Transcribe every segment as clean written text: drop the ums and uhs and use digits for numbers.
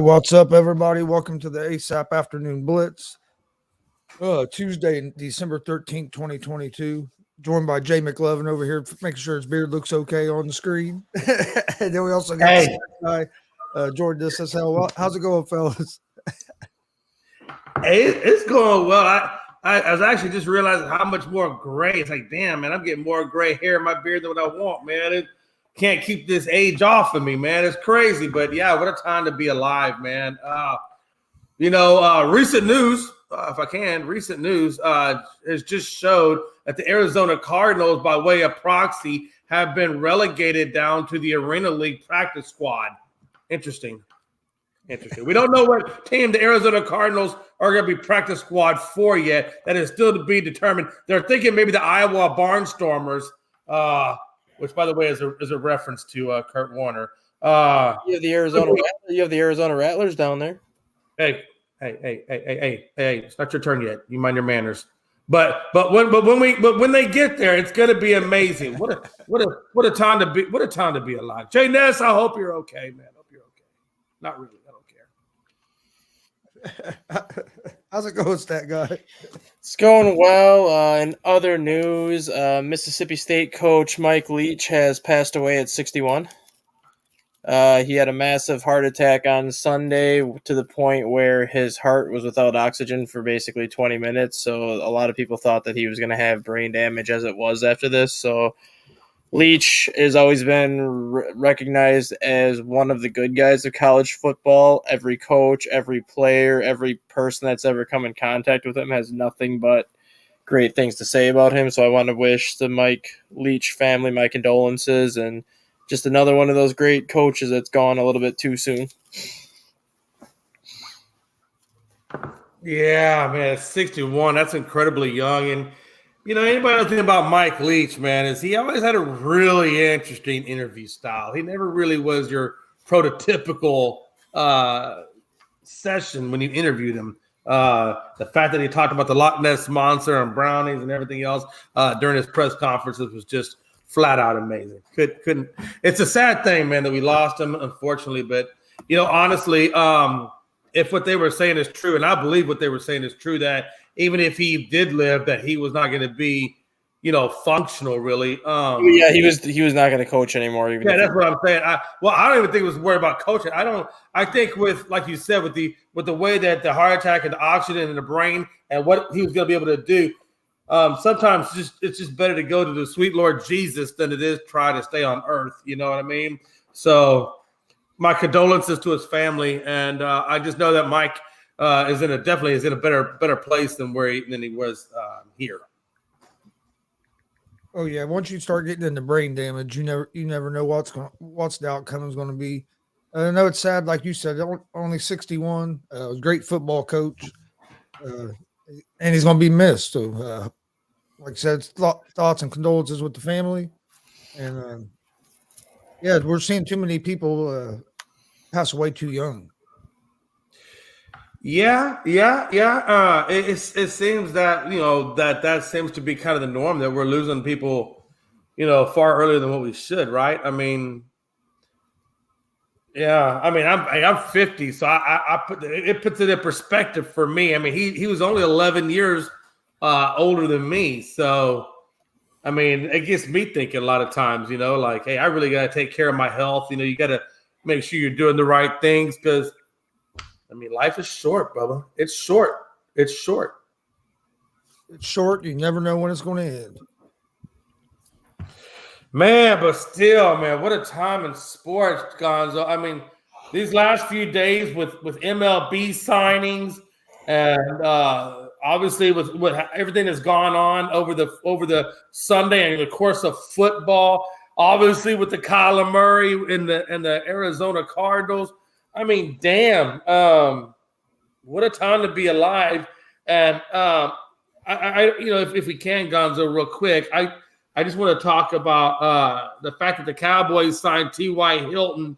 what's up, everybody? Welcome to the ASAP Afternoon Blitz. Tuesday, December 13th, 2022. Joined by Jay McLevin over here, making sure his beard looks okay on the screen. And then we also got the guy, Jordan SSL. How's it going, fellas? Hey, it's going well. I was actually just realizing how much more gray. It's like, damn, man, I'm getting more gray hair in my beard than what I want, man. It can't keep this age off of me, man. It's crazy. But yeah, what a time to be alive, man. Recent news, recent news has just showed that the Arizona Cardinals, by way of proxy, have been relegated down to the Arena League practice squad. Interesting. We don't know what team the Arizona Cardinals are going to be practice squad for yet. That is still to be determined. They're thinking maybe the Iowa Barnstormers, which, by the way, is a reference to Kurt Warner. You have the Arizona Rattlers down there. Hey! It's not your turn yet. You mind your manners. But when they get there, it's going to be amazing. What a time to be alive. Jay Ness, I hope you're okay, man. I hope you're okay. Not really. How's it going, stat guy? It's going well. In other news, Mississippi State coach Mike Leach has passed away at 61. He had a massive heart attack on Sunday to the point where his heart was without oxygen for basically 20 minutes. So a lot of people thought that he was going to have brain damage as it was after this. So Leach has always been recognized as one of the good guys of college football. Every coach, every player, every person that's ever come in contact with him has nothing but great things to say about him. So I want to wish the Mike Leach family my condolences, and just another one of those great coaches that's gone a little bit too soon. Yeah, man, 61. That's incredibly young. And anybody else think about Mike Leach, man, is he always had a really interesting interview style. He never really was your prototypical session when you interviewed him. The fact that he talked about the Loch Ness Monster and brownies and everything else during his press conferences was just flat out amazing. Couldn't. It's a sad thing, man, that we lost him, unfortunately. But honestly, if what they were saying is true, and I believe what they were saying is true, that even if he did live, that he was not going to be, functional really. He was not going to coach anymore. That's what I'm saying. I don't even think it was worried about coaching. I think with, like you said, with the way that the heart attack and the oxygen in the brain and what he was going to be able to do, sometimes it's just better to go to the sweet Lord Jesus than it is try to stay on earth. You know what I mean? So my condolences to his family, and I just know that Mike is in a better place than he was here. Oh yeah, once you start getting into brain damage, you never know what's the outcome is going to be. I know it's sad, like you said, only 61. Great football coach, and he's going to be missed. So, like I said, thoughts and condolences with the family, and we're seeing too many people pass away too young. Yeah. It seems that that seems to be kind of the norm, that we're losing people, far earlier than what we should, right? I mean, yeah. I mean, I'm 50, so it puts it in perspective for me. I mean, he was only 11 years older than me, so I mean, it gets me thinking a lot of times, like, hey, I really got to take care of my health. You got to make sure you're doing the right things, because I mean, life is short, brother. It's short. You never know when it's going to end. Man, but still, man, what a time in sports, Gonzo. I mean, these last few days with MLB signings and obviously with everything that's gone on over the Sunday and the course of football, obviously with the Kyler Murray and the Arizona Cardinals. I mean, damn, what a time to be alive. And if we can, Gonzo, real quick, I just want to talk about the fact that the Cowboys signed T.Y. Hilton.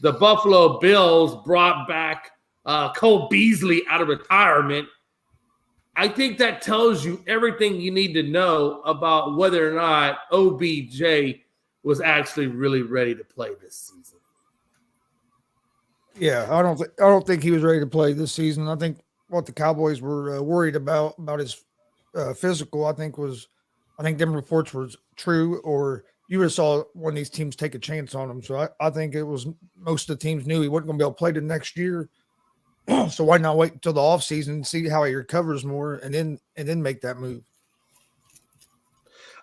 The Buffalo Bills brought back Cole Beasley out of retirement. I think that tells you everything you need to know about whether or not OBJ was actually really ready to play this season. Yeah, I don't think he was ready to play this season. I think what the Cowboys were worried about his physical. I think them reports were true, or you would have saw one of these teams take a chance on him. So I think it was most of the teams knew he wasn't going to be able to play the next year. So why not wait until the offseason and see how he recovers more, and then make that move?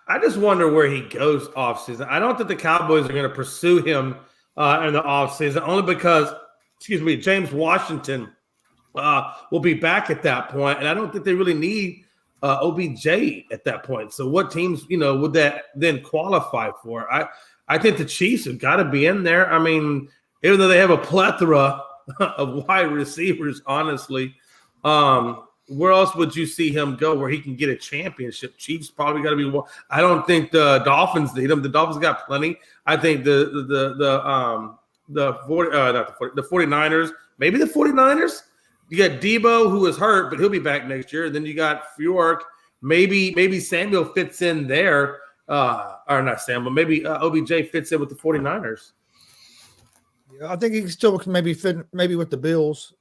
I just wonder where he goes off season. I don't think the Cowboys are going to pursue him in the off season, only because, excuse me, James Washington will be back at that point, and I don't think they really need OBJ at that point. So what teams, would that then qualify for? I think the Chiefs have got to be in there. I mean, even though they have a plethora of wide receivers, honestly, where else would you see him go where he can get a championship? Chiefs probably got to be one. I don't think the Dolphins need him. The Dolphins got plenty. I think the 49ers, maybe the 49ers. You got Debo, who is hurt, but he'll be back next year. And then you got Fjork. Maybe Samuel fits in there. Or not Samuel. Maybe OBJ fits in with the 49ers. Yeah, I think he still can maybe fit maybe with the Bills.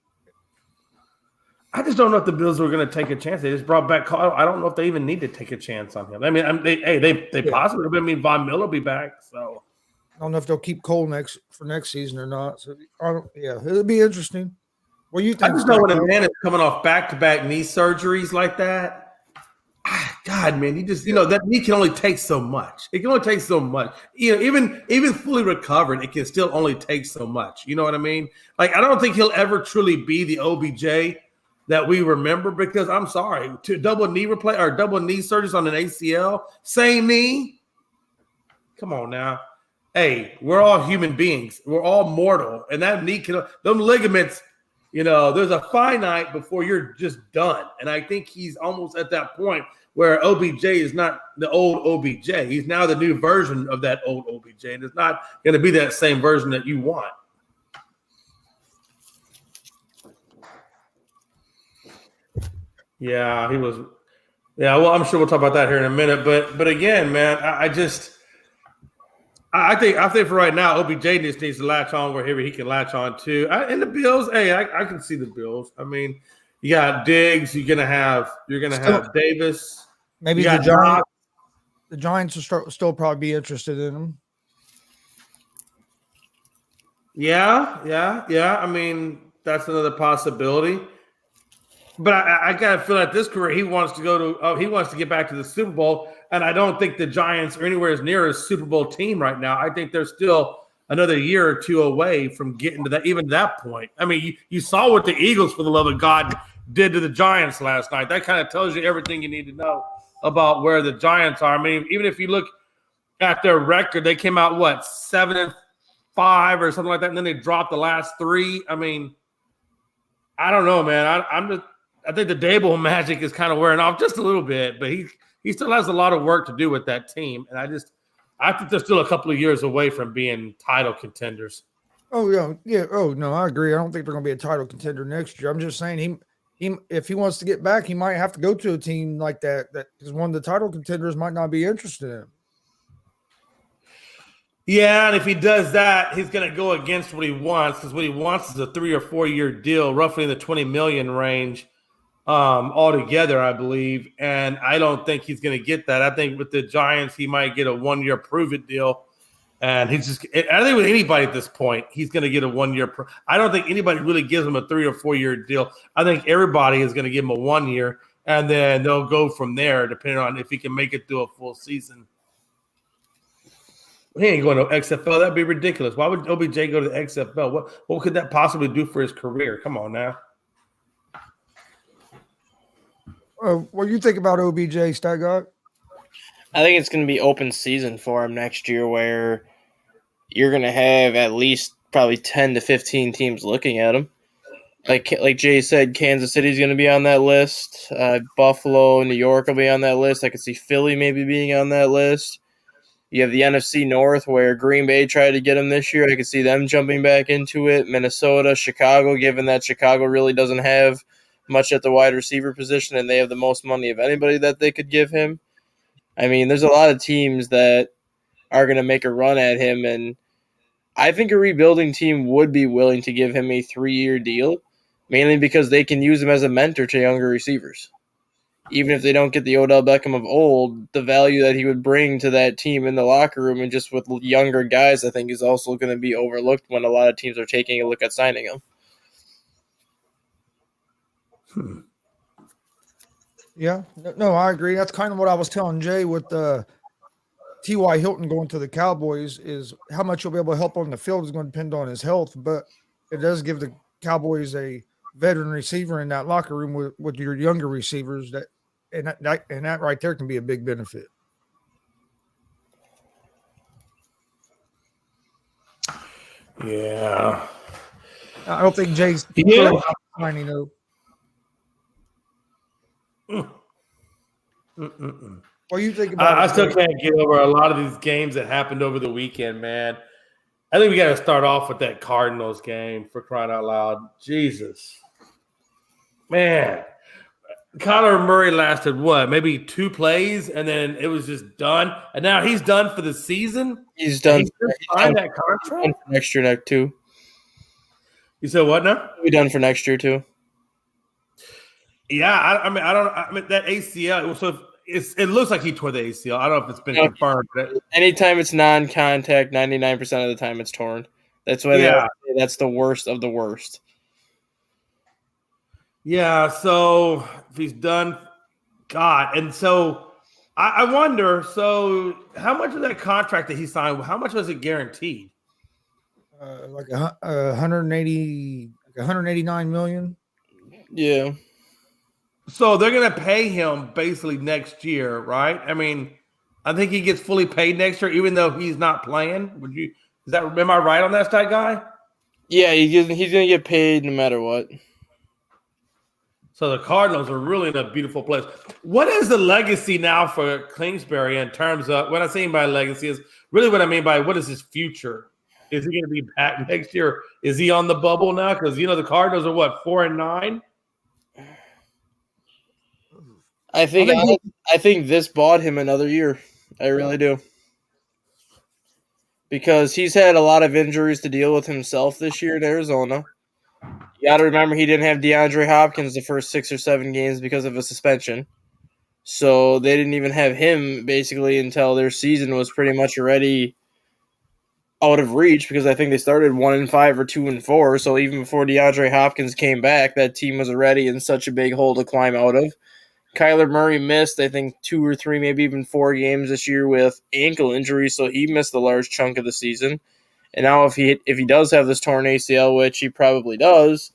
I just don't know if the Bills were going to take a chance. They just brought back Kyle. I don't know if they even need to take a chance on him. I mean, they possibly. I mean, Von Miller will be back. So I don't know if they'll keep Cole for next season or not. So it'll be interesting. What do you think? I just know when a man is coming off back-to-back knee surgeries like that, God, man, that knee can only take so much. It can only take so much. Even fully recovered, it can still only take so much. You know what I mean? Like, I don't think he'll ever truly be the OBJ that we remember, because I'm sorry, to double knee surgeries on an ACL, same knee. Come on now. Hey, we're all human beings. We're all mortal. And that knee them ligaments, there's a finite before you're just done. And I think he's almost at that point where OBJ is not the old OBJ. He's now the new version of that old OBJ. And it's not going to be that same version that you want. Yeah, he was. Yeah, well, I'm sure we'll talk about that here in a minute. But again, man, I think for right now, OBJ just needs to latch on wherever he can latch on to. And the Bills, hey, I can see the Bills. I mean, you got Diggs. You're gonna have Davis. Maybe the Giants will still probably be interested in him. Yeah. I mean, that's another possibility. But I kind of feel like this career he wants to get back to the Super Bowl, and I don't think the Giants are anywhere as near a Super Bowl team right now. I think they're still another year or two away from getting to that point. I mean, you saw what the Eagles, for the love of God, did to the Giants last night. That kind of tells you everything you need to know about where the Giants are. I mean, even if you look at their record, they came out 7-5 or something like that, and then they dropped the last three. I mean, I don't know, man. I think the Dable magic is kind of wearing off just a little bit, but he still has a lot of work to do with that team. And I think they're still a couple of years away from being title contenders. Oh, yeah. Oh, no, I agree. I don't think they're going to be a title contender next year. I'm just saying he if he wants to get back, he might have to go to a team like that because one of the title contenders might not be interested in him. Yeah, and if he does that, he's going to go against what he wants, because what he wants is a 3 or 4 year deal, roughly in the $20 million range. Altogether, I believe, and I don't think he's going to get that. I think with the Giants, he might get a 1 year prove it deal, and I think with anybody at this point, he's going to get a 1 year. I don't think anybody really gives him a 3 or 4 year deal. I think everybody is going to give him a 1 year, and then they'll go from there, depending on if he can make it through a full season. He ain't going to XFL. That'd be ridiculous. Why would OBJ go to the XFL? What could that possibly do for his career? Come on now. What do you think about OBJ, Stagog? I think it's going to be open season for him next year, where you're going to have at least probably 10 to 15 teams looking at him. Like Jay said, Kansas City's going to be on that list. Buffalo, New York will be on that list. I could see Philly maybe being on that list. You have the NFC North, where Green Bay tried to get him this year. I could see them jumping back into it. Minnesota, Chicago, given that Chicago really doesn't have much at the wide receiver position, and they have the most money of anybody that they could give him. I mean, there's a lot of teams that are going to make a run at him, and I think a rebuilding team would be willing to give him a 3-year deal, mainly because they can use him as a mentor to younger receivers. Even if they don't get the Odell Beckham of old, the value that he would bring to that team in the locker room and just with younger guys, I think is also going to be overlooked when a lot of teams are taking a look at signing him. Yeah, no, I agree. That's kind of what I was telling Jay with T.Y. Hilton going to the Cowboys is how much he'll be able to help on the field is going to depend on his health, but it does give the Cowboys a veteran receiver in that locker room with your younger receivers that right there can be a big benefit. Yeah. I don't think Jay's Yeah. signing though. What do you think about I it? still can't get over a lot of these games that happened over the weekend, man. I think we got to start off with that Cardinals game, for crying out loud. Jesus. Man. Kyler Murray lasted what? Maybe 2 plays, and then it was just done. And now he's done for the season? He's done. He's signed that contract? For next year too. You said what now? He'll be done for next year too. Yeah, I mean that ACL. So it looks like he tore the ACL. I don't know if it's been confirmed. Anytime it's non-contact, 99% of the time it's torn. That's why that's the worst of the worst. Yeah, so if he's done, God, and so I wonder. So how much of that contract that he signed? How much was it guaranteed? Like 189 million. Yeah. So they're going to pay him basically next year, right? I mean, I think he gets fully paid next year, even though he's not playing. Am I right on that stat, guy? Yeah, he's going to get paid no matter what. So the Cardinals are really in a beautiful place. What is the legacy now for Kingsbury in terms of what I mean by legacy is really what I mean by what is his future? Is he going to be back next year? Is he on the bubble now? Because the Cardinals are what, 4-9? I think this bought him another year. I really do. Because he's had a lot of injuries to deal with himself this year in Arizona. You got to remember he didn't have DeAndre Hopkins the first 6 or 7 games because of a suspension. So they didn't even have him basically until their season was pretty much already out of reach because I think they started 1-5 or 2-4. So even before DeAndre Hopkins came back, that team was already in such a big hole to climb out of. Kyler Murray missed, I think, 2 or 3, maybe even 4 games this year with ankle injuries, so he missed a large chunk of the season. And now if he does have this torn ACL, which he probably does,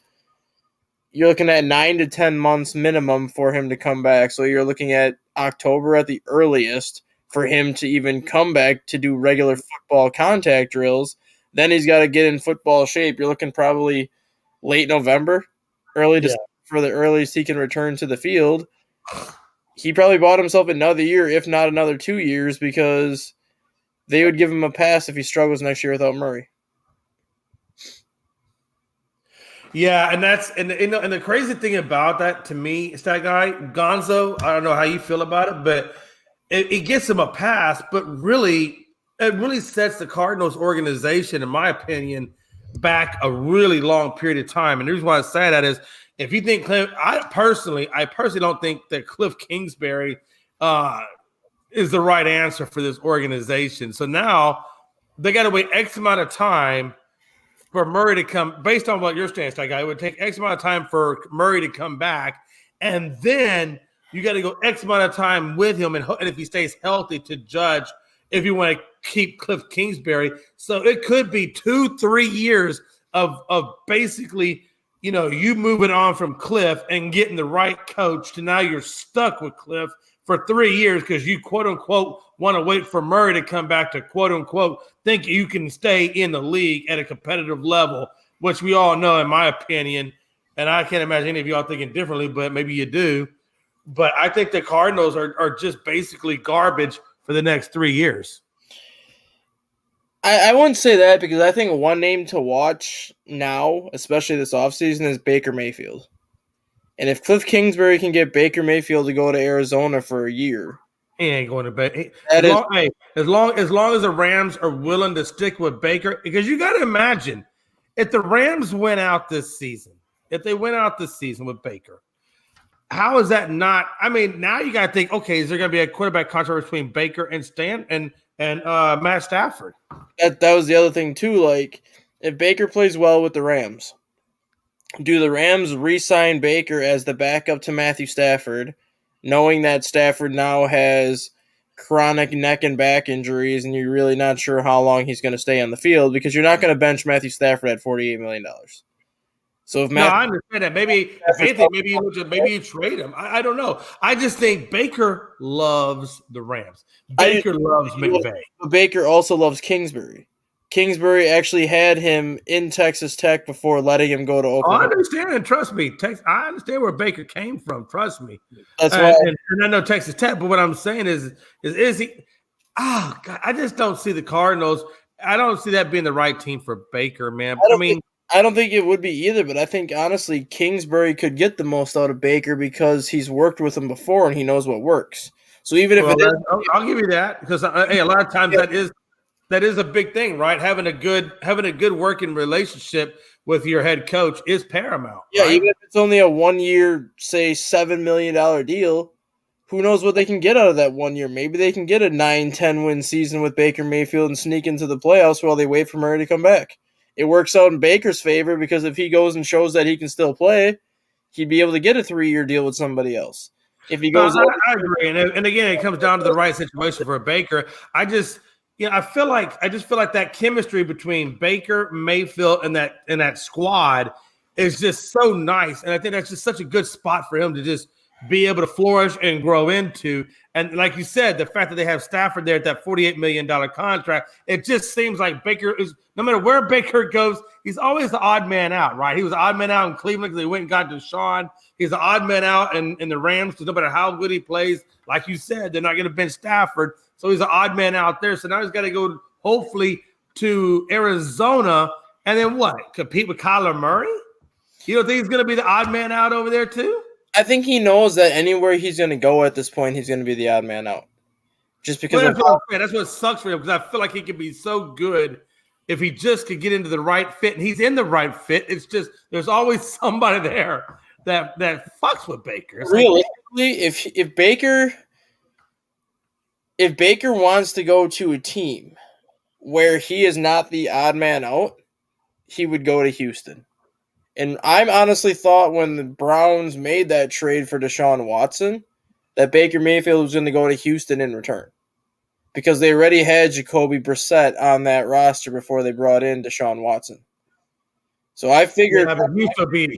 you're looking at 9 to 10 months minimum for him to come back. So you're looking at October at the earliest for him to even come back to do regular football contact drills. Then he's got to get in football shape. You're looking probably late November, early December for the earliest he can return to the field. He probably bought himself another year, if not another 2 years, because they would give him a pass if he struggles next year without Murray. Yeah, and the crazy thing about that to me, stat guy Gonzo, I don't know how you feel about it, but it gets him a pass. But really, it really sets the Cardinals organization, in my opinion, back a really long period of time. And the reason why I say that is, if you think I personally don't think that Cliff Kingsbury is the right answer for this organization. So now they got to wait X amount of time for Murray to come. Based on what your stance, that guy, it would take X amount of time for Murray to come back, and then you got to go X amount of time with him, and if he stays healthy, to judge if you want to keep Cliff Kingsbury. So it could be 2-3 years of basically, you moving on from Cliff and getting the right coach to now you're stuck with Cliff for 3 years because you, quote unquote, want to wait for Murray to come back to, quote unquote, think you can stay in the league at a competitive level, which we all know, in my opinion, and I can't imagine any of y'all thinking differently, but maybe you do. But I think the Cardinals are just basically garbage for the next 3 years. I wouldn't say that because I think one name to watch now, especially this offseason, is Baker Mayfield. And if Cliff Kingsbury can get Baker Mayfield to go to Arizona for a year, He ain't going to Baker. That As is long as the Rams are willing to stick with Baker, because you got to imagine if the Rams went out this season, with Baker, how is that not? I mean, now you got to think, okay, is there going to be a quarterback controversy between Baker and Matt Stafford? that was the other thing too. Like, if Baker plays well with the Rams, do the Rams re-sign Baker as the backup to Matthew Stafford, knowing that Stafford now has chronic neck and back injuries, and you're really not sure how long he's going to stay on the field because you're not going to bench Matthew Stafford at $48 million. So if I understand that. Maybe if anything, maybe you trade him. I don't know. I just think Baker loves the Rams. Baker loves McVay. Baker also loves Kingsbury. Kingsbury actually had him in Texas Tech before letting him go to Oklahoma. I understand, and trust me, I understand where Baker came from. Trust me. That's why. And I know Texas Tech, but what I'm saying is he? Oh God, I just don't see the Cardinals. I don't see that being the right team for Baker, man. I don't think it would be either, but I think honestly Kingsbury could get the most out of Baker because he's worked with him before and he knows what works. So even if I'll give you that because a lot of times that is a big thing, right? Having a good working relationship with your head coach is paramount. Yeah, right? even if it's only a 1 year, say $7 million deal, who knows what they can get out of that 1 year? Maybe they can get a 9-10 win season with Baker Mayfield and sneak into the playoffs while they wait for Murray to come back. It works out in Baker's favor because if he goes and shows that he can still play, he'd be able to get a 3-year deal with somebody else. If he goes, I agree, and again, it comes down to the right situation for Baker. I feel like that chemistry between Baker, Mayfield, and that squad is just so nice, and I think that's just such a good spot for him to just be able to flourish and grow into. And like you said, the fact that they have Stafford there at that $48 million contract, it just seems like Baker is, no matter where Baker goes, he's always the odd man out, right? He was the odd man out in Cleveland because they went and got Deshaun. He's the odd man out in the Rams because no matter how good he plays, like you said, they're not going to bench Stafford. So he's an odd man out there. So now he's got to go, hopefully, to Arizona and then what? Compete with Kyler Murray? You don't think he's going to be the odd man out over there too? I think he knows that anywhere he's going to go at this point, he's going to be the odd man out. Just because that's what sucks for him because I feel like he could be so good if he just could get into the right fit, and he's in the right fit. It's just there's always somebody there that fucks with Baker. It's realistically, if Baker wants to go to a team where he is not the odd man out, he would go to Houston. And I honestly thought when the Browns made that trade for Deshaun Watson that Baker Mayfield was going to go to Houston in return because they already had Jacoby Brissett on that roster before they brought in Deshaun Watson. So I figured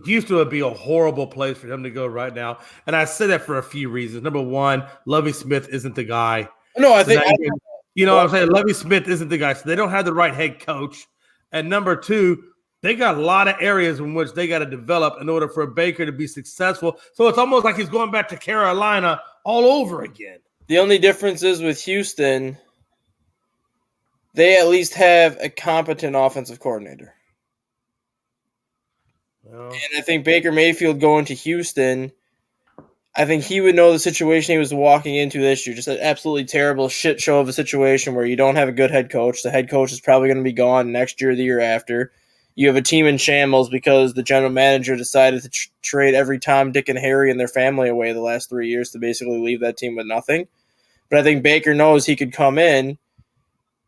Houston would be a horrible place for him to go right now. And I say that for a few reasons. Number one, Lovie Smith isn't the guy. No, I think what I'm saying? Lovie Smith isn't the guy. So they don't have the right head coach. And number two, they got a lot of areas in which they got to develop in order for Baker to be successful. So it's almost like he's going back to Carolina all over again. The only difference is with Houston, they at least have a competent offensive coordinator. Well, and I think Baker Mayfield going to Houston, I think he would know the situation he was walking into this year. Just an absolutely terrible shit show of a situation where you don't have a good head coach. The head coach is probably going to be gone next year or the year after. You have a team in shambles because the general manager decided to trade every Tom, Dick, and Harry and their family away the last 3 years to basically leave that team with nothing. But I think Baker knows he could come in,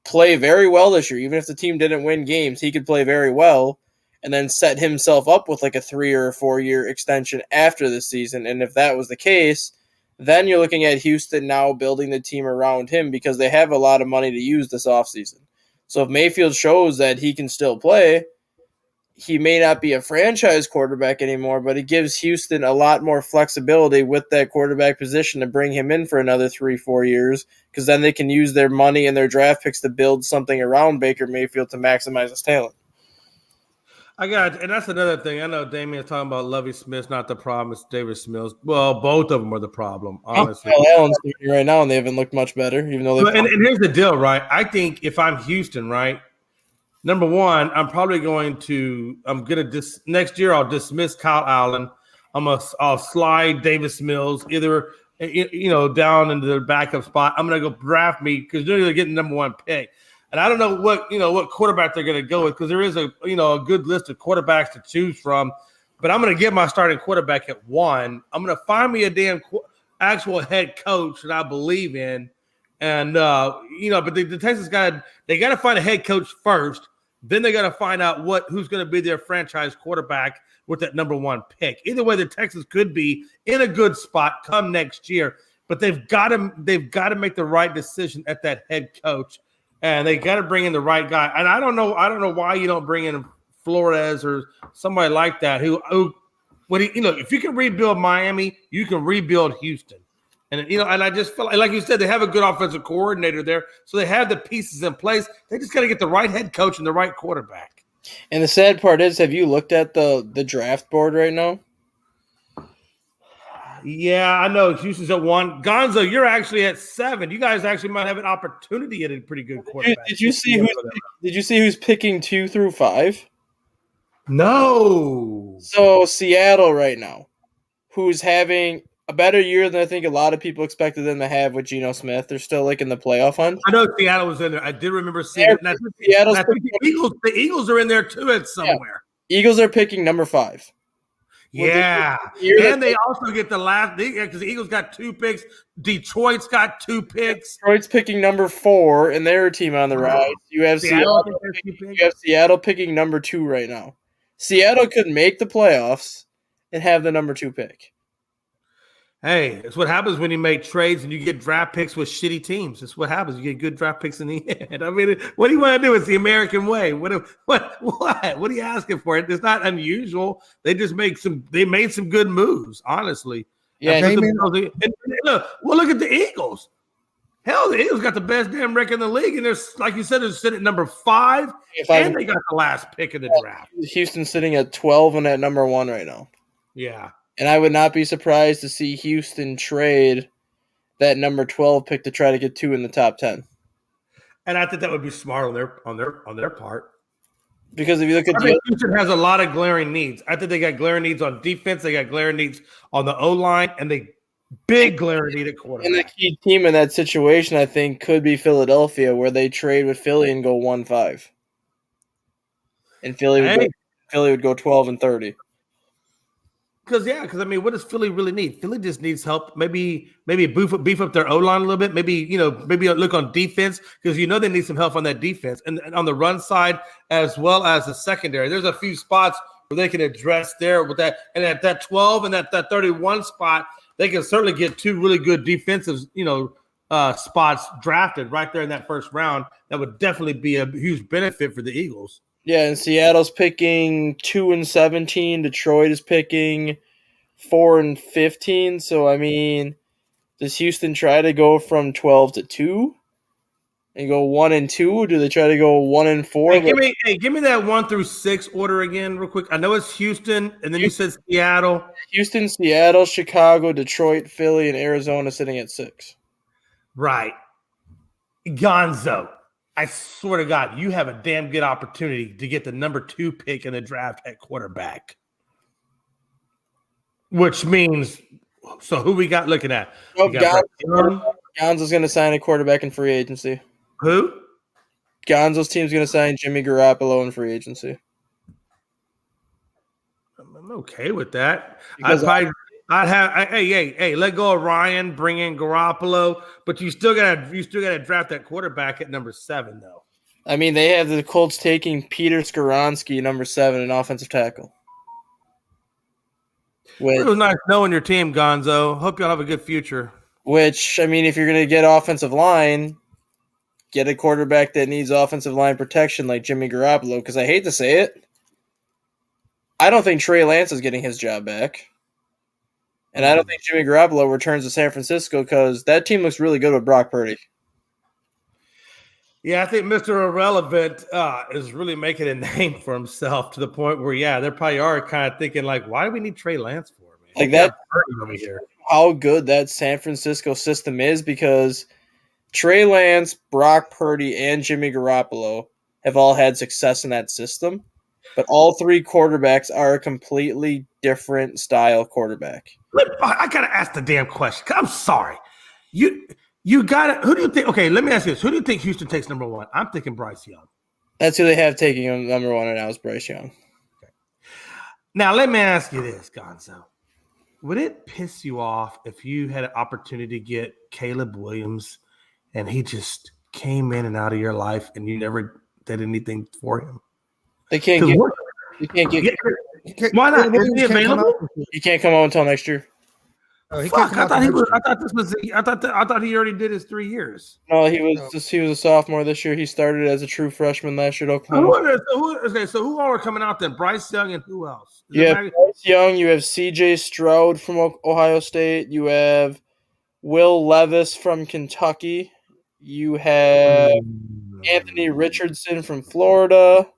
play very well this year. Even if the team didn't win games, he could play very well and then set himself up with like a 3 or 4 year extension after this season. And if that was the case, then you're looking at Houston now building the team around him because they have a lot of money to use this offseason. So if Mayfield shows that he can still play, he may not be a franchise quarterback anymore, but it gives Houston a lot more flexibility with that quarterback position to bring him in for another 3-4 years because then they can use their money and their draft picks to build something around Baker Mayfield to maximize his talent. And that's another thing. I know Damien's talking about Lovie Smith's not the problem. It's Davis Mills. Well, both of them are the problem, honestly. Allen's doing right now, and they haven't looked much better, even though and here's the deal, right? I think if I'm Houston, right, number one, I'm going to next year I'll dismiss Kyle Allen. I'll slide Davis Mills either down into the backup spot. I'm going to go draft me because they're going to get the number 1 pick. And I don't know what quarterback they're going to go with because there is a good list of quarterbacks to choose from. But I'm going to get my starting quarterback at 1. I'm going to find me a damn actual head coach that I believe in. And, but the Texans got to find a head coach first. Then they got to find out who's going to be their franchise quarterback with that number 1 pick. Either way, the Texans could be in a good spot come next year, but they've got to make the right decision at that head coach, and they got to bring in the right guy. And I don't know why you don't bring in Flores or somebody like that who if you can rebuild Miami, you can rebuild Houston. And and I just feel like you said, they have a good offensive coordinator there, so they have the pieces in place. They just got to get the right head coach and the right quarterback. And the sad part is, have you looked at the draft board right now? Yeah, I know Houston's at 1. Gonzo, you're actually at 7. You guys actually might have an opportunity at a pretty good quarterback. Did you see who's picking 2 through 5? No. So Seattle right now, who's having a better year than I think a lot of people expected them to have with Geno Smith. They're still in the playoff hunt. I know Seattle was in there. I did remember seeing it. The Eagles are in there too at somewhere. Yeah. Eagles are picking number 5. Yeah. And they also get the last because the Eagles got 2 picks. Detroit's got 2 picks. Detroit's picking number 4, and they're a team on the rise. You have Seattle picking number 2 right now. Seattle could make the playoffs and have the number 2 pick. Hey, it's what happens when you make trades and you get draft picks with shitty teams. That's what happens. You get good draft picks in the end. I mean, what do you want to do? It's the American way. What are you asking for? It's not unusual. They just made some good moves, honestly. Yeah. Look at the Eagles. Hell, the Eagles got the best damn record in the league, and they're, like you said, they're sitting at number 5, and they got the last pick of the draft. Houston's sitting at 12 and at number 1 right now. Yeah. And I would not be surprised to see Houston trade that number 12 pick to try to get 2 in the top 10. And I think that would be smart on their part. Because if you look at Houston has a lot of glaring needs. I think they got glaring needs on defense, they got glaring needs on the O-line, and they big glaring need at quarterback. And the key team in that situation, I think, could be Philadelphia, where they trade with Philly and go 1-5. And Philly would go 12 and 30. Because I mean, what does Philly really need? Philly just needs help. Maybe beef up their O-line a little bit. Maybe look on defense because they need some help on that defense and on the run side as well as the secondary. There's a few spots where they can address there with that, and at that 12 and that 31 spot, they can certainly get 2 really good defensive spots drafted right there in that first round. That would definitely be a huge benefit for the Eagles. Yeah, and Seattle's picking 2 and 17. Detroit is picking 4 and 15. So, I mean, does Houston try to go from 12 to 2 and go 1 and 2? Or do they try to go 1 and 4? Give me that 1 through 6 order again, real quick. I know it's Houston, and then you said Seattle. Houston, Seattle, Chicago, Detroit, Philly, and Arizona sitting at 6. Right. Gonzo. I swear to God, you have a damn good opportunity to get the number 2 pick in the draft at quarterback. Which means, so who we got looking at? Gonzo's going to sign a quarterback in free agency. Who? Gonzo's team's going to sign Jimmy Garoppolo in free agency. I'm okay with that. Hey, let go of Ryan, bring in Garoppolo, but you still gotta draft that quarterback at number 7, though. I mean, they have the Colts taking Peter Skoronski, number 7, an offensive tackle. It was nice knowing your team, Gonzo. Hope y'all have a good future. Which, I mean, if you're gonna get offensive line, get a quarterback that needs offensive line protection like Jimmy Garoppolo. Because I hate to say it, I don't think Trey Lance is getting his job back. And I don't think Jimmy Garoppolo returns to San Francisco because that team looks really good with Brock Purdy. Yeah, I think Mr. Irrelevant is really making a name for himself to the point where, they probably are kind of thinking, like, why do we need Trey Lance for, man? Like that, how good that San Francisco system is because Trey Lance, Brock Purdy, and Jimmy Garoppolo have all had success in that system. but all three quarterbacks are a completely different style quarterback. I gotta ask the damn question. I'm sorry. You got it. Who do you think? Okay, let me ask you this. Who do you think Houston takes number one? I'm thinking Bryce Young. That's who they have taking him number one right now is Bryce Young. Okay. Now let me ask you this, Gonzo. Would it piss you off if you had an opportunity to get Caleb Williams and he just came in and out of your life and you never did anything for him? They can't get. Why not? Is he available? He can't come out until next year. I thought he already did his 3 years. No, he was a sophomore this year. He started as a true freshman last year at Oklahoma. So who all are coming out then? Bryce Young and who else? You have Bryce Young. You have C.J. Stroud from Ohio State. You have Will Levis from Kentucky. You have Anthony Richardson from Florida.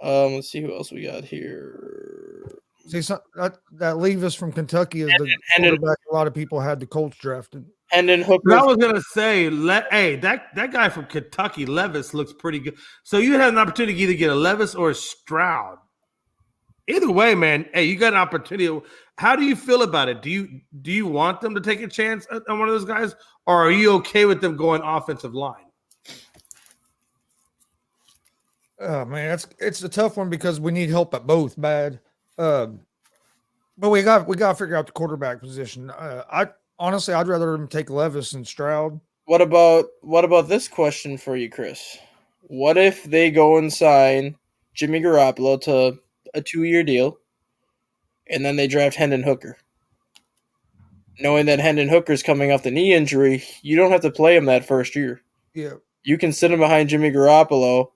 Let's see who else we got here. See, that Levis from Kentucky is the quarterback a lot of people had the Colts drafted. Hendon Hooker. I was gonna say, that guy from Kentucky, Levis, looks pretty good. So you had an opportunity to either get a Levis or a Stroud. Either way, man, hey, you got an opportunity. How do you feel about it? Do you want them to take a chance on one of those guys, or are you okay with them going offensive line? Oh man, it's a tough one because we need help at both bad. But we got to figure out the quarterback position. I'd rather them take Levis and Stroud. What about this question for you, Chris? What if they go and sign Jimmy Garoppolo to a 2-year deal, and then they draft Hendon Hooker? Knowing that Hendon Hooker's coming off the knee injury, you don't have to play him that first year. Yeah. You can sit him behind Jimmy Garoppolo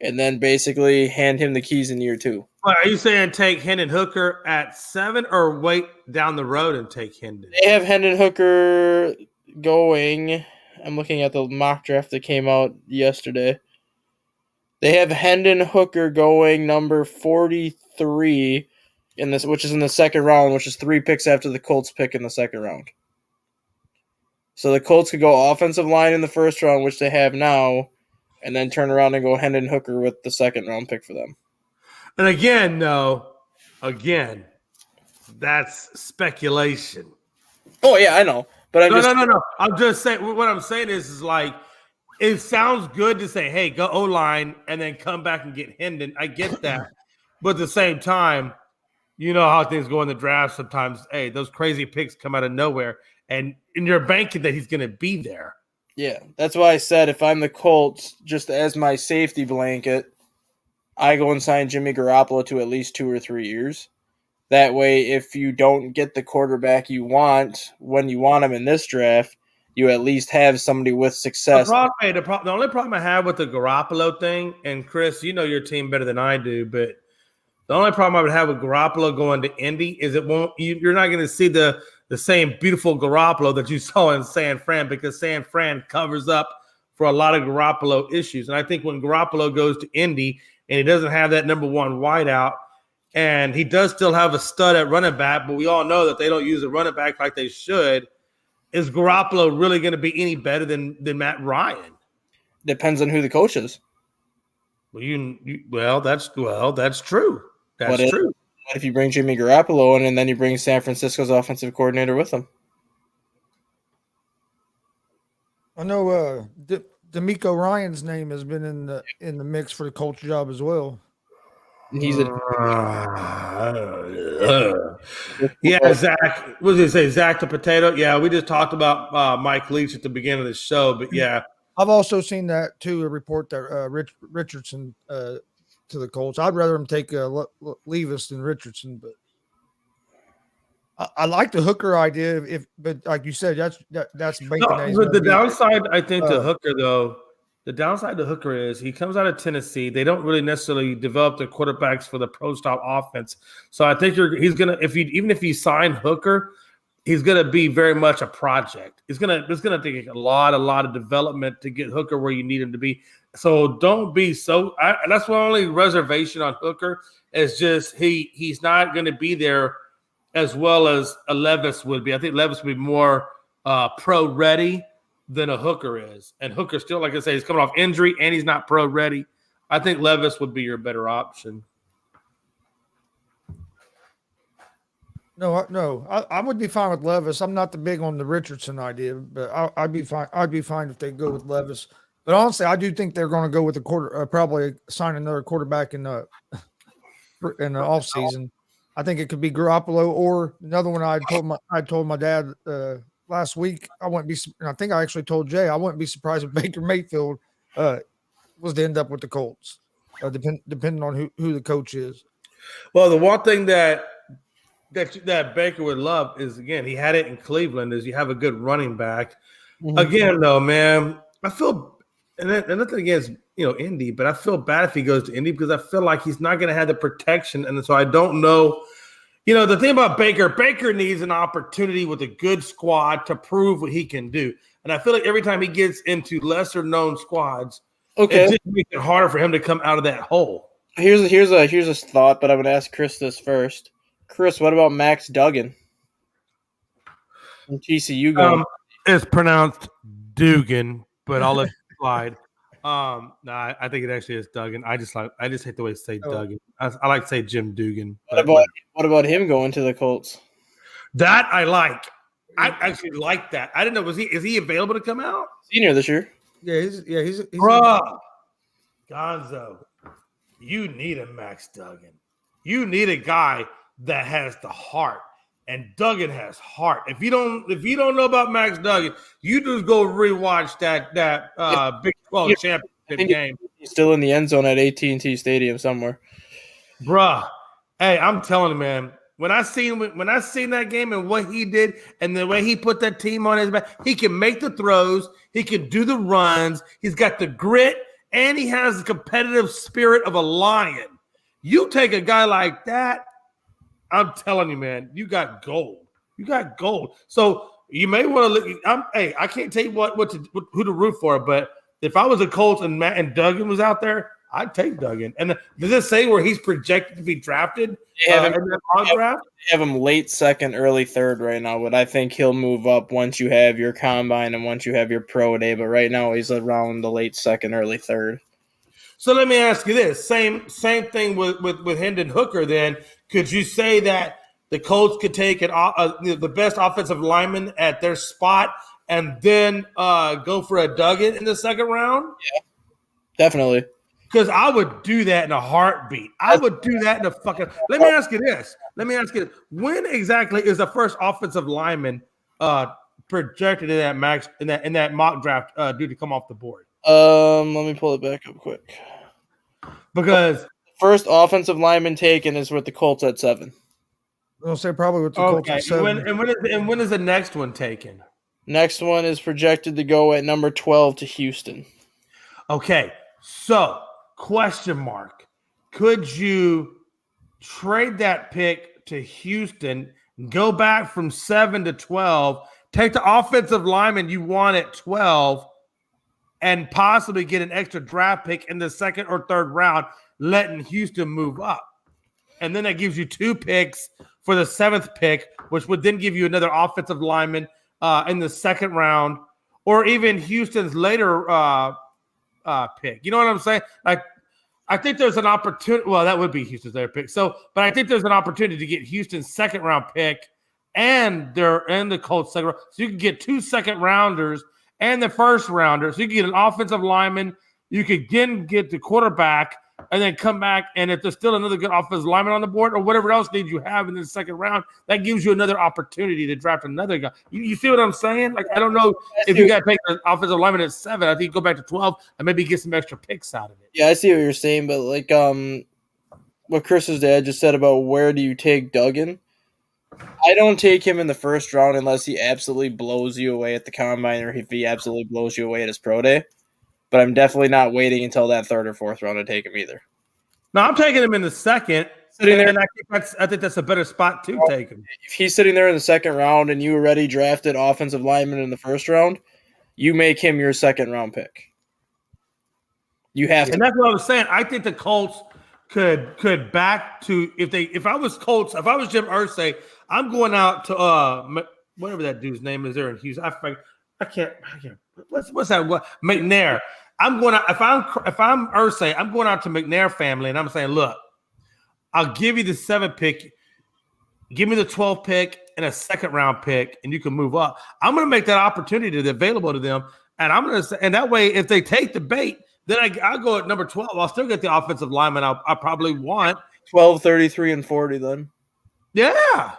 and then basically hand him the keys in year 2. Are you saying take Hendon Hooker at 7 or wait down the road and take Hendon? They have Hendon Hooker going. I'm looking at the mock draft that came out yesterday. They have Hendon Hooker going number 43 in this, which is in the second round, which is 3 picks after the Colts pick in the second round. So the Colts could go offensive line in the first round, which they have now, and then turn around and go Hendon Hooker with the second round pick for them. And again, that's speculation. Oh yeah, I know. But no. I'm just saying. What I'm saying is like it sounds good to say, "Hey, go O-line," and then come back and get Hendon. I get that, but at the same time, you know how things go in the draft. Sometimes, hey, those crazy picks come out of nowhere, and you're banking that he's going to be there. Yeah, that's why I said if I'm the Colts, just as my safety blanket, I go and sign Jimmy Garoppolo to at least 2 or 3 years. That way, if you don't get the quarterback you want when you want him in this draft, you at least have somebody with success. The only problem I have with the Garoppolo thing, and Chris, you know your team better than I do, but the only problem I would have with Garoppolo going to Indy is you're not going to see the same beautiful Garoppolo that you saw in San Fran, because San Fran covers up for a lot of Garoppolo issues. And I think when Garoppolo goes to Indy and he doesn't have that number one wideout, and he does still have a stud at running back, but we all know that they don't use a running back like they should. Is Garoppolo really going to be any better than Matt Ryan? Depends on who the coach is. Well, that's true. That's true. What if you bring Jimmy Garoppolo in and then you bring San Francisco's offensive coordinator with him? I know D'Amico Ryan's name has been in the mix for the Colts job as well. He's yeah, Zach. What did he say? Zach the potato. Yeah, we just talked about Mike Leach at the beginning of the show, but yeah, I've also seen that too. A report that Richardson to the Colts. I'd rather him take Levis than Richardson, but I like the Hooker idea. But like you said, that's but the downside, I think, to Hooker though. The downside to Hooker is he comes out of Tennessee. They don't really necessarily develop their quarterbacks for the pro-style offense. So I think he's gonna even if you sign Hooker, he's gonna be very much a project. It's gonna take a lot of development to get Hooker where you need him to be. So don't be so. That's my only reservation on Hooker is just he's not going to be there as well as a Levis would be. I think Levis would be more pro ready than a Hooker is. And Hooker still, like I say, he's coming off injury and he's not pro ready. I think Levis would be your better option. No, I would be fine with Levis. I'm not the big on the Richardson idea, but I'd be fine. I'd be fine if they go with Levis. But honestly, I do think they're going to go with probably sign another quarterback in the off season. I think it could be Garoppolo or another one. I told my dad last week. I wouldn't be. And I think I actually told Jay I wouldn't be surprised if Baker Mayfield was to end up with the Colts, depending on who the coach is. Well, the one thing that Baker would love is, again, he had it in Cleveland, is you have a good running back. Mm-hmm. Again, though, man, I feel – and nothing against, Indy, but I feel bad if he goes to Indy because I feel like he's not going to have the protection. And so I don't know – the thing about Baker needs an opportunity with a good squad to prove what he can do. And I feel like every time he gets into lesser-known squads, it just makes it harder for him to come out of that hole. Here's a thought, but I'm going to ask Chris this first. Chris, what about Max Duggan? From TCU going. It's pronounced Dugan, but I'll let it slide. I think it actually is Duggan. I just hate the way to say Duggan. I like to say Jim Dugan. What about him going to the Colts? That I like. I actually like that. I didn't know. Is he available to come out? Senior this year. Yeah, he's Bruh. Gonzo. You need a Max Duggan. You need a guy that has the heart, and Duggan has heart. If you don't know about Max Duggan, you just go rewatch that Big 12 championship game. He's still in the end zone at AT&T Stadium somewhere. Bruh, hey, I'm telling you, man. When I seen that game and what he did and the way he put that team on his back, he can make the throws, he can do the runs, he's got the grit, and he has the competitive spirit of a lion. You take a guy like that, I'm telling you, man, you got gold. You got gold. So you may want to look. I can't tell you who to root for, but if I was a Colts and Duggan was out there, I'd take Duggan. And does it say where he's projected to be drafted? They have him late second, early third right now, but I think he'll move up once you have your combine and once you have your pro day. But right now he's around the late second, early third. So let me ask you this: same thing with Hendon Hooker. Then could you say that the Colts could take the best offensive lineman at their spot and then go for a Duggan in the second round? Yeah, definitely. Because I would do that in a heartbeat. I would do that in a fucking. Let me ask you this. When exactly is the first offensive lineman projected in that mock draft due to come off the board? Let me pull it back up quick. Because first offensive lineman taken is with the Colts at 7. I'll say probably with the Colts at 7. When is the next one taken? Next one is projected to go at number 12 to Houston. Okay, so question mark. Could you trade that pick to Houston, go back from 7 to 12, take the offensive lineman you want at 12, and possibly get an extra draft pick in the second or third round, letting Houston move up? And then that gives you 2 picks for the 7th pick, which would then give you another offensive lineman in the second round, or even Houston's later pick. You know what I'm saying? Like, I think there's an opportunity. Well, that would be Houston's later pick. But I think there's an opportunity to get Houston's second round pick and the Colts second round. So you can get 2 second rounders and the first rounder. So you can get an offensive lineman. You could again get the quarterback and then come back. And if there's still another good offensive lineman on the board or whatever else need you have in the second round, that gives you another opportunity to draft another guy. You see what I'm saying? Like, I don't know if you got to take an offensive lineman at 7. I think you go back to 12 and maybe get some extra picks out of it. Yeah, I see what you're saying. But like what Chris's dad just said about where do you take Duggan, I don't take him in the first round unless he absolutely blows you away at the combine or if he absolutely blows you away at his pro day. But I'm definitely not waiting until that 3rd or 4th round to take him either. No, I'm taking him in the second. Sitting there, and I think that's a better spot to take him. If he's sitting there in the second round and you already drafted offensive lineman in the first round, you make him your second round pick. You have to. And that's what I was saying. I think the Colts could back to if I was Jim Irsay, I'm going out to whatever that dude's name is there in Houston. I can't. What's that? McNair. I'm going out if I'm Irsay, I'm going out to McNair family and I'm saying, look, I'll give you the 7th pick, give me the 12th pick and a 2nd round pick, and you can move up. I'm going to make that opportunity available to them, and I'm going to say, and that way, if they take the bait, then I'll go at number 12. I'll still get the offensive lineman I probably want. 12, 33, and 40 then. Yeah.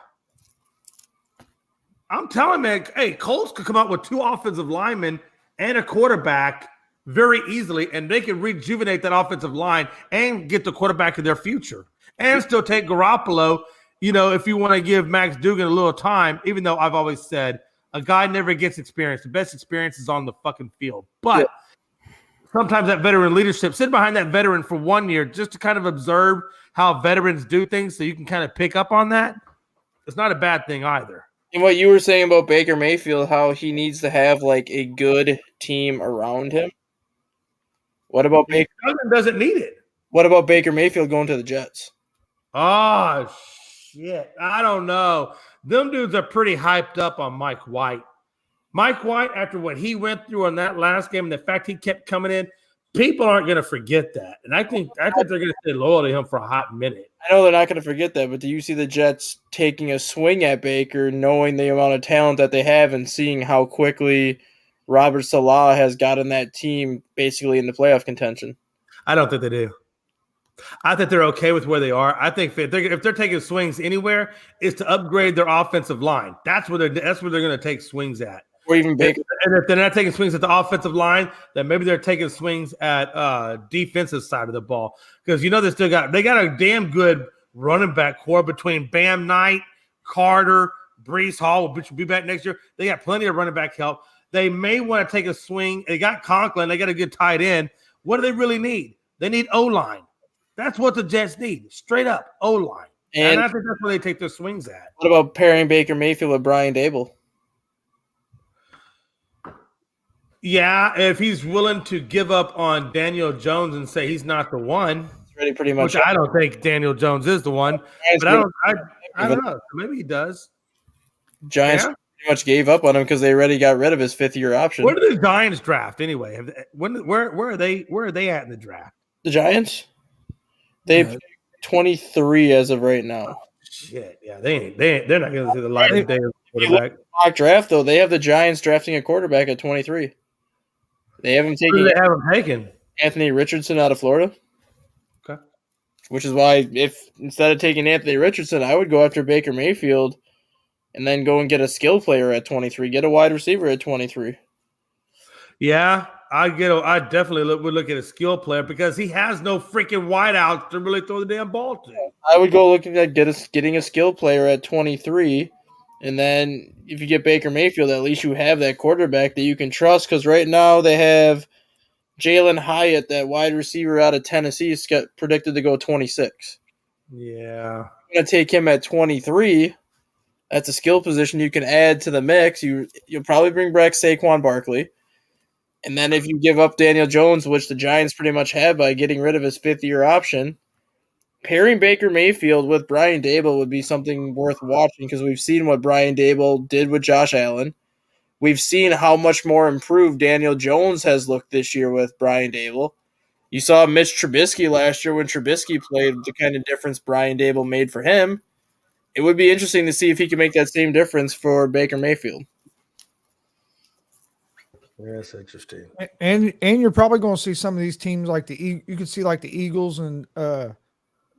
I'm telling man, hey, Colts could come out with 2 offensive linemen and a quarterback very easily, and they can rejuvenate that offensive line and get the quarterback of their future and still take Garoppolo. You know, if you want to give Max Duggan a little time, even though I've always said a guy never gets experience. The best experience is on the fucking field. But sometimes that veteran leadership, sit behind that veteran for 1 year just to kind of observe how veterans do things so you can kind of pick up on that. It's not a bad thing either. And what you were saying about Baker Mayfield, how he needs to have like a good team around him. What about Baker? Duggan doesn't need it. What about Baker Mayfield going to the Jets? Oh, shit. I don't know. Them dudes are pretty hyped up on Mike White. Mike White, after what he went through on that last game and the fact he kept coming in, people aren't going to forget that. And I think they're going to stay loyal to him for a hot minute. I know they're not going to forget that, but do you see the Jets taking a swing at Baker, knowing the amount of talent that they have and seeing how quickly Robert Saleh has gotten that team basically into playoff contention? I don't think they do. I think they're okay with where they are. I think if they're taking swings anywhere, it's to upgrade their offensive line. That's where they're going to take swings at. Or even Baker. And if they're not taking swings at the offensive line, then maybe they're taking swings at defensive side of the ball. Because you know they got a damn good running back core between Bam Knight, Carter, Breece Hall, which will be back next year. They got plenty of running back help. They may want to take a swing. They got Conklin. They got a good tight end. What do they really need? They need O-line. That's what the Jets need. Straight up O-line. And I think that's where they take their swings at. What about pairing Baker Mayfield with Brian Dable? Yeah, if he's willing to give up on Daniel Jones and say he's not the one. It's already pretty much. Which I don't think Daniel Jones is the one. But I don't know. Maybe he does. Giants pretty much gave up on him because they already got rid of his 5th-year option. Where did the Giants draft anyway? Where are they at in the draft? The Giants? They have 23 as of right now. Shit, yeah, they're not going to see the light of day of quarterback. Mock draft though, they have the Giants drafting a quarterback at 23. They haven't taken. Who do they have him taken? Anthony Richardson out of Florida. Okay, which is why if instead of taking Anthony Richardson, I would go after Baker Mayfield, and then go and get a skill player at 23, get a wide receiver at 23. Yeah. I definitely would look at a skill player because he has no freaking wideouts to really throw the damn ball to. I would go looking at getting a skill player at 23, and then if you get Baker Mayfield, at least you have that quarterback that you can trust. Because right now they have Jalen Hyatt, that wide receiver out of Tennessee, is predicted to go 26. Yeah, I'm going to take him at 23. That's a skill position you can add to the mix. You'll probably bring back Saquon Barkley. And then if you give up Daniel Jones, which the Giants pretty much have by getting rid of his 5th-year option, pairing Baker Mayfield with Brian Dable would be something worth watching because we've seen what Brian Dable did with Josh Allen. We've seen how much more improved Daniel Jones has looked this year with Brian Dable. You saw Mitch Trubisky last year when Trubisky played, the kind of difference Brian Dable made for him. It would be interesting to see if he can make that same difference for Baker Mayfield. Yeah, that's interesting. And you're probably going to see some of these teams like you could see like the Eagles and a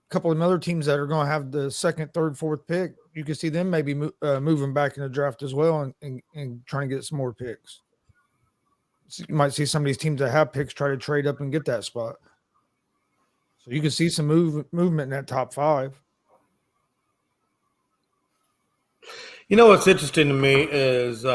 couple of other teams that are going to have the 2nd, 3rd, 4th pick. You could see them maybe moving back in the draft as well and trying to get some more picks. So you might see some of these teams that have picks try to trade up and get that spot. So you can see some movement in that top 5. You know what's interesting to me is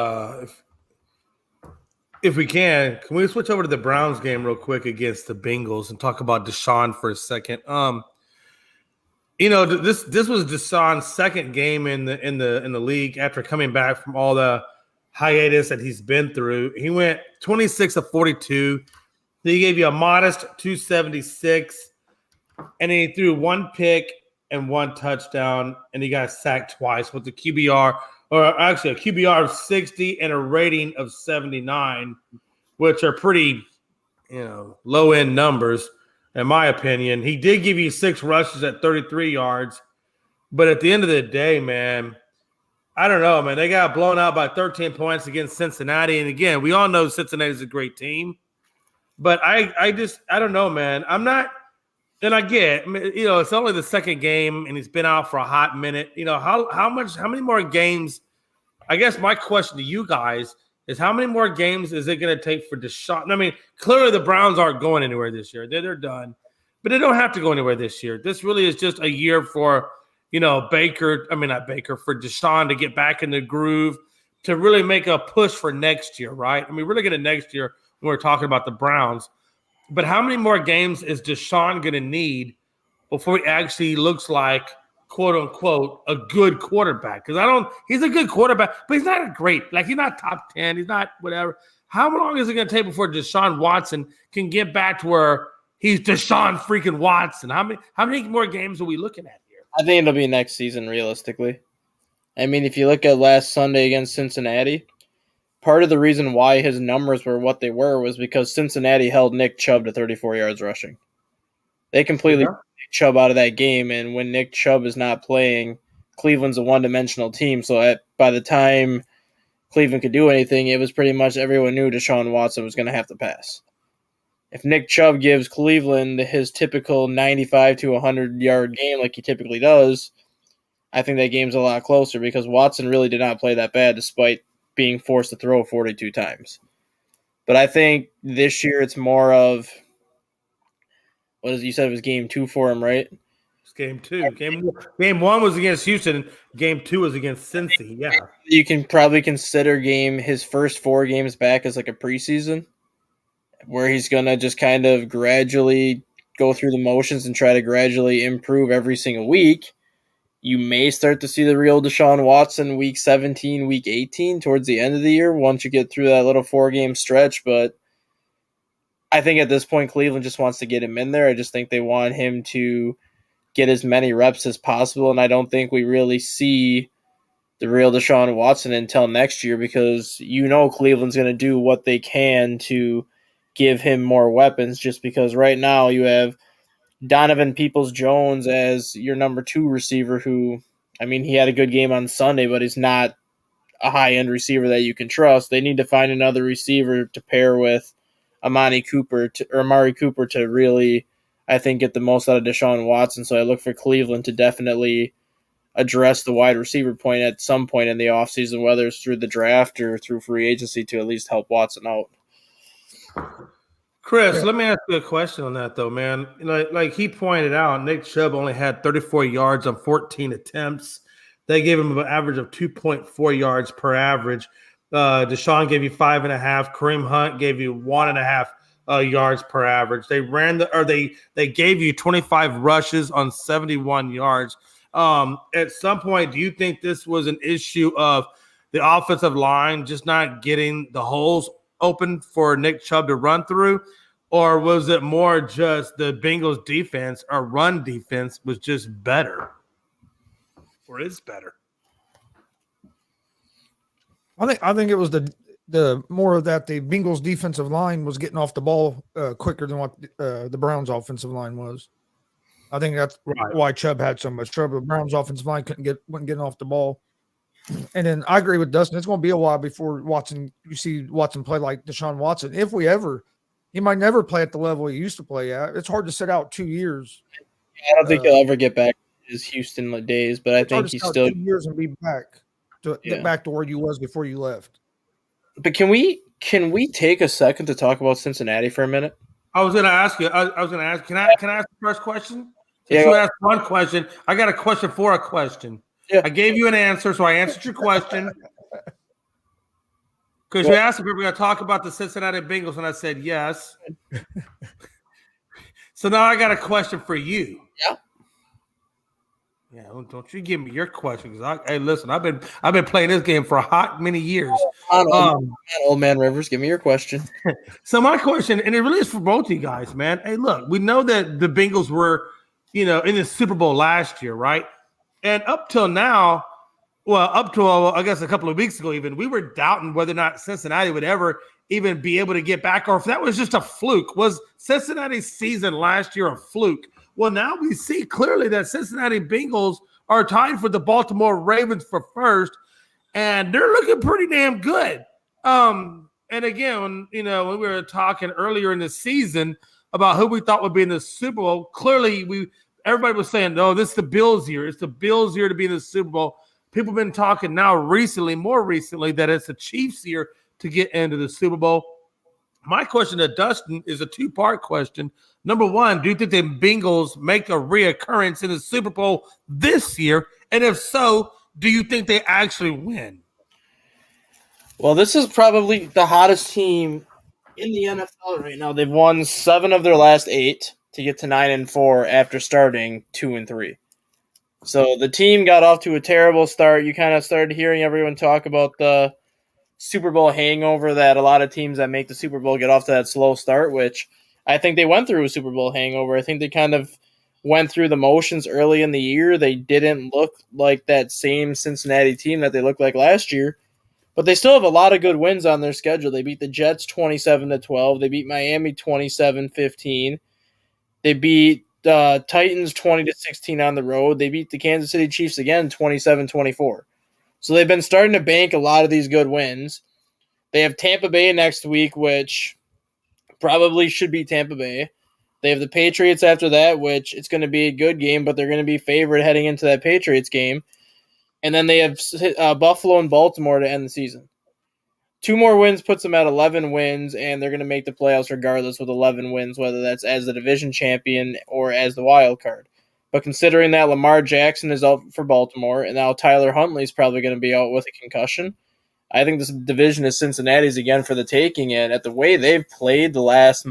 if we can we switch over to the Browns game real quick against the Bengals and talk about Deshaun for a second? You know, this was Deshaun's 2nd game in the league after coming back from all the hiatus that he's been through. He went 26 of 42. He gave you a modest 276, and he threw 1 pick and 1 touchdown, and he got sacked twice with the QBR. Or actually a QBR of 60 and a rating of 79, which are pretty low end numbers, in my opinion. He did give you 6 rushes at 33 yards, but at the end of the day, man, I don't know, man. They got blown out by 13 points against Cincinnati, and again, we all know Cincinnati's a great team, but I don't know, man. I'm not. And I get, it's only the second game, and he's been out for a hot minute. How many more games? I guess my question to you guys is, how many more games is it going to take for Deshaun? I mean, clearly the Browns aren't going anywhere this year. They're done, but they don't have to go anywhere this year. This really is just a year for Baker. I mean, not Baker, for Deshaun to get back in the groove, to really make a push for next year, right? I mean, we're looking at next year when we're talking about the Browns. But how many more games is Deshaun going to need before he actually looks like, quote unquote, a good quarterback? Because he's a good quarterback, but he's not he's not top 10. He's not whatever. How long is it going to take before Deshaun Watson can get back to where he's Deshaun freaking Watson? How many more games are we looking at here? I think it'll be next season, realistically. I mean, if you look at last Sunday against Cincinnati, part of the reason why his numbers were what they were was because Cincinnati held Nick Chubb to 34 yards rushing. They completely took Nick Chubb out of that game, and when Nick Chubb is not playing, Cleveland's a one-dimensional team. So by the time Cleveland could do anything, it was pretty much everyone knew Deshaun Watson was going to have to pass. If Nick Chubb gives Cleveland his typical 95 to 100-yard game like he typically does, I think that game's a lot closer, because Watson really did not play that bad despite being forced to throw 42 times. But I think this year it's more of, you said it was game 2 for him, right? It's game 2. Game 1 was against Houston. Game 2 was against Cincy. Yeah. You can probably consider his first 4 games back as like a preseason, where he's going to just kind of gradually go through the motions and try to gradually improve every single week. You may start to see the real Deshaun Watson week 17, week 18 towards the end of the year once you get through that little 4-game stretch. But I think at this point, Cleveland just wants to get him in there. I just think they want him to get as many reps as possible. And I don't think we really see the real Deshaun Watson until next year, because Cleveland's going to do what they can to give him more weapons, just because right now you have Donovan Peoples-Jones as your number 2 receiver, who, I mean, he had a good game on Sunday, but he's not a high-end receiver that you can trust. They need to find another receiver to pair with Amari Cooper to really, I think, get the most out of Deshaun Watson. So I look for Cleveland to definitely address the wide receiver point at some point in the offseason, whether it's through the draft or through free agency, to at least help Watson out. Chris, let me ask you a question on that, though, man. Like he pointed out, Nick Chubb only had 34 yards on 14 attempts. They gave him an average of 2.4 yards per average. Deshaun gave you 5.5. Kareem Hunt gave you 1.5 yards per average. They gave you 25 rushes on 71 yards. At some point, do you think this was an issue of the offensive line just not getting the holes open for Nick Chubb to run through, or was it more just the Bengals defense, or run defense, was just better, or is better? I think it was the more of that the Bengals defensive line was getting off the ball quicker than what the Browns offensive line was. I think that's why Chubb had so much trouble. The Browns offensive line wasn't getting off the ball. And then I agree with Dustin. It's going to be a while before you see Watson play like Deshaun Watson. He might never play at the level he used to play at. It's hard to sit out 2 years. I don't think he'll ever get back to his Houston days, but I think he's still 2 years and be back to get back to where you was before you left. But can we take a second to talk about Cincinnati for a minute? I was going to ask you. I was going to ask. Can I ask the first question? Since you asked one question, I got a question for a question. Yeah. I gave you an answer, so I answered your question. Because you asked if we were going to talk about the Cincinnati Bengals, and I said yes. So now I got a question for you. Yeah. Yeah, don't you give me your question, because hey, listen, I've been playing this game for a hot many years. Old man Rivers, give me your question. So my question, and it really is for both of you guys, man. Hey, look, we know that the Bengals were, in the Super Bowl last year, right? And up till now, up to I guess a couple of weeks ago even, we were doubting whether or not Cincinnati would ever even be able to get back, or if that was just a fluke. Was Cincinnati's season last year a fluke? Well, now we see clearly that Cincinnati Bengals are tied for the Baltimore Ravens for first, and they're looking pretty damn good. And again, when we were talking earlier in the season about who we thought would be in the Super Bowl, clearly everybody was saying, no, this is the Bills year. It's the Bills year to be in the Super Bowl. People have been talking now more recently, that it's the Chiefs year to get into the Super Bowl. My question to Dustin is a two-part question. Number one, do you think the Bengals make a reoccurrence in the Super Bowl this year? And if so, do you think they actually win? Well, this is probably the hottest team in the NFL right now. They've won 7 of their last 8 to get to 9-4 after starting 2-3. So the team got off to a terrible start. You kind of started hearing everyone talk about the Super Bowl hangover, that a lot of teams that make the Super Bowl get off to that slow start, which I think they went through a Super Bowl hangover. I think they kind of went through the motions early in the year. They didn't look like that same Cincinnati team that they looked like last year, but they still have a lot of good wins on their schedule. They beat the Jets 27-12. They beat Miami 27-15. They beat Titans 20-16 on the road. They beat the Kansas City Chiefs again 27-24. So they've been starting to bank a lot of these good wins. They have Tampa Bay next week, which probably should be Tampa Bay. They have the Patriots after that, which it's going to be a good game, but they're going to be favored heading into that Patriots game. And then they have Buffalo and Baltimore to end the season. 2 more wins puts them at 11 wins, and they're going to make the playoffs regardless with 11 wins, whether that's as the division champion or as the wild card. But considering that Lamar Jackson is out for Baltimore, and now Tyler Huntley is probably going to be out with a concussion, I think this division is Cincinnati's again for the taking. And at the way they've played the last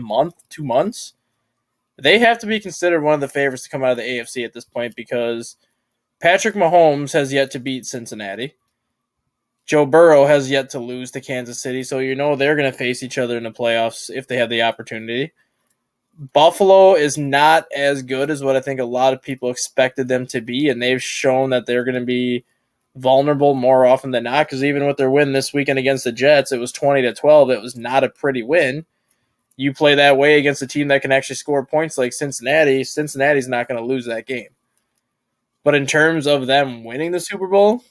2 months, they have to be considered one of the favorites to come out of the AFC at this point, because Patrick Mahomes has yet to beat Cincinnati. Joe Burrow has yet to lose to Kansas City, so they're going to face each other in the playoffs if they have the opportunity. Buffalo is not as good as what I think a lot of people expected them to be, and they've shown that they're going to be vulnerable more often than not, because even with their win this weekend against the Jets, it was 20-12. It was not a pretty win. You play that way against a team that can actually score points like Cincinnati, Cincinnati's not going to lose that game. But in terms of them winning the Super Bowl,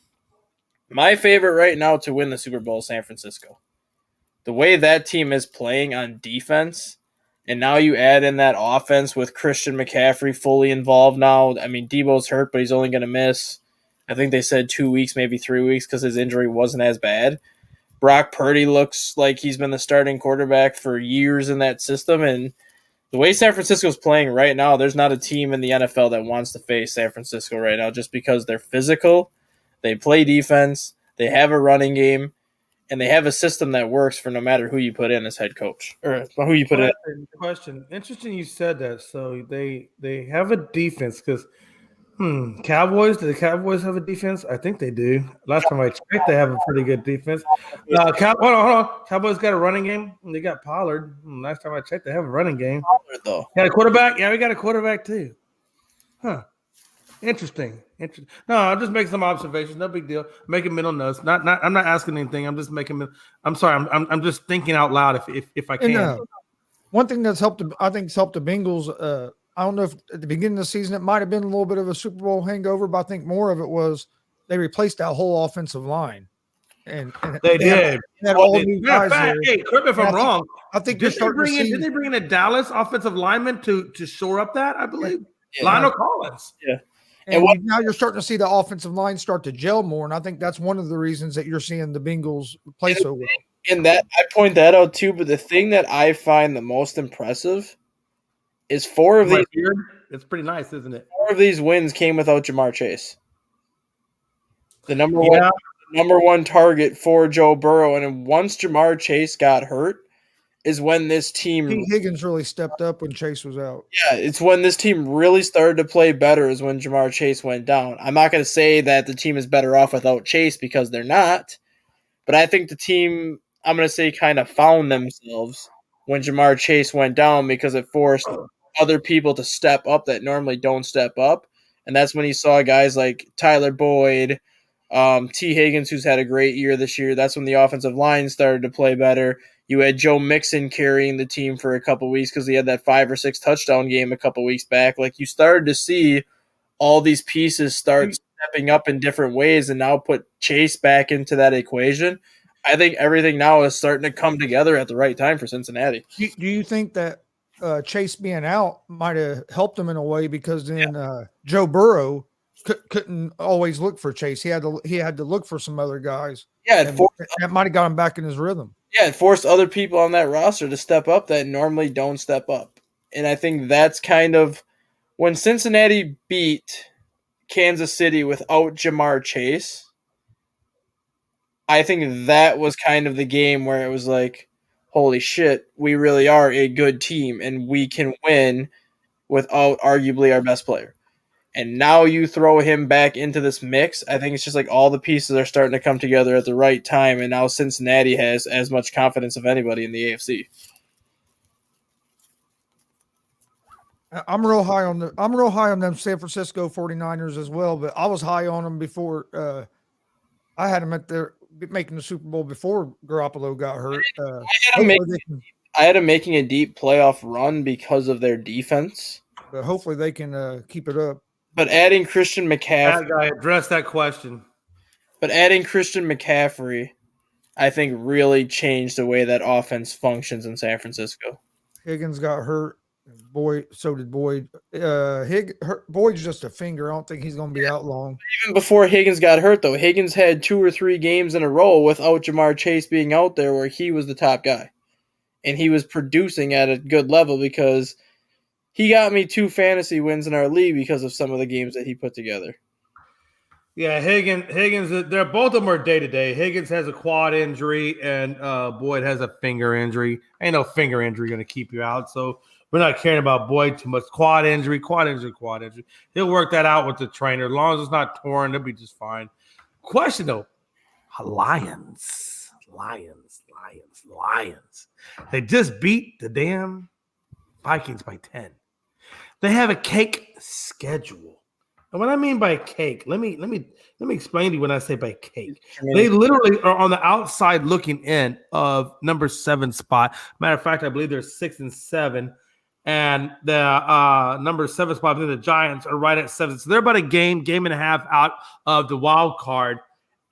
my favorite right now to win the Super Bowl is San Francisco. The way that team is playing on defense, and now you add in that offense with Christian McCaffrey fully involved now. I mean, Debo's hurt, but he's only going to miss, I think they said 2 weeks, maybe 3 weeks, because his injury wasn't as bad. Brock Purdy looks like he's been the starting quarterback for years in that system, and the way San Francisco's playing right now, there's not a team in the NFL that wants to face San Francisco right now, just because they're physical, they play defense, they have a running game, and they have a system that works for no matter who you put in as head coach, or who you put in. Question. Interesting you said that. So they have a defense, because Cowboys, do the Cowboys have a defense? I think they do. Last time I checked, they have a pretty good defense. Hold on. Cowboys got a running game. They got Pollard. Last time I checked, they have a running game. Pollard, though. Got a quarterback? Yeah, we got a quarterback too. Huh. Interesting. No, I'm just making some observations. No big deal. Making mental notes. I'm not asking anything. I'm just making. I'm sorry. I'm just thinking out loud if I can. And, one thing that's helped, I think, has helped the Bengals. I don't know if at the beginning of the season it might have been a little bit of a Super Bowl hangover, but I think more of it was they replaced that whole offensive line. And they did. Had all new guys there. Hey, correct me if I'm wrong. I think did they bring in a Dallas offensive lineman to shore up that? I believe Lionel Collins. Yeah. And now you're starting to see the offensive line start to gel more, and I think that's one of the reasons that you're seeing the Bengals play so well. And that I point that out too, but the thing that I find the most impressive is 4 of these. It's pretty nice, isn't it? 4 of these wins came without Jamar Chase, the number one target for Joe Burrow. And once Jamar Chase got hurt, is when this team. T. Higgins really stepped up when Chase was out. Yeah, it's when this team really started to play better, is when Jamar Chase went down. I'm not going to say that the team is better off without Chase, because they're not, but I think the team, I'm going to say, kind of found themselves when Jamar Chase went down, because it forced other people to step up that normally don't step up. And that's when you saw guys like Tyler Boyd, T. Higgins, who's had a great year this year. That's when the offensive line started to play better. You had Joe Mixon carrying the team for a couple weeks because he had that 5 or 6 touchdown game a couple weeks back. Like, you started to see all these pieces start stepping up in different ways, and now put Chase back into that equation. I think everything now is starting to come together at the right time for Cincinnati. Do you think that Chase being out might have helped him in a way, because then Joe Burrow couldn't always look for Chase. He had to look for some other guys. Yeah, that might have got him back in his rhythm. Yeah, it forced other people on that roster to step up that normally don't step up. And I think that's kind of when Cincinnati beat Kansas City without Jamar Chase. I think that was kind of the game where it was like, holy shit, we really are a good team and we can win without arguably our best player. And now you throw him back into this mix. I think it's just like all the pieces are starting to come together at the right time, and now Cincinnati has as much confidence of anybody in the AFC. I'm real high on them San Francisco 49ers as well, but I was high on them before I had them at their making the Super Bowl before Garoppolo got hurt. I had them making a deep playoff run because of their defense. But hopefully they can keep it up. But adding Christian McCaffrey, that guy addressed that question. But adding Christian McCaffrey, I think, really changed the way that offense functions in San Francisco. Higgins got hurt. So did Boyd. Boyd's just a finger. I don't think he's going to be out long. Even before Higgins got hurt, though, Higgins had 2 or 3 games in a row without Jamar Chase being out there where he was the top guy. And he was producing at a good level because he got me 2 fantasy wins in our league because of some of the games that he put together. Yeah, Higgins, they're both of them are day-to-day. Higgins has a quad injury, and Boyd has a finger injury. Ain't no finger injury going to keep you out, so we're not caring about Boyd too much. Quad injury. He'll work that out with the trainer. As long as it's not torn, they'll be just fine. Question, though, Lions. They just beat the damn Vikings by 10. They have a cake schedule. And what I mean by cake, let me explain to you when I say by cake. They literally are on the outside looking in of number 7 spot. Matter of fact, I believe they're 6 and 7. And the number 7 spot, I think the Giants are right at 7. So they're about a game and a half out of the wild card.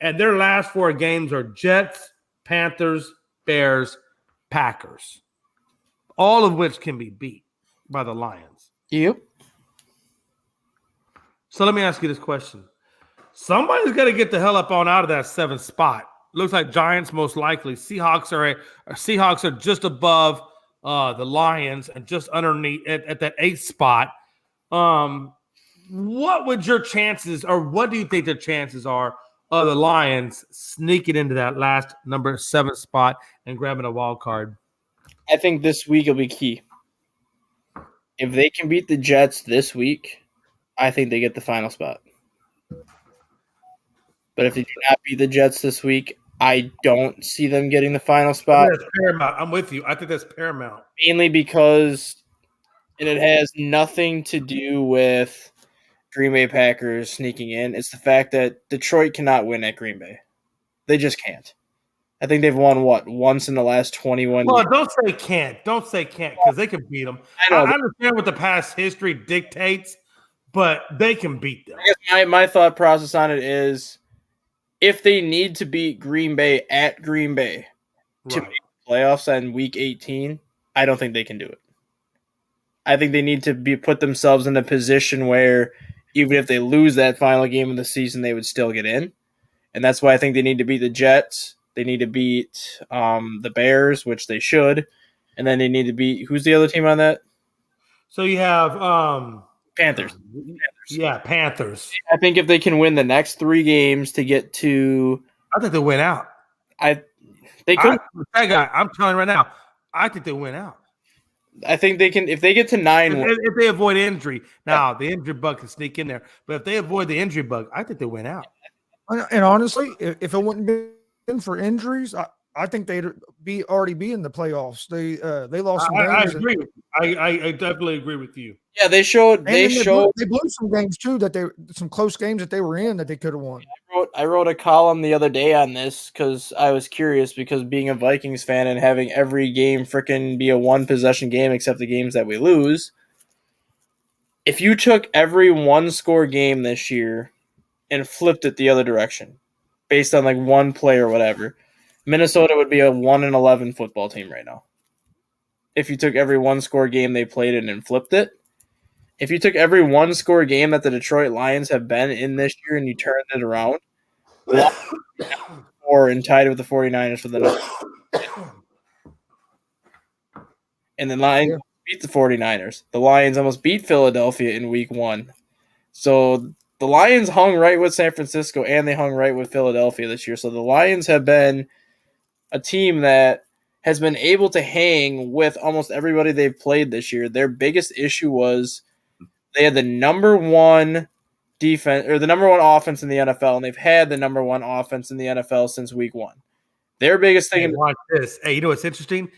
And their last 4 games are Jets, Panthers, Bears, Packers. All of which can be beat by the Lions. Yep. So let me ask you this question. Somebody's got to get the hell up on out of that 7th spot. Looks like Giants most likely. Seahawks are just above the Lions and just underneath at that 8th spot. What would your chances, or what do you think the chances are of the Lions sneaking into that last number 7 spot and grabbing a wild card? I think this week will be key. If they can beat the Jets this week, I think they get the final spot. But if they do not beat the Jets this week, I don't see them getting the final spot. That's paramount. I'm with you. I think that's paramount. Mainly because it has nothing to do with Green Bay Packers sneaking in. It's the fact that Detroit cannot win at Green Bay. They just can't. I think they've won, once in the last 21 years. Well, don't say can't, because they can beat them. I understand what the past history dictates, but they can beat them. I guess my thought process on it is if they need to beat Green Bay at Green Bay to make the playoffs in Week 18, I don't think they can do it. I think they need to put themselves in a position where even if they lose that final game of the season, they would still get in. And that's why I think they need to beat the Jets. They need to beat the Bears, which they should. And then they need to beat – who's the other team on that? So you have Panthers. Yeah, Panthers. I think if they can win the next 3 games to get to – I think they'll win out. They could. That guy, I'm telling you right now, I think they'll win out. I think they can – if they get to 9 – If they avoid injury. Now, the injury bug can sneak in there. But if they avoid the injury bug, I think they'll win out. And honestly, if it wouldn't be for injuries, I think they'd already be in the playoffs. They lost some games. I agree. I definitely agree with you. Yeah, they blew some games too, some close games that they were in that they could have won. wrote a column the other day on this because I was curious, because being a Vikings fan and having every game frickin' be a one possession game except the games that we lose. If you took every one score game this year and flipped it the other direction based on like one play or whatever, Minnesota would be a 1-11 football team right now. If you took every one score game they played in and flipped it. If you took every one score game that the Detroit Lions have been in this year and you turned it around, or and tied it with the 49ers for the night. And the Lions beat the 49ers. The Lions almost beat Philadelphia in week 1. So the Lions hung right with San Francisco and they hung right with Philadelphia this year. So the Lions have been a team that has been able to hang with almost everybody they've played this year. Their biggest issue was they had the number one defense or the number one offense in the NFL, and they've had the number one offense in the NFL since week 1. Their biggest thing. Hey, watch this. Hey, you know what's interesting?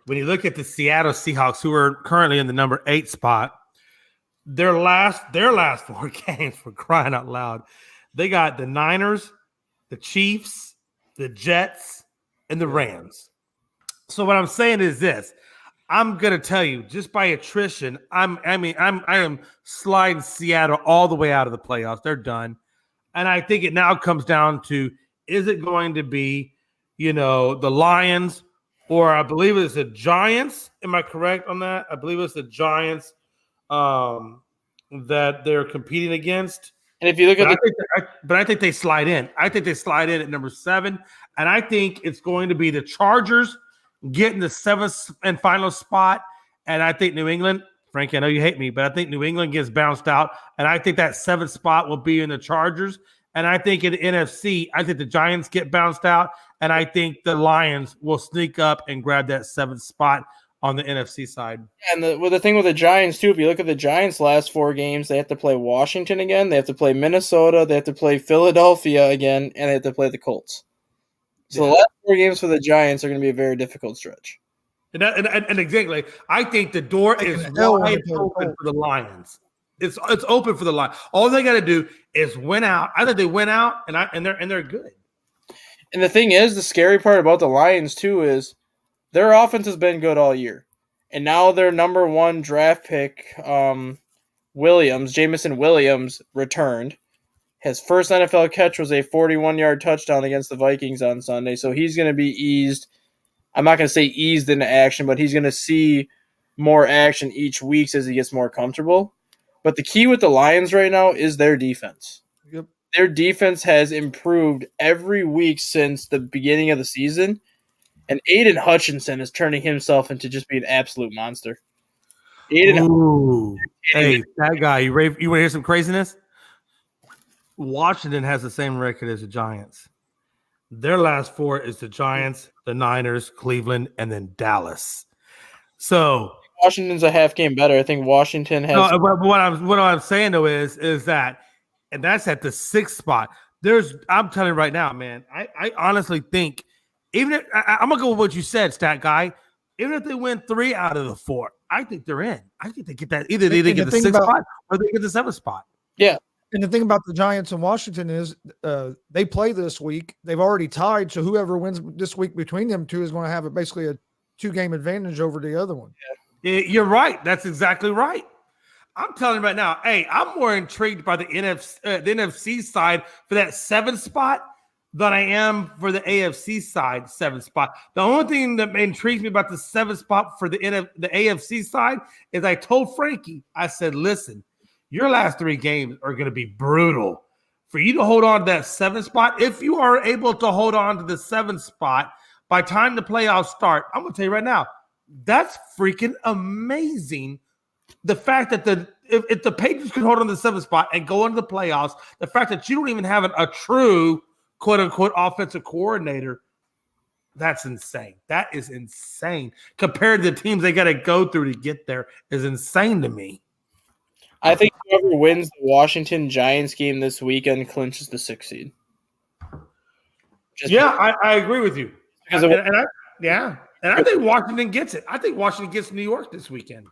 When you look at the Seattle Seahawks, who are currently in the number 8 spot, their last 4 games, for crying out loud, they got the Niners, the Chiefs, the Jets, and the Rams. So what I'm saying is this. I'm gonna tell you, just by attrition, I am sliding Seattle all the way out of the playoffs. They're done, and I think it now comes down to: is it going to be, the Lions, or I believe it's the Giants? Am I correct on that? I believe it's the Giants that they're competing against. And if you look at, I think they slide in. I think they slide in at number 7, and I think it's going to be the Chargers getting the 7th and final spot. And I think New England, Frankie, I know you hate me, but I think New England gets bounced out. And I think that 7th spot will be in the Chargers. And I think in the NFC, I think the Giants get bounced out. And I think the Lions will sneak up and grab that 7th spot on the NFC side. And the thing with the Giants, too, if you look at the Giants' last 4 games, they have to play Washington again, they have to play Minnesota, they have to play Philadelphia again, and they have to play the Colts. So the last 4 games for the Giants are going to be a very difficult stretch. And exactly, I think the door is wide open for the Lions. It's open for the Lions. All they got to do is win out. I think they win out, and they're good. And the thing is, the scary part about the Lions too is their offense has been good all year, and now their number 1 draft pick, Jamison Williams, returned. His first NFL catch was a 41-yard touchdown against the Vikings on Sunday, so he's going to be eased. I'm not going to say eased into action, but he's going to see more action each week as he gets more comfortable. But the key with the Lions right now is their defense. Yep. Their defense has improved every week since the beginning of the season, and Aiden Hutchinson is turning himself into just being an absolute monster. Hey, that guy, you want to hear some craziness? Washington has the same record as the Giants. Their last 4 is the Giants, the Niners, Cleveland, and then Dallas. So Washington's a half game better. I think Washington has. No, but what I'm saying though is that, and that's at the 6th spot. I'm telling you right now, man. I honestly think, even if I'm gonna go with what you said, stat guy. Even if they win 3 out of the 4, I think they're in. I think they get that. Either they get the 6th spot or they get the 7th spot. Yeah. And the thing about the Giants and Washington is they play this week. They've already tied, so whoever wins this week between them two is going to have basically a 2-game advantage over the other one. Yeah. You're right. That's exactly right. I'm telling you right now, hey, I'm more intrigued by the NFC side for that 7th spot than I am for the AFC side 7th spot. The only thing that intrigues me about the 7th spot for the AFC side is I told Frankie, I said, listen, your last 3 games are going to be brutal. For you to hold on to that 7th spot, if you are able to hold on to the 7th spot by time the playoffs start, I'm going to tell you right now, that's freaking amazing. The fact that if the Patriots can hold on to the 7th spot and go into the playoffs, the fact that you don't even have a true quote-unquote offensive coordinator, that's insane. That is insane. Compared to the teams they got to go through to get there is insane to me. I think whoever wins the Washington Giants game this weekend clinches the 6th seed. I agree with you. And I think Washington gets it. I think Washington gets New York this weekend.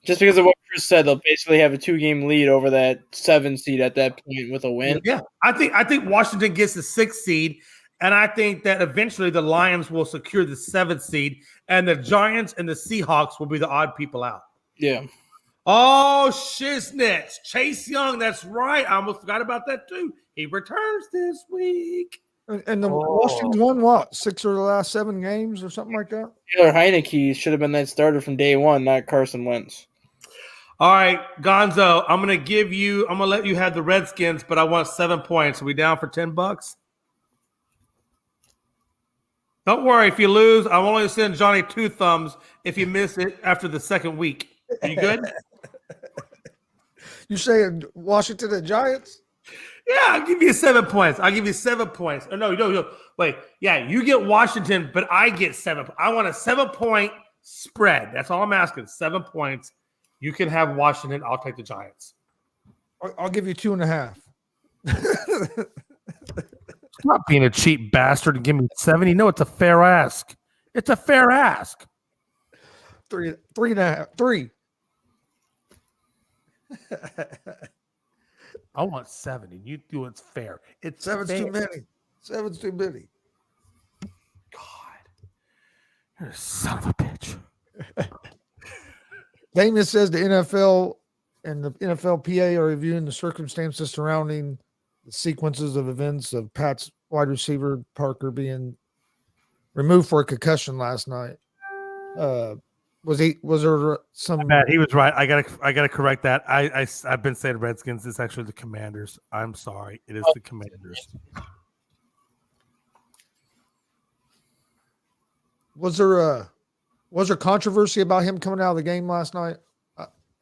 Just because of what Chris said, they'll basically have a 2-game lead over that 7 seed at that point with a win. Yeah, I think Washington gets the 6th seed, and I think that eventually the Lions will secure the 7th seed, and the Giants and the Seahawks will be the odd people out. Yeah. Oh, shiznits. Chase Young, that's right. I almost forgot about that too. He returns this week. And the Washington won what? 6 of the last 7 games or something like that? Taylor Heineke should have been that starter from day one, not Carson Wentz. All right, Gonzo, I'm going to let you have the Redskins, but I want 7 points. Are we down for $10? Don't worry. If you lose, I'm only send Johnny 2 thumbs if you miss it after the 2nd week. Are you good? You saying Washington and Giants? Yeah, I'll give you 7 points. I'll give you 7 points. Oh, no. Wait. Yeah, you get Washington, but I get 7. I want a 7-point spread. That's all I'm asking. 7 points. You can have Washington. I'll take the Giants. I'll give you 2.5. Stop being a cheap bastard and give me 7. You know it's a fair ask. It's a fair ask. 3.5. 3. I want 7, and you do it's fair. It's 7's fair. too many. 7's too many. God, you're a son of a bitch. Damon says the NFL and the NFLPA are reviewing the circumstances surrounding the sequences of events of Pat's wide receiver Parker being removed for a concussion last night. Was there some? Matt, he was right. I gotta correct that. I've been saying Redskins. It's actually the Commanders. I'm sorry. It is the Commanders. Was there controversy about him coming out of the game last night?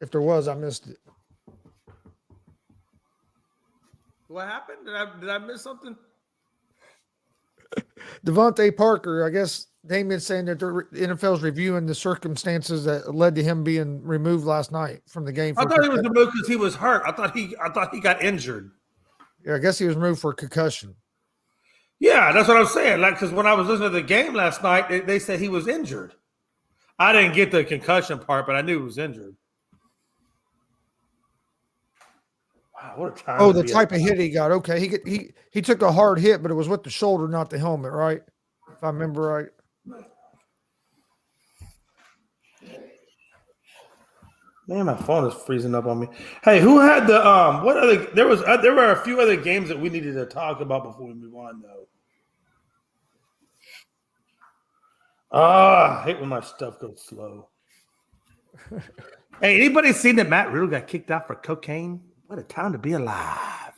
If there was, I missed it. What happened? Did I miss something? Devontae Parker, I guess Damien's saying that the NFL's reviewing the circumstances that led to him being removed last night from the game. I thought he was removed because he was hurt. I thought he got injured. Yeah, I guess he was removed for concussion. Yeah, that's what I'm saying. Like, because when I was listening to the game last night, they said he was injured. I didn't get the concussion part, but I knew he was injured. Wow, what a time! Oh, the type of hit he got. Okay, he took a hard hit, but it was with the shoulder, not the helmet, right? If I remember right. Man, my phone is freezing up on me. Hey, who had the what other? There were a few other games that we needed to talk about before we move on, though. I hate when my stuff goes slow. Hey, anybody seen that Matt Riddle got kicked out for cocaine? What a time to be alive.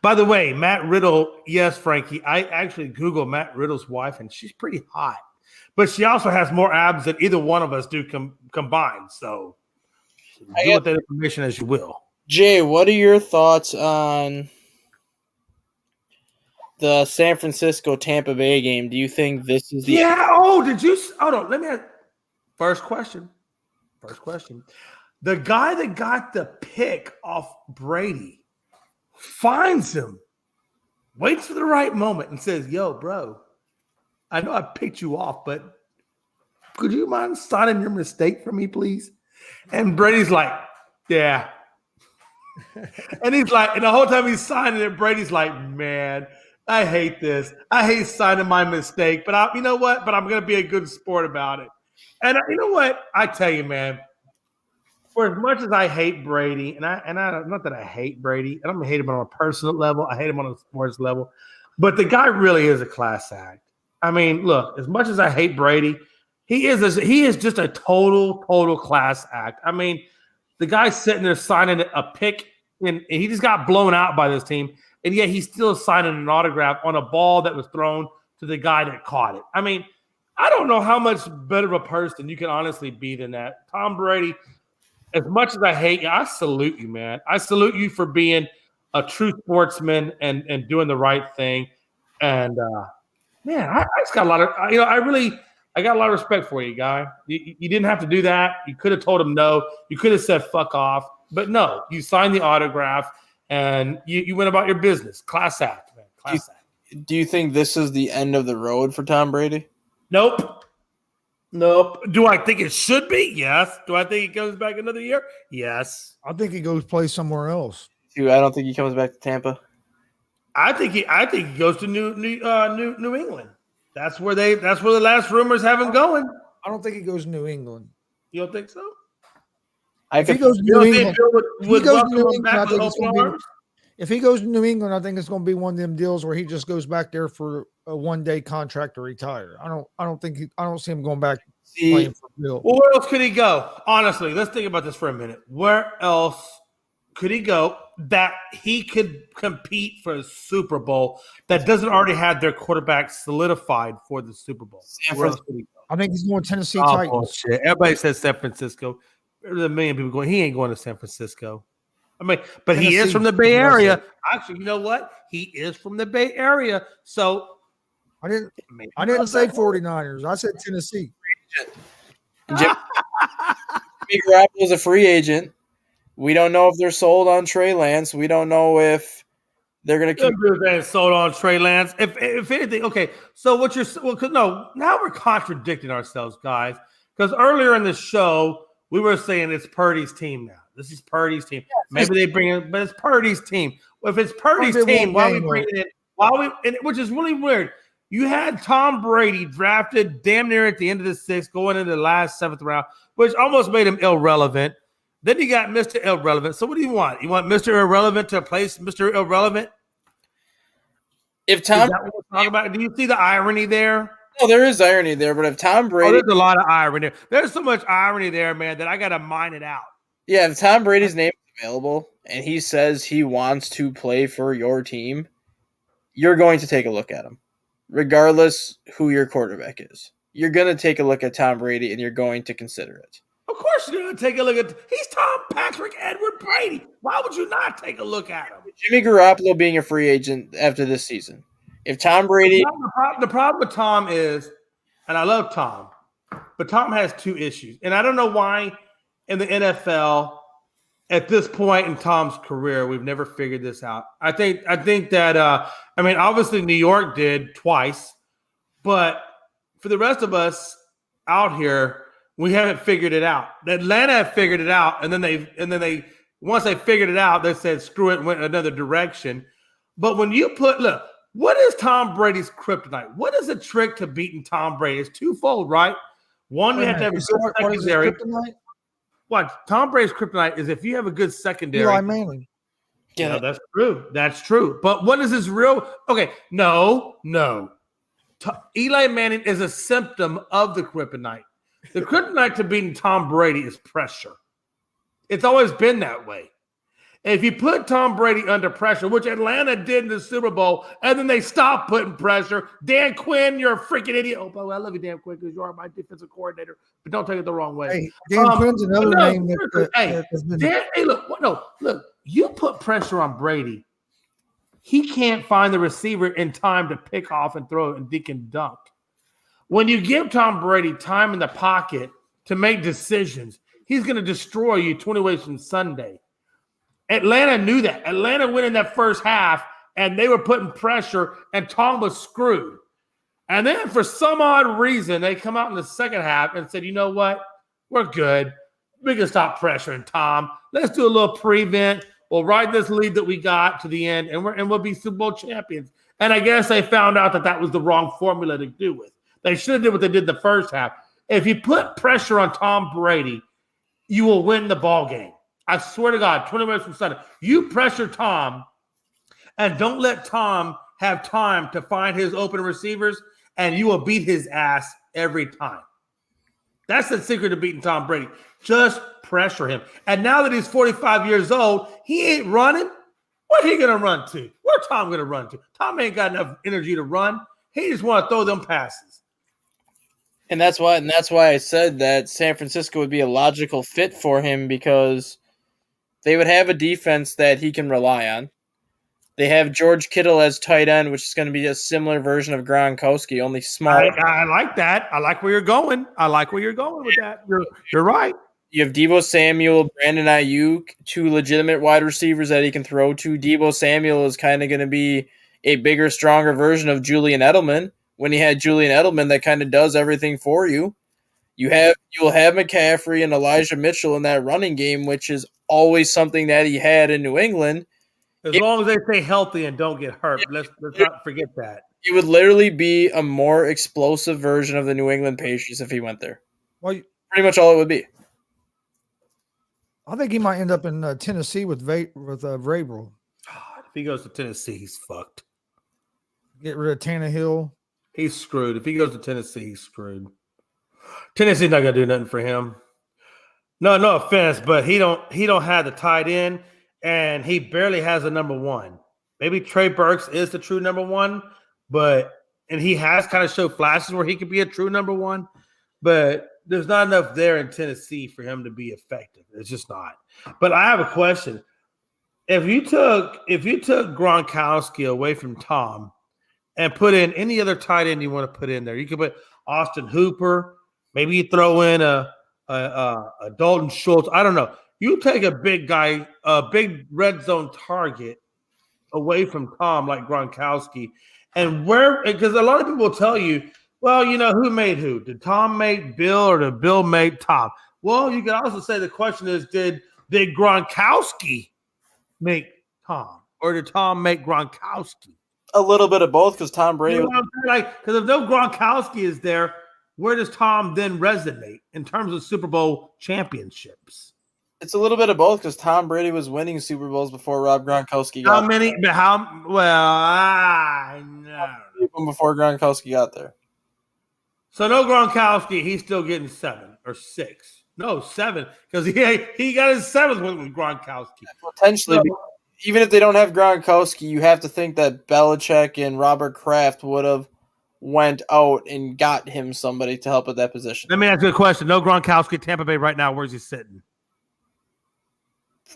By the way, Matt Riddle, yes, Frankie, I actually Googled Matt Riddle's wife, and she's pretty hot. But she also has more abs than either one of us do combined. So do with that information as you will. Jay, what are your thoughts on the San Francisco-Tampa Bay game? Do you think this is the... Yeah, hold on, let me ask. First question. The guy that got the pick off Brady finds him, waits for the right moment, and says, yo, bro, I know I picked you off, but could you mind signing your mistake for me, please? And Brady's like, yeah. And he's like, and the whole time he's signing it, Brady's like, man, I hate this. I hate signing my mistake, but you know what? But I'm going to be a good sport about it. And you know what? I tell you, man, for as much as I hate Brady, and I not that I hate Brady, I don't hate him on a personal level. I hate him on a sports level, but the guy really is a class act. I mean, look, as much as I hate Brady, he is just a total class act. I mean, the guy's sitting there signing a pick, and he just got blown out by this team, and yet he's still signing an autograph on a ball that was thrown to the guy that caught it. I mean, I don't know how much better of a person you can honestly be than that. Tom Brady, as much as I hate you, I salute you, man. I salute you for being a true sportsman and doing the right thing. And man, I just got a lot of I got a lot of respect for you, guy. You didn't have to do that. You could have told him no. You could have said fuck off. But no, you signed the autograph and you went about your business. Class act, man. Class act. Do you think this is the end of the road for Tom Brady? Nope. Nope. Do I think it should be? Yes. Do I think he comes back another year? Yes. I think he goes play somewhere else. Dude, I don't think he comes back to Tampa. I think he goes to New England. That's where the last rumors have him going. I don't think he goes to New England. You don't think so? I If he could, goes to You New don't think England, Bill if he would goes to welcome New him England, back I with think it's open going to be. arms? If he goes to New England, I think it's going to be one of them deals where he just goes back there for a 1-day contract to retire. I don't see him going back playing for Bill. Well, where else could he go? Honestly, let's think about this for a minute. Where else could he go that he could compete for a Super Bowl that doesn't already have their quarterback solidified for the Super Bowl? Where else could he go? I think he's going to Tennessee Oh, Titans. bullshit. Everybody says San Francisco. There's a million people going. He ain't going to San Francisco. I mean, but he is Tennessee. from the Bay Area. Actually, you know what? He is from the Bay Area. So I didn't maybe say 49ers. I said Tennessee. Jimmy Garoppolo is a free agent. We don't know if they're sold on Trey Lance. We don't know if they're going to keep. They sold on Trey Lance. If anything, okay. So what you're now we're contradicting ourselves, guys. Because earlier in the show we were saying it's Purdy's team now. This is Purdy's team. Maybe they bring it, but it's Purdy's team. Well, if it's Purdy's team, why we bring it in? Which is really weird. You had Tom Brady drafted damn near at the end of the sixth, going into the last 7th round, which almost made him irrelevant. Then you got Mr. Irrelevant. So what do you want? You want Mr. Irrelevant to replace Mr. Irrelevant? If Tom, is that what we're talking about? Do you see the irony there? No, there is irony there, but if Tom Brady, there's a lot of irony there. There's so much irony there, man, that I got to mine it out. Yeah, if Tom Brady's name is available and he says he wants to play for your team, you're going to take a look at him, regardless who your quarterback is. You're going to take a look at Tom Brady and you're going to consider it. Of course you're going to take a look at – he's Tom Patrick Edward Brady. Why would you not take a look at him? Jimmy Garoppolo being a free agent after this season. If Tom Brady – The problem with Tom is – and I love Tom, but Tom has 2 issues. And I don't know why in the NFL at this point in Tom's career we've never figured this out. I think that obviously New York did twice, but for the rest of us out here – we haven't figured it out. Atlanta figured it out, and then they once they figured it out, they said screw it and went another direction. But when you look, what is Tom Brady's kryptonite? What is the trick to beating Tom Brady? It's twofold, right? One, you have to have a good secondary. What Tom Brady's kryptonite is if you have a good secondary. Eli Manning. Yeah, that's true. That's true. But what is his real? Okay, no. Eli Manning is a symptom of the kryptonite. The kryptonite to beating Tom Brady is pressure. It's always been that way. And if you put Tom Brady under pressure, which Atlanta did in the Super Bowl, and then they stopped putting pressure, Dan Quinn, you're a freaking idiot. Oh, by the way, I love you, Dan Quinn, because you are my defensive coordinator. But don't take it the wrong way. Hey, Dan Quinn's another name look, you put pressure on Brady. He can't find the receiver in time to pick off and throw and dink and dunk. When you give Tom Brady time in the pocket to make decisions, he's going to destroy you 20 ways from Sunday. Atlanta knew that. Atlanta went in that first half, and they were putting pressure, and Tom was screwed. And then for some odd reason, they come out in the second half and said, you know what? We're good. We can stop pressuring Tom. Let's do a little prevent. We'll ride this lead that we got to the end, and we'll be Super Bowl champions. And I guess they found out that was the wrong formula to do with. They should have did what they did in the first half. If you put pressure on Tom Brady, you will win the ball game. I swear to God, 20 minutes from Sunday. You pressure Tom and don't let Tom have time to find his open receivers, and you will beat his ass every time. That's the secret to beating Tom Brady. Just pressure him. And now that he's 45 years old, he ain't running. What he going to run to? Where Tom going to run to? Tom ain't got enough energy to run. He just want to throw them passes. And that's why I said that San Francisco would be a logical fit for him, because they would have a defense that he can rely on. They have George Kittle as tight end, which is going to be a similar version of Gronkowski, only smaller. I like that. I like where you're going. I like where you're going with that. You're right. You have Deebo Samuel, Brandon Ayuk, 2 legitimate wide receivers that he can throw to. Deebo Samuel is kind of going to be a bigger, stronger version of Julian Edelman. When he had Julian Edelman that kind of does everything for you. You'll have McCaffrey and Elijah Mitchell in that running game, which is always something that he had in New England. As long as they stay healthy and don't get hurt, let's not forget that. It would literally be a more explosive version of the New England Patriots if he went there. Well, Pretty much all it would be. I think he might end up in Tennessee with Vrabel. If he goes to Tennessee, he's fucked. Get rid of Tannehill. He's screwed. If he goes to Tennessee, he's screwed. Tennessee's not gonna do nothing for him. No offense, but he don't have the tight end, and he barely has a number one. Maybe Trey Burks is the true number one, and he has kind of showed flashes where he could be a true number one, but there's not enough there in Tennessee for him to be effective. It's just not. But I have a question. If you took Gronkowski away from Tom and put in any other tight end you want to put in there, you could put Austin Hooper. Maybe you throw in a Dalton Schultz. I don't know. You take a big guy, a big red zone target away from Tom like Gronkowski, and because a lot of people tell you, well, who made who? Did Tom make Bill or did Bill make Tom? Well, you could also say the question is, did Gronkowski make Tom or did Tom make Gronkowski? A little bit of both because Tom Brady. Because if no Gronkowski is there, where does Tom then resonate in terms of Super Bowl championships? It's a little bit of both because Tom Brady was winning Super Bowls before Rob Gronkowski got there. How many? I know. Before Gronkowski got there. So no Gronkowski, he's still getting 7 or 6. No, 7 because he got his 7th one with Gronkowski. Potentially, even if they don't have Gronkowski, you have to think that Belichick and Robert Kraft would have went out and got him somebody to help at that position. Let me ask you a question. No Gronkowski at Tampa Bay right now. Where's he sitting?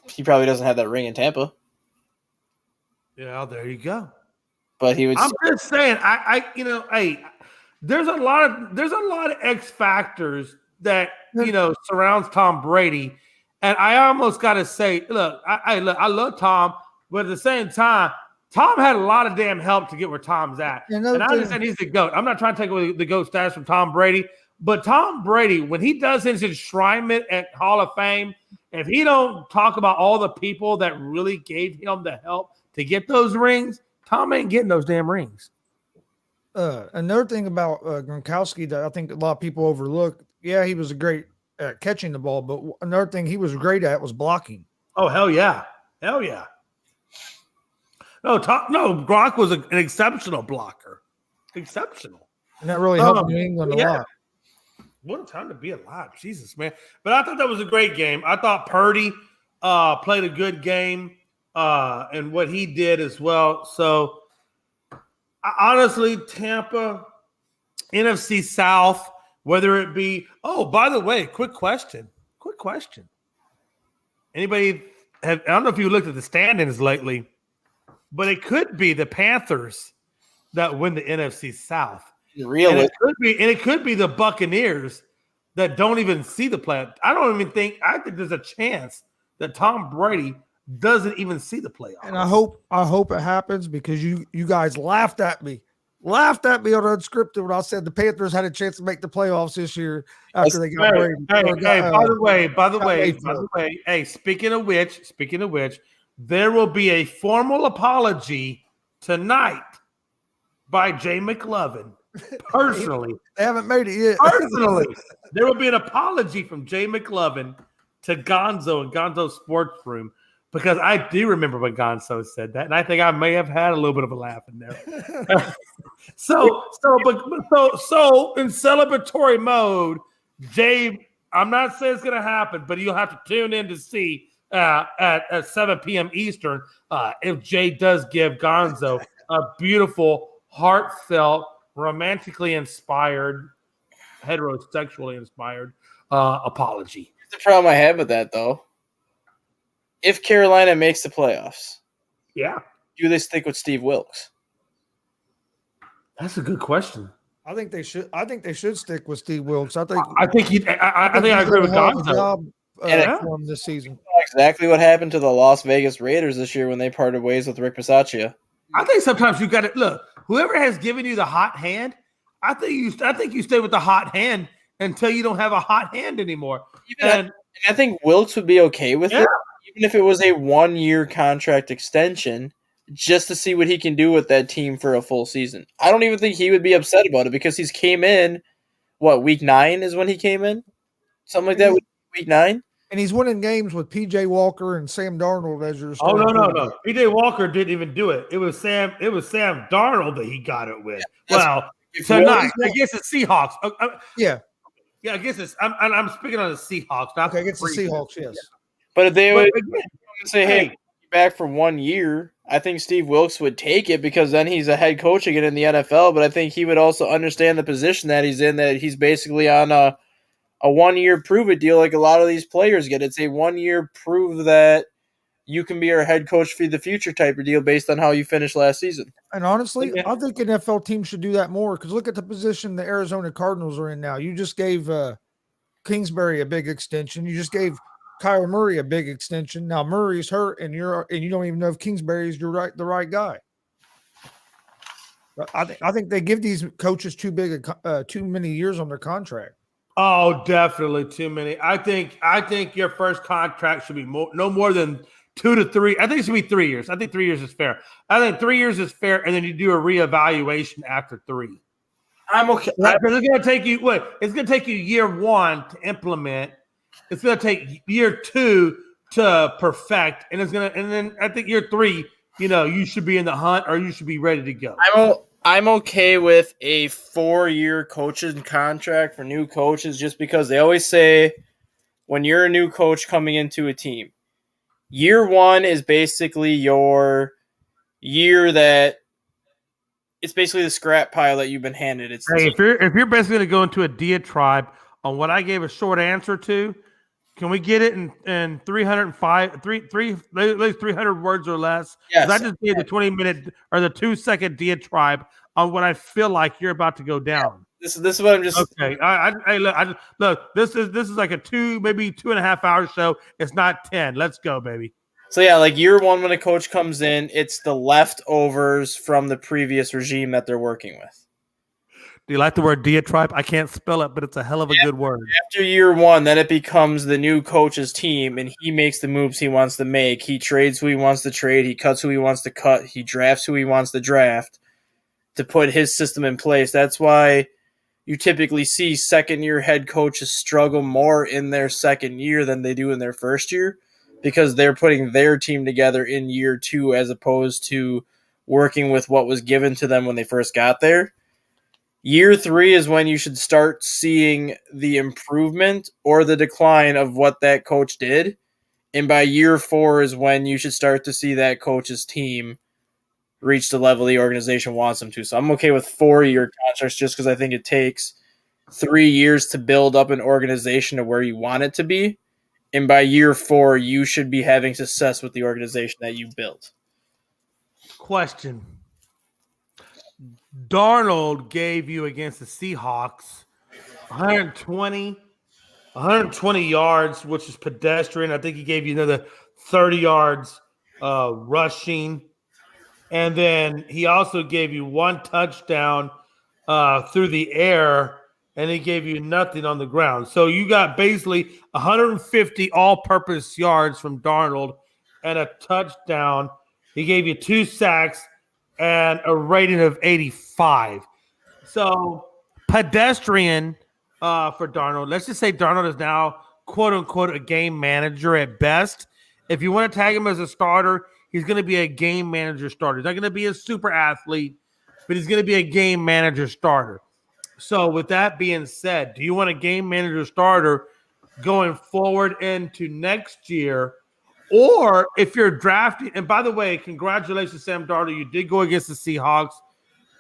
He probably doesn't have that ring in Tampa. Yeah, there you go. But he would. I'm just saying. There's a lot of X factors that surrounds Tom Brady, and I almost got to say, look, I love Tom, but at the same time, Tom had a lot of damn help to get where Tom's at. And I understand he's the GOAT. I'm not trying to take away the GOAT status from Tom Brady, but Tom Brady, when he does his enshrinement at Hall of Fame, if he don't talk about all the people that really gave him the help to get those rings, Tom ain't getting those damn rings. Another thing about Gronkowski that I think a lot of people overlook, yeah, he was a great at catching the ball, but another thing he was great at was blocking. Oh, hell yeah. Hell yeah. No, Gronk was an exceptional blocker. Exceptional. And that really helped New England a lot. What a time to be alive. Jesus, man. But I thought that was a great game. I thought Purdy played a good game and what he did as well. So, honestly, Tampa, NFC South, whether it be – oh, by the way, quick question. Anybody I don't know if you looked at the standings lately, but it could be the Panthers that win the NFC South. Really? And it could be the Buccaneers that don't even see the playoffs. I think there's a chance that Tom Brady doesn't even see the playoffs. And I hope it happens because you guys laughed at me on Unscripted when I said the Panthers had a chance to make the playoffs this year after they got Brady. By the way, hey, speaking of which, there will be a formal apology tonight by Jay McLovin. Personally, they haven't made it yet. Personally, there will be an apology from Jay McLovin to Gonzo and Gonzo's Sports Room because I do remember when Gonzo said that, and I think I may have had a little bit of a laugh in there. So in celebratory mode, Jay, I'm not saying it's going to happen, but you'll have to tune in to see at 7 p.m. Eastern if Jay does give Gonzo a beautiful, heartfelt, romantically inspired, heterosexually inspired apology. The problem I have with that, though, if Carolina makes the playoffs, do they stick with Steve Wilkes? That's a good question. I think they should stick with Steve Wilkes. I think I agree with Gonzo. For him this season. Exactly what happened to the Las Vegas Raiders this year when they parted ways with Rick Bisaccia. I think sometimes you got to look. Whoever has given you the hot hand, I think you stay with the hot hand until you don't have a hot hand anymore. And I think Wilkes would be okay with it, even if it was a 1-year contract extension, just to see what he can do with that team for a full season. I don't even think he would be upset about it because he's came in, week 9 is when he came in? Something like that, week 9? And he's winning games with P.J. Walker and Sam Darnold as your Oh starting. no. P.J. Walker didn't even do it. It was Sam Darnold that he got it with. Well, tonight against the Seahawks. Yeah, I guess it's. I'm speaking on the Seahawks. Not against the Seahawks. Yes, but if they would say, "Hey, back for 1 year," I think Steve Wilkes would take it because then he's a head coach again in the NFL. But I think he would also understand the position that he's in. That he's basically on a 1-year prove it deal, like a lot of these players get. It's a 1-year prove that you can be our head coach for the future type of deal based on how you finished last season. And honestly, I think NFL teams should do that more because look at the position the Arizona Cardinals are in now. You just gave Kingsbury a big extension. You just gave Kyler Murray a big extension. Now Murray's hurt, and you don't even know if Kingsbury's the right guy. I think they give these coaches too many years on their contract. Oh, definitely too many. I think your first contract should be no more than 2 to 3. I think it should be 3 years. I think 3 years is fair. I think 3 years is fair, and then you do a reevaluation after 3. I'm okay. Because it's going to take you It's going to take you year 1 to implement. It's going to take year 2 to perfect, and then I think year 3, you should be in the hunt or you should be ready to go. I'm okay with a 4-year coaching contract for new coaches just because they always say when you're a new coach coming into a team, year 1 is basically your year that it's basically the scrap pile that you've been handed. If you're basically going to go into a diatribe on what I gave a short answer to, can we get it in 300 words or less? Yes. I just gave the 20-minute or the 2-second diatribe on what I feel like you're about to go down. This is what I'm just okay. Look. This is like a 2, maybe 2.5 hour show. It's not 10. Let's go, baby. So yeah, like year 1 when a coach comes in, it's the leftovers from the previous regime that they're working with. Do you like the word diatribe? I can't spell it, but it's a hell of a good word. After year 1, then it becomes the new coach's team, and he makes the moves he wants to make. He trades who he wants to trade. He cuts who he wants to cut. He drafts who he wants to draft to put his system in place. That's why you typically see second-year head coaches struggle more in their second year than they do in their first year because they're putting their team together in year 2 as opposed to working with what was given to them when they first got there. Year 3 is when you should start seeing the improvement or the decline of what that coach did. And by year 4 is when you should start to see that coach's team reach the level the organization wants them to. So I'm okay with 4-year contracts just because I think it takes 3 years to build up an organization to where you want it to be. And by year 4, you should be having success with the organization that you built. Question. Darnold gave you against the Seahawks 120 yards, which is pedestrian. I think he gave you another 30 yards rushing. And then he also gave you 1 touchdown through the air, and he gave you nothing on the ground. So you got basically 150 all-purpose yards from Darnold and a touchdown. He gave you 2 sacks and a rating of 85. So pedestrian for Darnold. Let's just say Darnold is now, quote-unquote, a game manager at best. If you want to tag him as a starter, he's going to be a game manager starter. He's not going to be a super athlete, but he's going to be a game manager starter. So with that being said, do you want a game manager starter going forward into next year? Or if you're drafting, and by the way, congratulations, Sam Darnold. You did go against the Seahawks,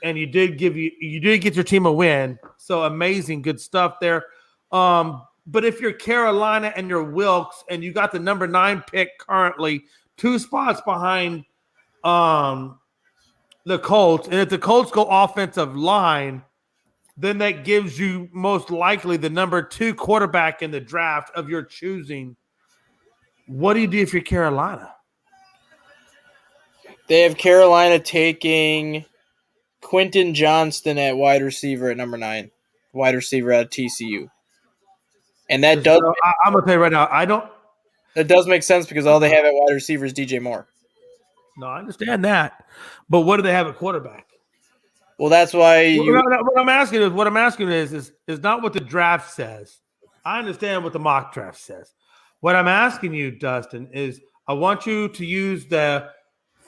and you did get your team a win. So amazing, good stuff there. But if you're Carolina and you're Wilkes, and you got the number 9 pick currently, 2 spots behind the Colts, and if the Colts go offensive line, then that gives you most likely the number 2 quarterback in the draft of your choosing. What do you do if you're Carolina? They have Carolina taking Quentin Johnston at wide receiver at number 9, wide receiver at TCU. And that does I'm gonna tell you right now, that does make sense because all they have at wide receiver is DJ Moore. No, I understand that, but what do they have at quarterback? Well, that's why What I'm asking is not what the draft says. I understand what the mock draft says. What I'm asking you, Dustin, is I want you to use the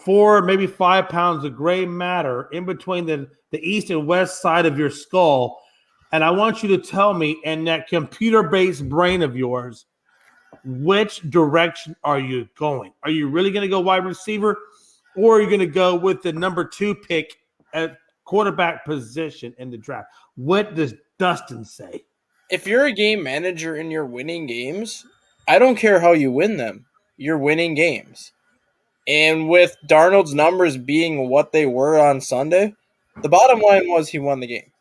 4, maybe 5 pounds of gray matter in between the east and west side of your skull, and I want you to tell me in that computer-based brain of yours, which direction are you going? Are you really going to go wide receiver, or are you going to go with the number 2 pick at quarterback position in the draft? What does Dustin say? if you're a game manager and you're winning games, I don't care how you win them. You're winning games. And with Darnold's numbers being what they were on Sunday, the bottom line was he won the game.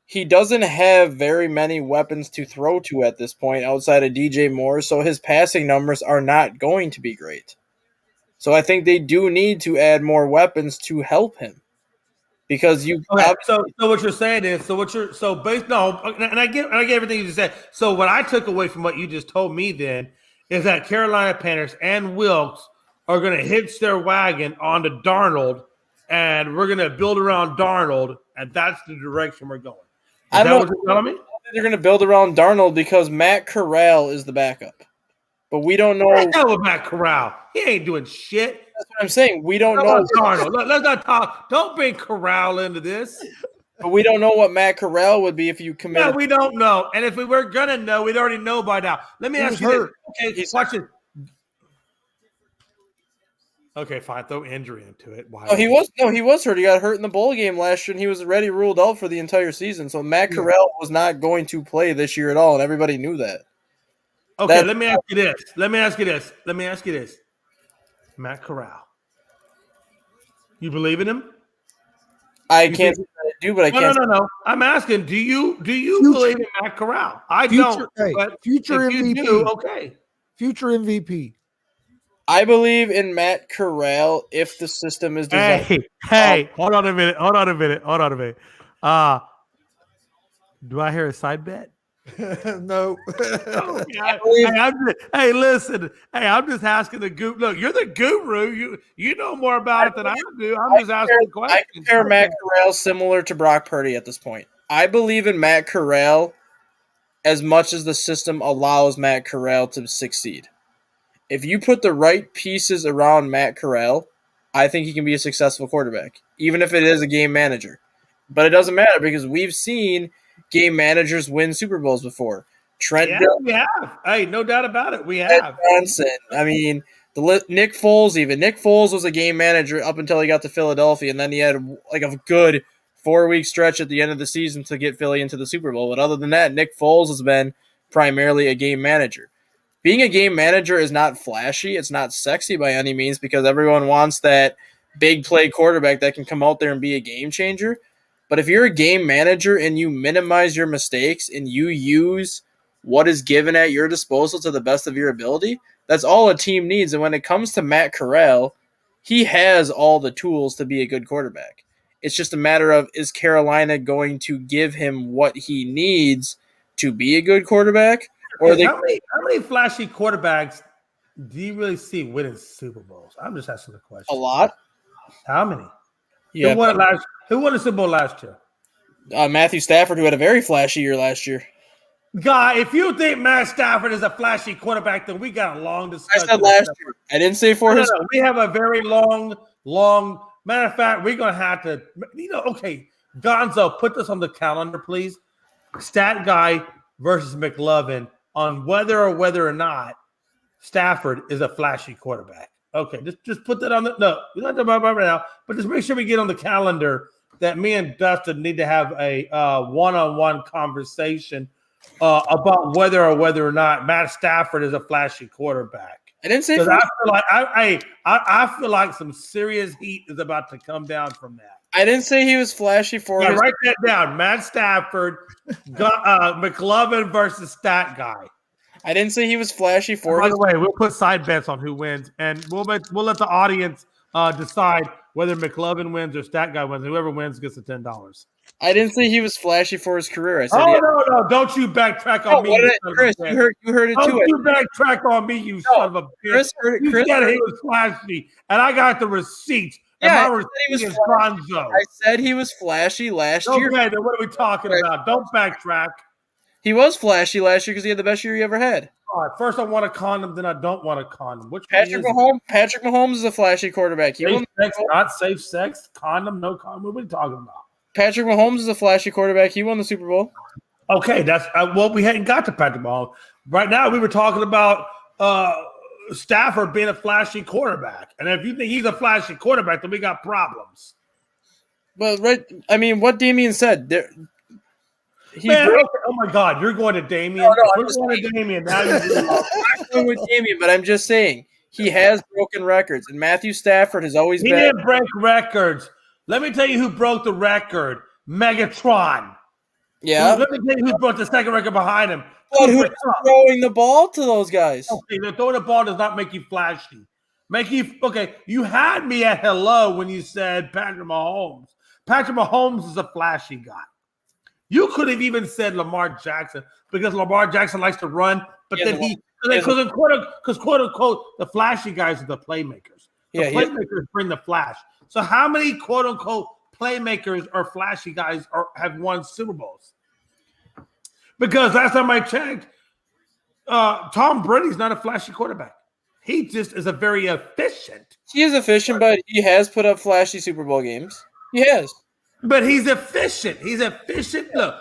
He doesn't have very many weapons to throw to at this point outside of DJ Moore, so his passing numbers are not going to be great. So I think they do need to add more weapons to help him. Because you so what you're saying is based on and I get everything you just said. So what I took away from what you just told me then is that Carolina Panthers and Wilkes are going to hitch their wagon onto Darnold, and we're going to build around Darnold, and that's the direction we're going. Is that what you're telling me? They're going to build around Darnold because Matt Corral is the backup. But we don't know. What the hell with Matt Corral? He ain't doing shit. That's what I'm saying. We don't know. Darnold. Let's not talk. Don't bring Corral into this. But we don't know what Matt Corral would be if you committed. Yeah, we don't know. And if we were going to know, we'd already know by now. Let me ask you this. Okay, watch it. Okay, fine. Throw injury into it. Why? He was hurt. He got hurt in the bowl game last year, and he was already ruled out for the entire season. So Matt Corral was not going to play this year at all, and everybody knew that. Okay, let me ask you this. Matt Corral. You believe in him? I can't say that I do, but I can't. No. I'm asking, do you believe in Matt Corral? I don't. But future MVP. You do, okay. Future MVP. I believe in Matt Corral if the system is designed. Hey, hold on a minute. Do I hear a side bet? No. Hey, listen. Hey, I'm just asking the guru. Look, you're the guru. You know more about it than I do. I'm just asking questions. I compare Matt Corral similar to Brock Purdy at this point. I believe in Matt Corral as much as the system allows Matt Corral to succeed. If you put the right pieces around Matt Corral, I think he can be a successful quarterback, even if it is a game manager. But it doesn't matter because we've seen game managers win Super Bowls before. We have. Hey, no doubt about it. We have. Johnson. I mean, Nick Foles even. Nick Foles was a game manager up until he got to Philadelphia, and then he had like a good 4-week stretch at the end of the season to get Philly into the Super Bowl. But other than that, Nick Foles has been primarily a game manager. Being a game manager is not flashy. It's not sexy by any means because everyone wants that big play quarterback that can come out there and be a game changer. But if you're a game manager and you minimize your mistakes and you use what is given at your disposal to the best of your ability, that's all a team needs. And when it comes to Matt Corral, he has all the tools to be a good quarterback. It's just a matter of, is Carolina going to give him what he needs to be a good quarterback? Or how many flashy quarterbacks do you really see winning Super Bowls? I'm just asking the question. A lot. How many? Yeah. Who won the Super Bowl last year? Matthew Stafford, who had a very flashy year last year. Guy, if you think Matt Stafford is a flashy quarterback, then we got a long discussion. I said last year. I didn't say for his. No. We have a very long. Matter of fact, we're going to have to, okay, Gonzo, put this on the calendar, please. Stat guy versus McLovin on whether or not Stafford is a flashy quarterback. Okay, just put that on the – no, we're not talking about it right now, but just make sure we get on the calendar that me and Dustin need to have a one-on-one conversation about whether or not Matt Stafford is a flashy quarterback. I didn't say – I feel like some serious heat is about to come down from that. I didn't say he was flashy for his – write that down. Matt Stafford, McLovin versus Stat Guy. I didn't say he was flashy for By the way, we'll put side bets on who wins, and we'll let the audience decide whether McLovin wins or Stat Guy wins. Whoever wins gets the $10. I didn't say he was flashy for his career. I said, no! Don't you backtrack on me, Chris. You heard it Don't too. you backtrack on me, you son of a bitch. Chris heard it. You Chris said he was flashy, and I got the receipts. Yeah, and my receipt is Bonzo. I said he was flashy last year. Okay, then what are we talking about? Don't backtrack. He was flashy last year because he had the best year he ever had. All right, first I want a condom, then I don't want a condom. Which Patrick Mahomes is a flashy quarterback. Safe sex, not safe sex. Condom, no condom. What are we talking about? Patrick Mahomes is a flashy quarterback. He won the Super Bowl. Okay, that's well, we hadn't got to Patrick Mahomes. Right now, we were talking about Stafford being a flashy quarterback. And if you think he's a flashy quarterback, then we got problems. But what Damian said, oh my God, you're going to Damian. No, we're going to Damian. Now you're I'm not going with Damian, but I'm just saying he has broken records, and Matthew Stafford has always been. He didn't break records. Let me tell you who broke the record. Megatron. Yeah. Let me tell you who broke the second record behind him. But who's throwing the ball to those guys? Okay, throwing the ball does not make you flashy. You had me at hello when you said Patrick Mahomes. Patrick Mahomes is a flashy guy. You could have even said Lamar Jackson because Lamar Jackson likes to run, but because quote unquote the flashy guys are the playmakers. The playmakers bring the flash. So how many quote unquote playmakers or flashy guys have won Super Bowls? Because last time I checked, Tom Brady's not a flashy quarterback. He just is a very efficient. He is efficient, but he has put up flashy Super Bowl games. He has. But he's efficient. He's efficient. Look,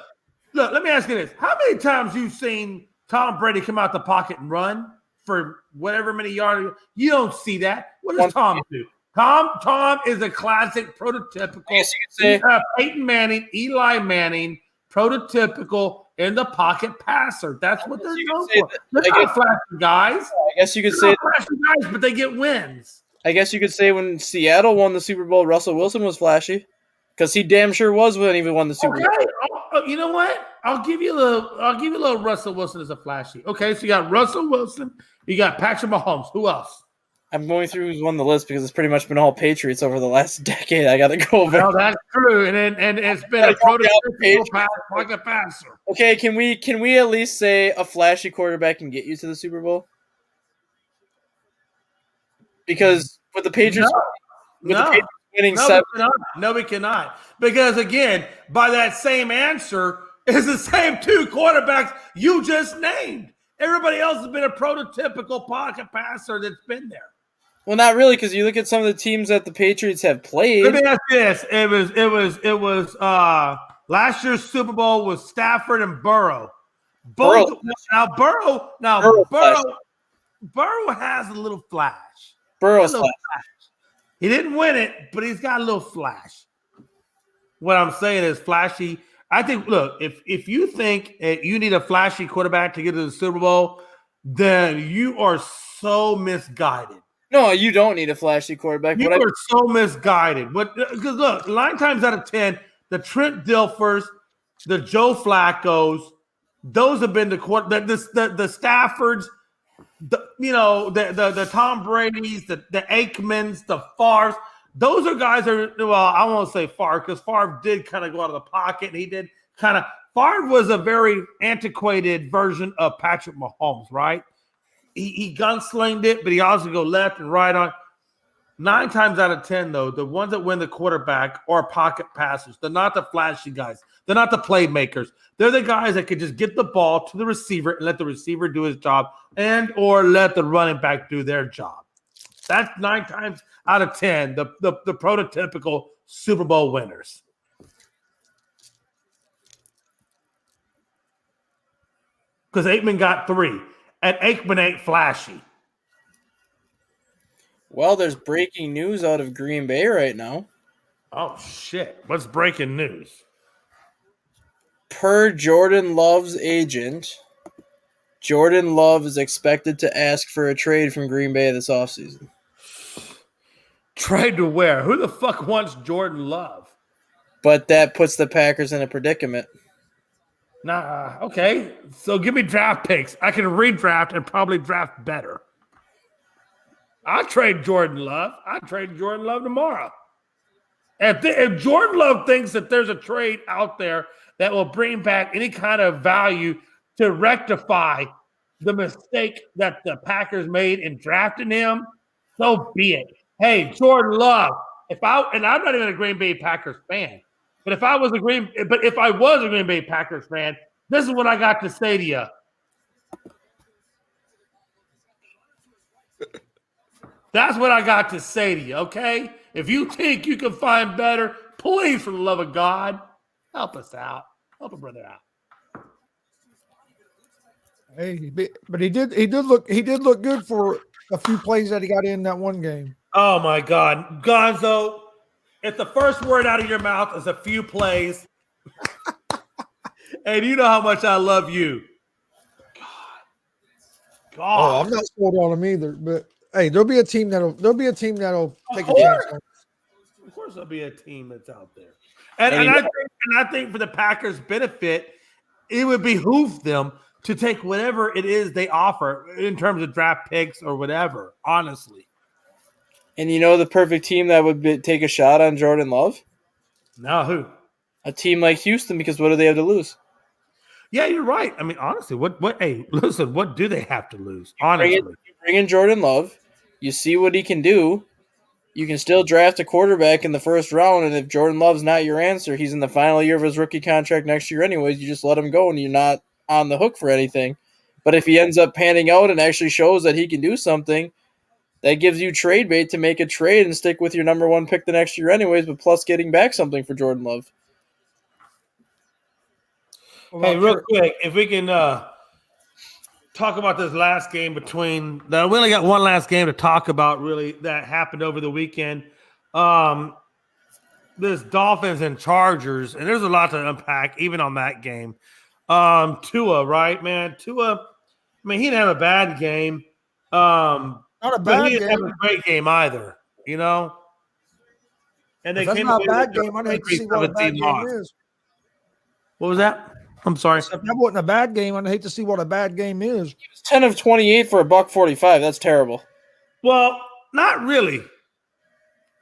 let me ask you this. How many times you've seen Tom Brady come out the pocket and run for whatever many yards? You don't see that. What does Tom do? Tom is a classic prototypical Peyton Manning, Eli Manning, prototypical in the pocket passer. That's what they're known for. They're not flashy guys. I guess you could say flashy guys, but they get wins. I guess you could say when Seattle won the Super Bowl, Russell Wilson was flashy. Because he damn sure was when he won the Super Bowl. You know what? I'll give you a little Russell Wilson as a flashy. Okay, so you got Russell Wilson, you got Patrick Mahomes. Who else? I'm going through who's won the list because it's pretty much been all Patriots over the last decade. I got to go over. Well, that's true, and it's been a prototypical pocket passer. Okay, can we at least say a flashy quarterback can get you to the Super Bowl? Because with the Patriots, the Patriots winning no, we cannot. Because again, by that same answer is the same two quarterbacks you just named. Everybody else has been a prototypical pocket passer that's been there. Well, not really, because you look at some of the teams that the Patriots have played. Let me ask this: it was last year's Super Bowl was Stafford and Burrow. Burrow has a little flash. Burrow's flash. He didn't win it, but he's got a little flash. What I'm saying is flashy. I think, look, if you think you need a flashy quarterback to get to the Super Bowl, then you are so misguided. No, you don't need a flashy quarterback. You are so misguided. Because look, 9 times out of 10, the Trent Dilfers, the Joe Flaccos, those have been the Staffords, the Tom Brady's, the Aikmans, the Favres. Those are guys that are, well, I won't say Favre because Favre did kind of go out of the pocket and he did kind of, Favre was a very antiquated version of Patrick Mahomes, right? He gunslinged it, but he also go left and right on. 9 times out of 10, though, the ones that win the quarterback are pocket passers. They're not the flashy guys. They're not the playmakers. They're the guys that can just get the ball to the receiver and let the receiver do his job and or let the running back do their job. That's 9 times out of 10, the prototypical Super Bowl winners. Because Aikman got 3, and Aikman ain't flashy. Well, there's breaking news out of Green Bay right now. Oh, shit. What's breaking news? Per Jordan Love's agent, Jordan Love is expected to ask for a trade from Green Bay this offseason. Trade to where? Who the fuck wants Jordan Love? But that puts the Packers in a predicament. Nah, okay. So give me draft picks. I can redraft and probably draft better. I'll trade Jordan Love. I'll trade Jordan Love tomorrow. If Jordan Love thinks that there's a trade out there that will bring back any kind of value to rectify the mistake that the Packers made in drafting him, so be it. Hey, Jordan Love, and I'm not even a Green Bay Packers fan, but if I was a Green Bay Packers fan, this is what I got to say to you. That's what I got to say to you, okay? If you think you can find better, please, for the love of God, help us out. Help a brother out. Hey, but he did look good for a few plays that he got in that one game. Oh my God, Gonzo! If the first word out of your mouth is a few plays, and you know how much I love you, God. Oh, I'm not sold on him either. But hey, there'll be a team that'll take a chance on him. Of course, there'll be a team that's out there, and I think for the Packers' benefit, it would behoove them to take whatever it is they offer in terms of draft picks or whatever. Honestly, And you know the perfect team that would take a shot on Jordan Love? now who? A team like Houston, because what do they have to lose? Yeah, you're right. I mean, honestly, what? Hey, listen, what do they have to lose? Honestly, You bring in Jordan Love, you see what he can do. You can still draft a quarterback in the first round, and if Jordan Love's not your answer, he's in the final year of his rookie contract next year anyways. You just let him go, and you're not on the hook for anything. But if he ends up panning out and actually shows that he can do something, that gives you trade bait to make a trade and stick with your number one pick the next year anyways, but plus getting back something for Jordan Love. hey, real quick, if we can talk about this last game between – we only got one last game to talk about, really, that happened over the weekend. This Dolphins and Chargers, and there's a lot to unpack even on that game. Tua, right, man? Tua, I mean, he didn't have a bad game. Not a But bad he didn't have game. a great game either, you know? And they If that's came not a away bad with game, I'd hate to see what a bad 17 game loss. is. What was that? I'm sorry. If that wasn't a bad game, I'd hate to see what a bad game is. 10 of 28 for $145. That's terrible. Well, not really. And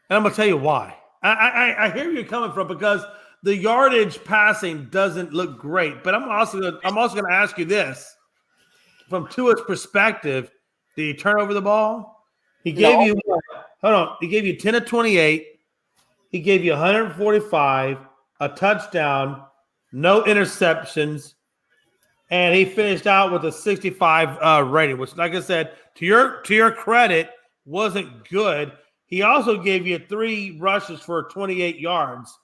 I'm going to tell you why. I hear where you're coming from because the yardage passing doesn't look great. But I'm also going to ask you this. From Tua's perspective, did he turn over the ball? He gave you – hold on. He gave you 10 of 28. He gave you 145, a touchdown, no interceptions, and he finished out with a 65 rating, which, like I said, to your credit, wasn't good. He also gave you 3 rushes for 28 yards.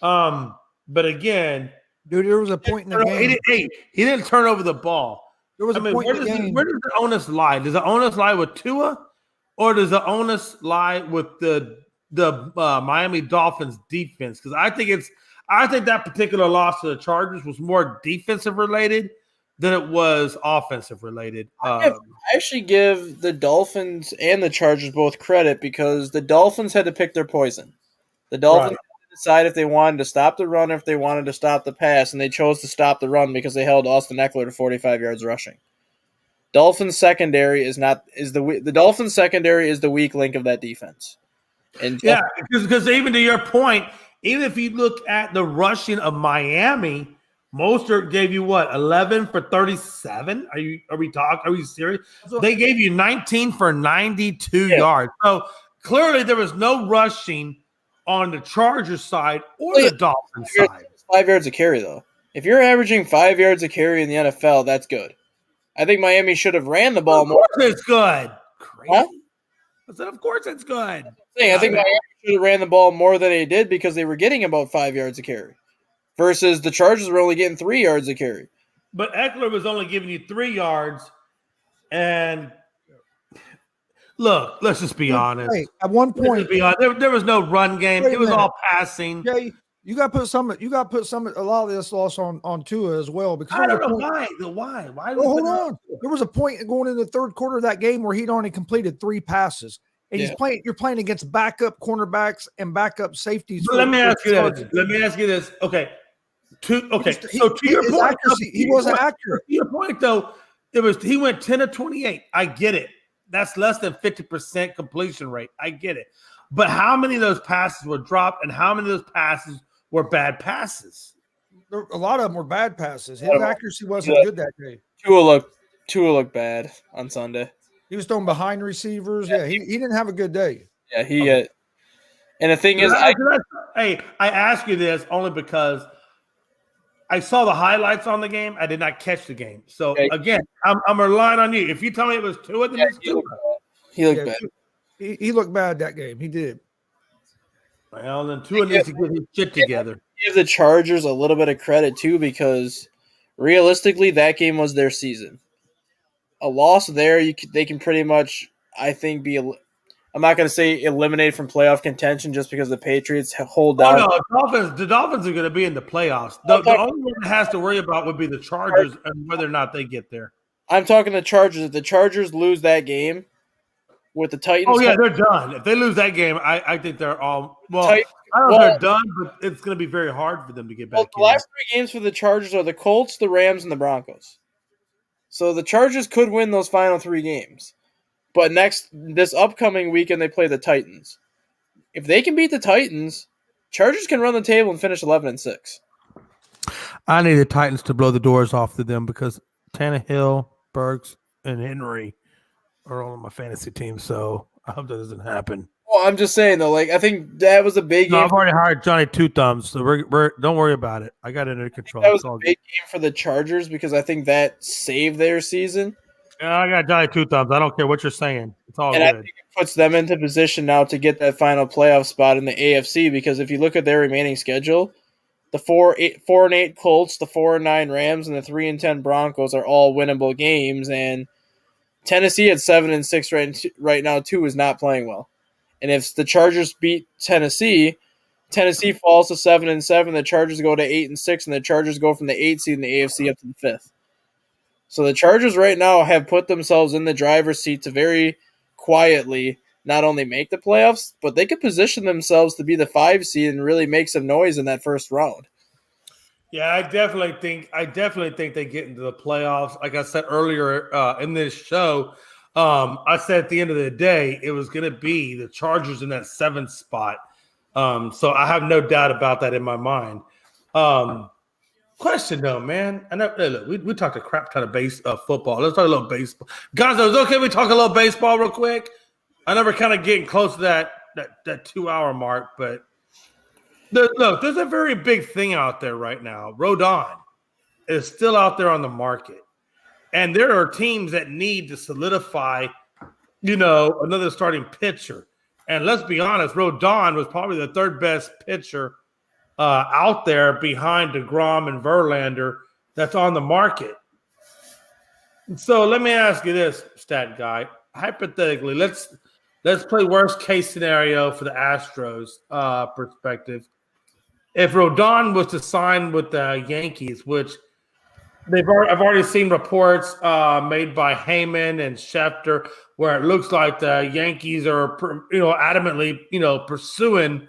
But again, Dude, there was a point in the game. He didn't turn over the ball. There was a point in the game. Where does the onus lie? Does the onus lie with Tua, or does the onus lie with the Miami Dolphins defense? Because I think that particular loss to the Chargers was more defensive related than it was offensive related. I actually give the Dolphins and the Chargers both credit because the Dolphins had to pick their poison. The Dolphins had to decide if they wanted to stop the run or if they wanted to stop the pass, and they chose to stop the run because they held Austin Eckler to 45 yards rushing. Dolphins secondary is the weak link of that defense. And yeah, because even to your point, even if you look at the rushing of Miami, Mostert gave you what, 11 for 37? Are we serious? They gave you 19 for 92 yards. So clearly there was no rushing on the Chargers side or the Dolphins side. 5 yards a carry, though. If you're averaging 5 yards a carry in the NFL, that's good. I think Miami should have ran the ball more. Of course it's good. Crazy. Huh? I said, of course it's good. I think Miami should have ran the ball more than they did because they were getting about 5 yards a carry. Versus the Chargers were only getting 3 yards a carry. But Eckler was only giving you 3 yards. And look, let's just be honest. Hey, at one point, there was no run game. It was all passing. Jay, you got to put a lot of this loss on Tua as well. Because I don't know why. Why? Well, hold on. There was a point going in the third quarter of that game where he'd only completed 3 passes. And you're playing against backup cornerbacks and backup safeties. Let me ask you this. Okay. So to your point, accuracy, he wasn't accurate. To your point, though, he went 10 of 28. I get it. that's less than 50% completion rate. I get it. But how many of those passes were dropped and how many of those passes were bad passes? A lot of them were bad passes. His accuracy wasn't good that day. Tua looked bad on Sunday. He was throwing behind receivers. Yeah, he didn't have a good day. Yeah, and the thing is, I ask you this only because I saw the highlights on the game. I did not catch the game. So again, I'm relying on you. If you tell me it was Tua, then it's Tua. He looked bad. He looked bad that game. He did. Well, then Tua needs to get his shit together. Give the Chargers a little bit of credit too, because realistically, that game was their season. A loss there, they can pretty much, I think, be. I'm not going to say eliminated from playoff contention just because the Patriots hold down. Oh no, the Dolphins are going to be in the playoffs. The only one that has to worry about would be the Chargers and whether or not they get there. I'm talking the Chargers. If the Chargers lose that game with the Titans, oh yeah, they're done. If they lose that game, I think they're all well. I don't know if they're done, but it's going to be very hard for them to get back. The last 3 games for the Chargers are the Colts, the Rams, and the Broncos. So the Chargers could win those final 3 games. But this upcoming weekend, they play the Titans. If they can beat the Titans, Chargers can run the table and finish 11-6. I need the Titans to blow the doors off to them because Tannehill, Burks, and Henry are all on my fantasy team. So I hope that doesn't happen. Well, I'm just saying though, I think that was a big game. I've already hired Johnny Two Thumbs, so we're don't worry about it. I got it under control. That was a big game for the Chargers because I think that saved their season. Yeah, I got Johnny Two Thumbs. I don't care what you're saying. It's all good. I think it puts them into position now to get that final playoff spot in the AFC because if you look at their remaining schedule, the 4-8 Colts, the 4-9 Rams, and the 3-10 Broncos are all winnable games. And Tennessee at 7-6 right now too is not playing well. And if the Chargers beat Tennessee falls to 7-7. The Chargers go to 8-6, and the Chargers go from the 8th seed in the AFC up to the 5th. So the Chargers right now have put themselves in the driver's seat to very quietly not only make the playoffs, but they could position themselves to be the 5 seed and really make some noise in that first round. Yeah, I definitely think they get into the playoffs. Like I said earlier in this show, I said at the end of the day, it was going to be the Chargers in that 7th spot. So I have no doubt about that in my mind. Question though, man. I know. Look, we talked a crap ton of football. Let's talk a little baseball. Guys, it was okay. We talk a little baseball real quick. I know we're kind of getting close to that 2-hour mark, but look, there's a very big thing out there right now. Rodon is still out there on the market. And there are teams that need to solidify, another starting pitcher. And let's be honest, Rodon was probably the 3rd best pitcher out there behind DeGrom and Verlander that's on the market. So let me ask you this, stat guy. Hypothetically, let's play worst case scenario for the Astros perspective. If Rodon was to sign with the Yankees, which I've already seen reports made by Heyman and Schefter where it looks like the Yankees are, adamantly, pursuing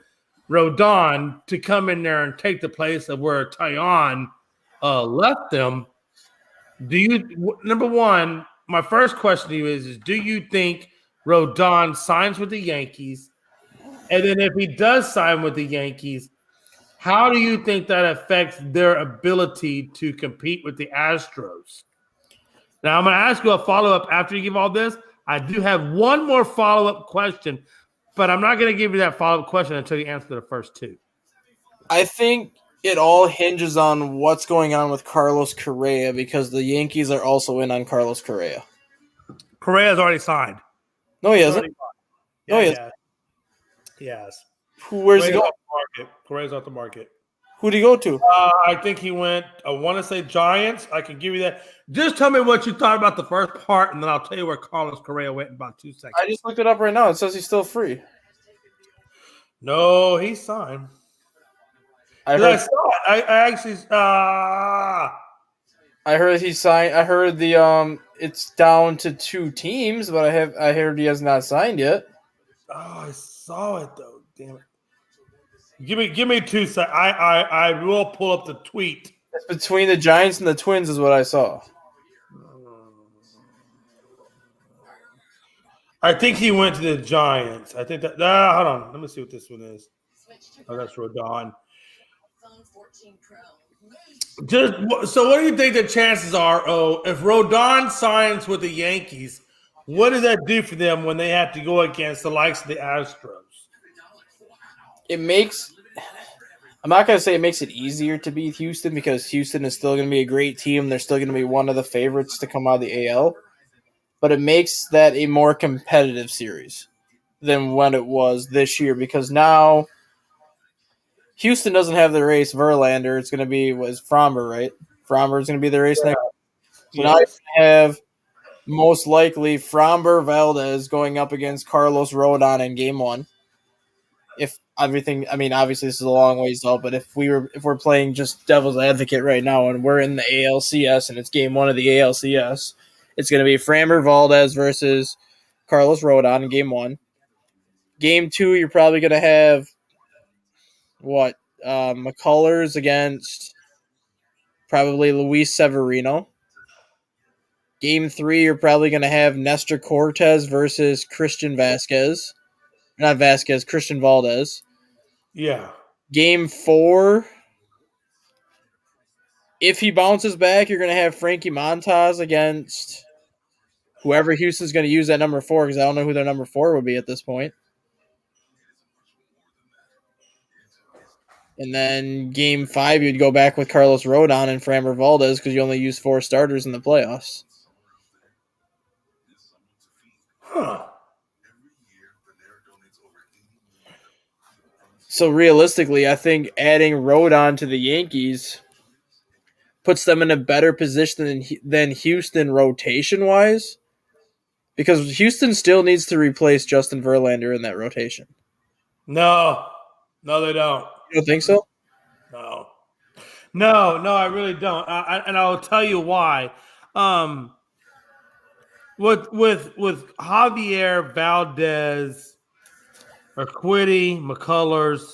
Rodon to come in there and take the place of where Taillon left them. Number one, my first question to you is do you think Rodon signs with the Yankees? And then if he does sign with the Yankees, how do you think that affects their ability to compete with the Astros? Now, I'm going to ask you a follow-up after you give all this. I do have one more follow-up question, but I'm not going to give you that follow-up question until you answer the first 2. I think it all hinges on what's going on with Carlos Correa because the Yankees are also in on Carlos Correa. Correa's already signed. No, he hasn't. No, he hasn't. Yes. Where's he going? Correa's off the market. Who'd he go to? I think he went, I want to say Giants. I can give you that. Just tell me what you thought about the first part, and then I'll tell you where Carlos Correa went in about 2 seconds. I just looked it up right now. It says he's still free. No, he's signed. I saw it. I actually I heard he signed. I heard it's down to 2 teams, but I heard he has not signed yet. Oh, I saw it though. Damn it. Give me 2 seconds. I will pull up the tweet. It's between the Giants and the Twins is what I saw. I think he went to the Giants. I think that. Hold on. Let me see what this one is. Oh, that's Rodon. So, what do you think the chances are? Oh, if Rodon signs with the Yankees, what does that do for them when they have to go against the likes of the Astros? It makes. I'm not going to say it makes it easier to beat Houston because Houston is still going to be a great team. They're still going to be one of the favorites to come out of the AL. But it makes that a more competitive series than when it was this year because now Houston doesn't have their ace Verlander. It's going to be Fromber, right? Fromber is going to be their ace next. So now you have most likely Fromber Valdez going up against Carlos Rodon in Game 1. If everything, I mean, obviously this is a long ways out, but if we're playing just devil's advocate right now and we're in the ALCS and it's Game 1 of the ALCS, it's going to be Framber Valdez versus Carlos Rodon in Game 1. Game 2, you're probably going to have McCullers against probably Luis Severino. Game 3, you're probably going to have Nestor Cortez versus Christian Vasquez. Not Vasquez, Christian Valdez. Yeah. Game 4, if he bounces back, you're going to have Frankie Montas against whoever Houston's going to use at number 4 because I don't know who their number 4 would be at this point. And then Game 5, you'd go back with Carlos Rodon and Framber Valdez because you only use 4 starters in the playoffs. Huh. So realistically, I think adding Rodon to the Yankees puts them in a better position than Houston rotation-wise because Houston still needs to replace Justin Verlander in that rotation. No, they don't. You don't think so? No, I really don't. And I'll tell you why. With Javier Valdez, Urquidy, McCullers,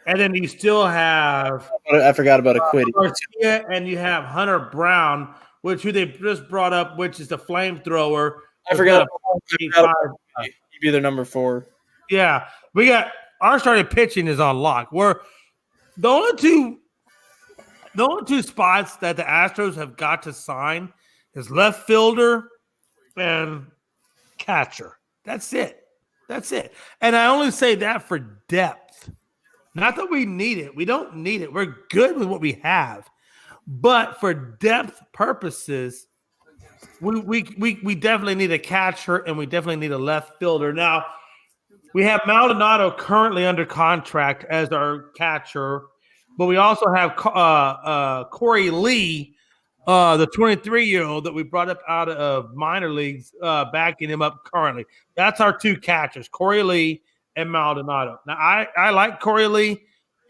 and then you still have I forgot about Urquidy. Garcia, and you have Hunter Brown, who they just brought up, which is the flamethrower. I forgot he'd be their number 4. Yeah, we got our starting pitching is on lock. We're the only two spots that the Astros have got to sign is left fielder and catcher. That's it. And I only say that for depth. Not that we need it. We don't need it. We're good with what we have. But for depth purposes, we definitely need a catcher and we definitely need a left fielder. Now, we have Maldonado currently under contract as our catcher, but we also have Corey Lee, the 23-year-old that we brought up out of minor leagues, backing him up currently. That's our 2 catchers, Corey Lee and Maldonado. Now, I like Corey Lee,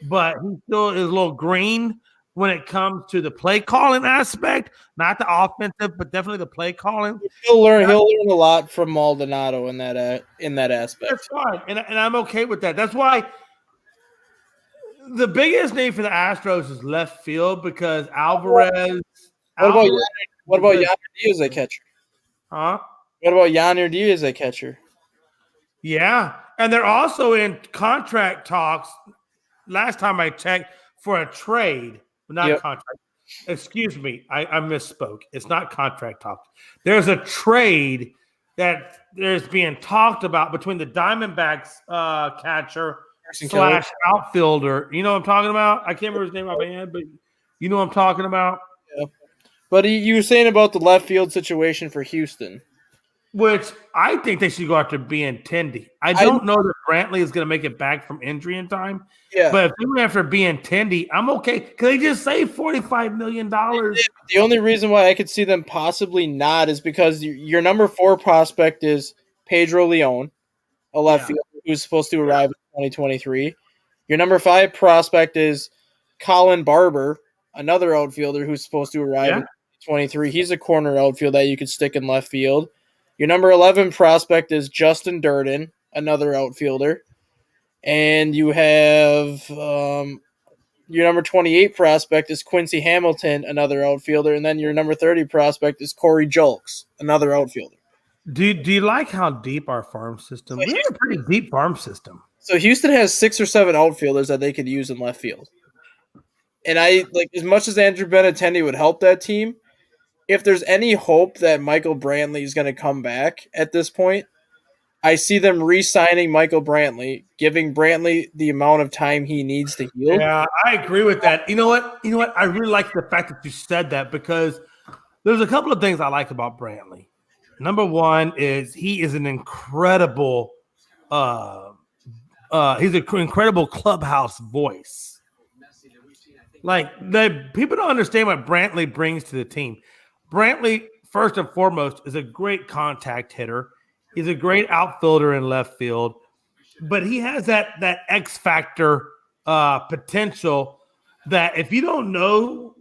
but he still is a little green when it comes to the play calling aspect, not the offensive, but definitely the play calling. He'll learn a lot from Maldonado in that aspect. That's fine, and I'm okay with that. That's why the biggest name for the Astros is left field because Alvarez. What about Yonder Diaz at catcher? Huh? What about Yonder Diaz at catcher? Yeah, and they're also in contract talks. Last time I checked, for a trade, not contract. Excuse me, I misspoke. It's not contract talks. There's a trade that there's being talked about between the Diamondbacks catcher / outfielder. You know what I'm talking about? I can't remember his name off my head, but you know what I'm talking about. Yeah. But you were saying about the left field situation for Houston. Which I think they should go after Benintendi. I don't know that Brantley is going to make it back from injury in time. Yeah. But if they went after Benintendi, I'm okay. Because they just saved $45 million. The only reason why I could see them possibly not is because your number 4 prospect is Pedro Leon, a left fielder who's supposed to arrive in 2023. Your number 5 prospect is Colin Barber, another outfielder who's supposed to arrive in 2023. He's a corner outfield that you could stick in left field. Your number 11 prospect is Justin Durden, another outfielder. And you have your number 28 prospect is Quincy Hamilton, another outfielder. And then your number 30 prospect is Corey Julks, another outfielder. Do you like how deep our farm system? We have a pretty deep farm system. So Houston has 6 or 7 outfielders that they could use in left field. And I like as much as Andrew Benintendi would help that team. If there's any hope that Michael Brantley is going to come back at this point, I see them re-signing Michael Brantley, giving Brantley the amount of time he needs to heal. Yeah, I agree with that. You know what? I really like the fact that you said that because there's a couple of things I like about Brantley. Number one is he is an incredible he's an incredible clubhouse voice. Like people don't understand what Brantley brings to the team. Brantley, first and foremost, is a great contact hitter. He's a great outfielder in left field, but he has that X factor potential that if you don't know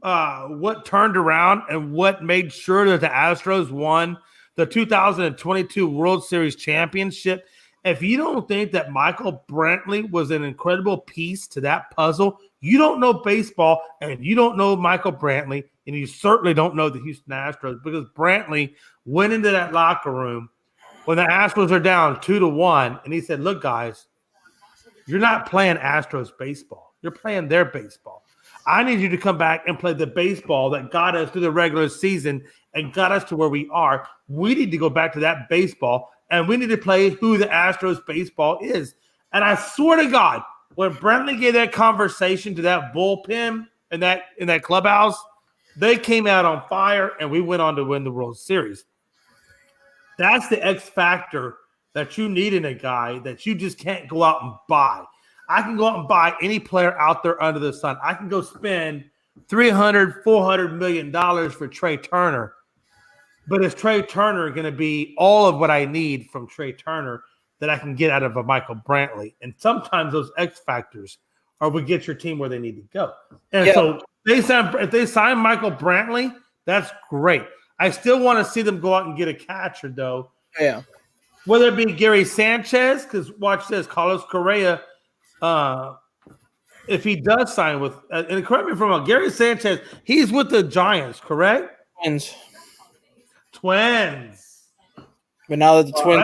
what turned around and what made sure that the Astros won the 2022 World Series championship, if you don't think that Michael Brantley was an incredible piece to that puzzle, you don't know baseball and you don't know Michael Brantley, and you certainly don't know the Houston Astros because Brantley went into that locker room when the Astros are down 2-1, and he said, look, guys, you're not playing Astros baseball. You're playing their baseball. I need you to come back and play the baseball that got us through the regular season and got us to where we are. We need to go back to that baseball, and we need to play who the Astros baseball is. And I swear to God, when Brantley gave that conversation to that bullpen in that clubhouse, they came out on fire, and we went on to win the World Series. That's the X factor that you need in a guy that you just can't go out and buy. I can go out and buy any player out there under the sun. I can go spend $300, $400 million for Trey Turner. But is Trey Turner going to be all of what I need from Trey Turner that I can get out of a Michael Brantley? And sometimes those X factors are what get your team where they need to go. And so if they sign Michael Brantley, that's great. I still want to see them go out and get a catcher, though. Yeah. Whether it be Gary Sanchez, because watch this, Carlos Correa, if he does sign with, and correct me if I'm wrong, Gary Sanchez, he's with the Giants, correct? Twins. But now that the Twins,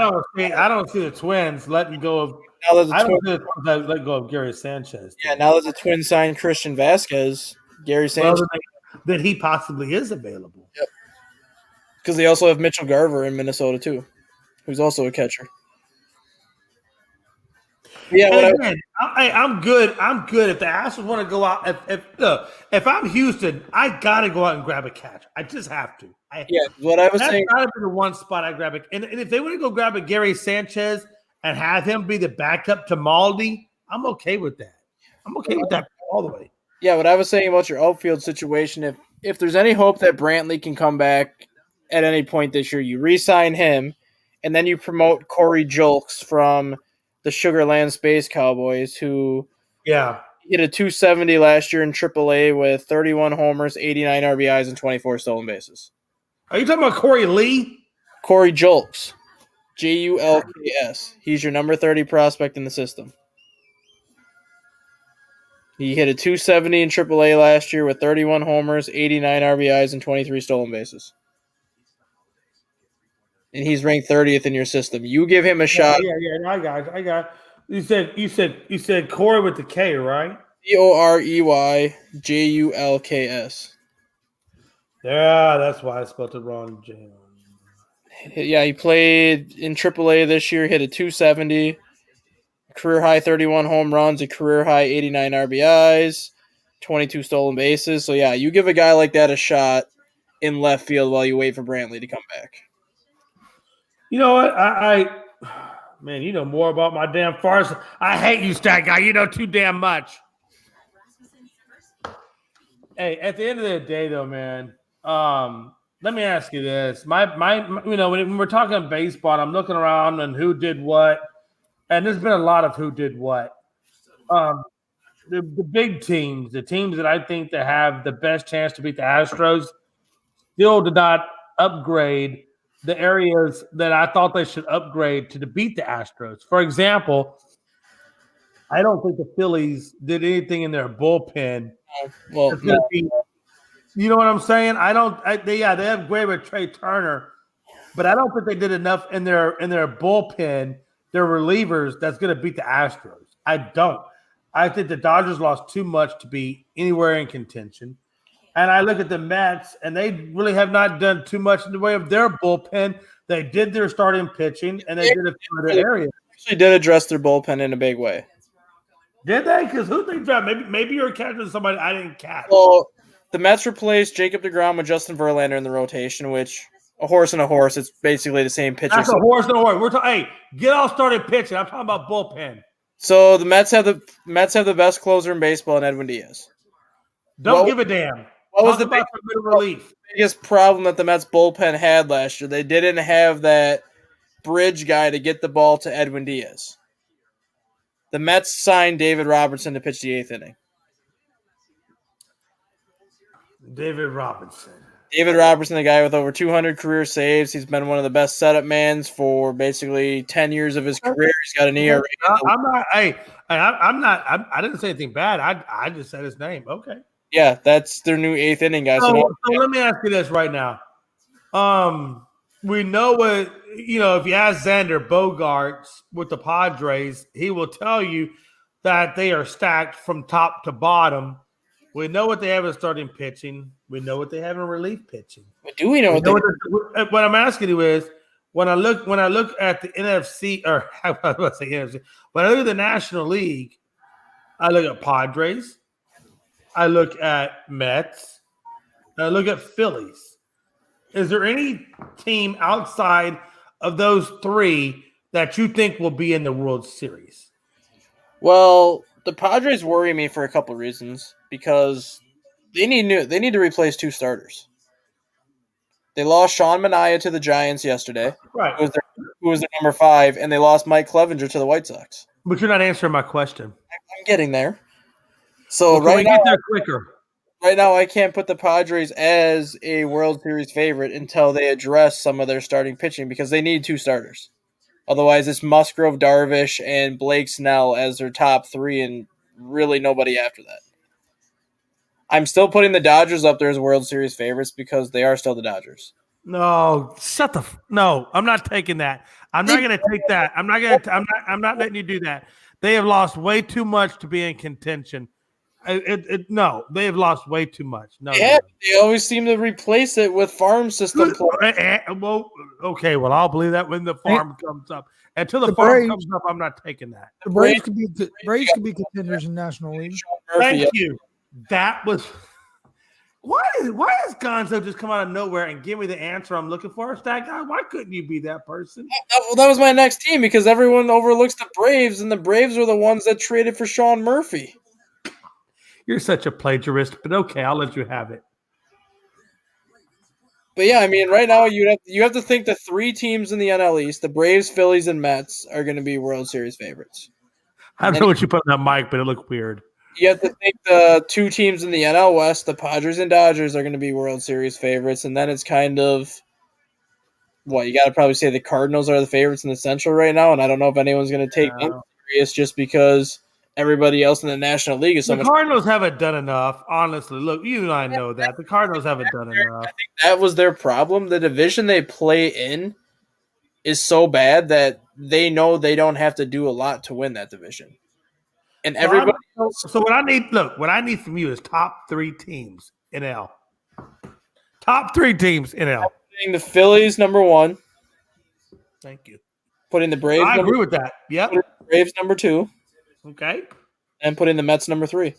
I don't see the Twins letting go of. now that the I don't Twins, see the Twins let go of Gary Sanchez. yeah, now that the Twins signed Christian Vasquez, Gary Sanchez, that he possibly is available. Yep. Because they also have Mitchell Garver in Minnesota too, who's also a catcher. Yeah, I'm good. I'm good. If the Astros want to go out, if I'm Houston, I gotta go out and grab a catch. I just have to. What I was saying. That's gotta be the one spot I grab it. And if they want to go grab a Gary Sanchez and have him be the backup to Maldi, I'm okay with that. I'm okay with that all the way. Yeah, what I was saying about your outfield situation, if there's any hope that Brantley can come back at any point this year, you re-sign him, and then you promote Corey Julks from the Sugar Land Space Cowboys, who hit a 270 last year in AAA with 31 homers, 89 RBIs, and 24 stolen bases. Are you talking about Corey Lee? Corey Julks, Julks. He's your number 30 prospect in the system. He hit a 270 in AAA last year with 31 homers, 89 RBIs, and 23 stolen bases. And he's ranked 30th in your system. You give him a shot. Yeah. I got it. You said Corey with the K, right? CoreyJulks. Yeah, that's why I spelled it wrong. Yeah, he played in AAA this year, hit a 270, career high 31 home runs, a career high 89 RBIs, 22 stolen bases. So yeah, you give a guy like that a shot in left field while you wait for Brantley to come back. You know what? Man, you know more about my damn farce. I hate you, stat guy. You know too damn much. Hey, at the end of the day, though, man, let me ask you this. When we're talking baseball, I'm looking around and who did what, and there's been a lot of who did what. The big teams, the teams that I think that have the best chance to beat the Astros, still did not upgrade the areas that I thought they should upgrade to beat the Astros. For example, I don't think the Phillies did anything in their bullpen. Well, you know what I'm saying? They upgraded with Trey Turner, but I don't think they did enough in their bullpen, their relievers, that's going to beat the Astros. I don't. I think the Dodgers lost too much to be anywhere in contention. And I look at the Mets, and they really have not done too much in the way of their bullpen. They did their starting pitching, and they did it for their area. Actually, did address their bullpen in a big way. Did they? Because who they dropped? Maybe you're catching somebody I didn't catch. Well, the Mets replaced Jacob deGrom with Justin Verlander in the rotation, which a horse and a horse. It's basically the same pitcher. That's a horse and a horse. We're talking. Hey, get all started pitching. I'm talking about bullpen. So the Mets have the best closer in baseball in Edwin Diaz. Don't give a damn. What was the biggest problem that the Mets bullpen had last year? They didn't have that bridge guy to get the ball to Edwin Diaz. The Mets signed David Robertson to pitch the 8th inning. David Robertson, the guy with over 200 career saves. He's been one of the best setup mans for basically 10 years of his career. He's got an ERA. I'm not. I didn't say anything bad. I just said his name. Okay. Yeah, that's their new 8th inning guy. So let me ask you this right now. We know what if you ask Xander Bogaerts with the Padres, he will tell you that they are stacked from top to bottom. We know what they have in starting pitching. We know what they have in relief pitching. But do we know what I'm asking you is when I look at the NFC or I was about to say NFC, when I look at the National League, I look at Padres, I look at Mets, I look at Phillies. Is there any team outside of those three that you think will be in the World Series? Well, the Padres worry me for a couple reasons because they need to replace 2 starters. They lost Sean Manaea to the Giants yesterday, right? Who was their number 5, and they lost Mike Clevenger to the White Sox. But you're not answering my question. I'm getting there. So get there quicker. Right now, I can't put the Padres as a World Series favorite until they address some of their starting pitching because they need 2 starters. Otherwise, it's Musgrove, Darvish, and Blake Snell as their top 3 and really nobody after that. I'm still putting the Dodgers up there as World Series favorites because they are still the Dodgers. No, no, I'm not taking that. I'm not going to take that. I'm not letting you do that. They have lost way too much to be in contention. No, they have lost way too much. No, yeah, they always seem to replace it with farm system play. Well, okay, well, I'll believe that when the farm comes up. Until the farm comes up, I'm not taking that. The Braves could be contenders in National League. Thank you. That was why has Gonzo just come out of nowhere and give me the answer I'm looking for? That guy, why couldn't you be that person? Well, that was my next team because everyone overlooks the Braves, and the Braves are the ones that traded for Sean Murphy. You're such a plagiarist, but okay, I'll let you have it. But yeah, I mean, right now you have to think the 3 teams in the NL East, the Braves, Phillies, and Mets, are going to be World Series favorites. I don't know what you put on that mic, but it looked weird. You have to think the 2 teams in the NL West, the Padres and Dodgers, are going to be World Series favorites, and then it's kind of you got to probably say the Cardinals are the favorites in the Central right now, and I don't know if anyone's going to take them serious just because everybody else in the National League is so much. The Cardinals haven't done enough, honestly. Look, you and I know that. The Cardinals haven't done enough. I think that was their problem. The division they play in is so bad that they know they don't have to do a lot to win that division. And everybody So what I need from you is top 3 teams in L. Top 3 teams in L. Putting the Phillies number 1. Thank you. Putting the Braves. I agree with that. Yep. Braves number 2. Okay. And putting the Mets number 3.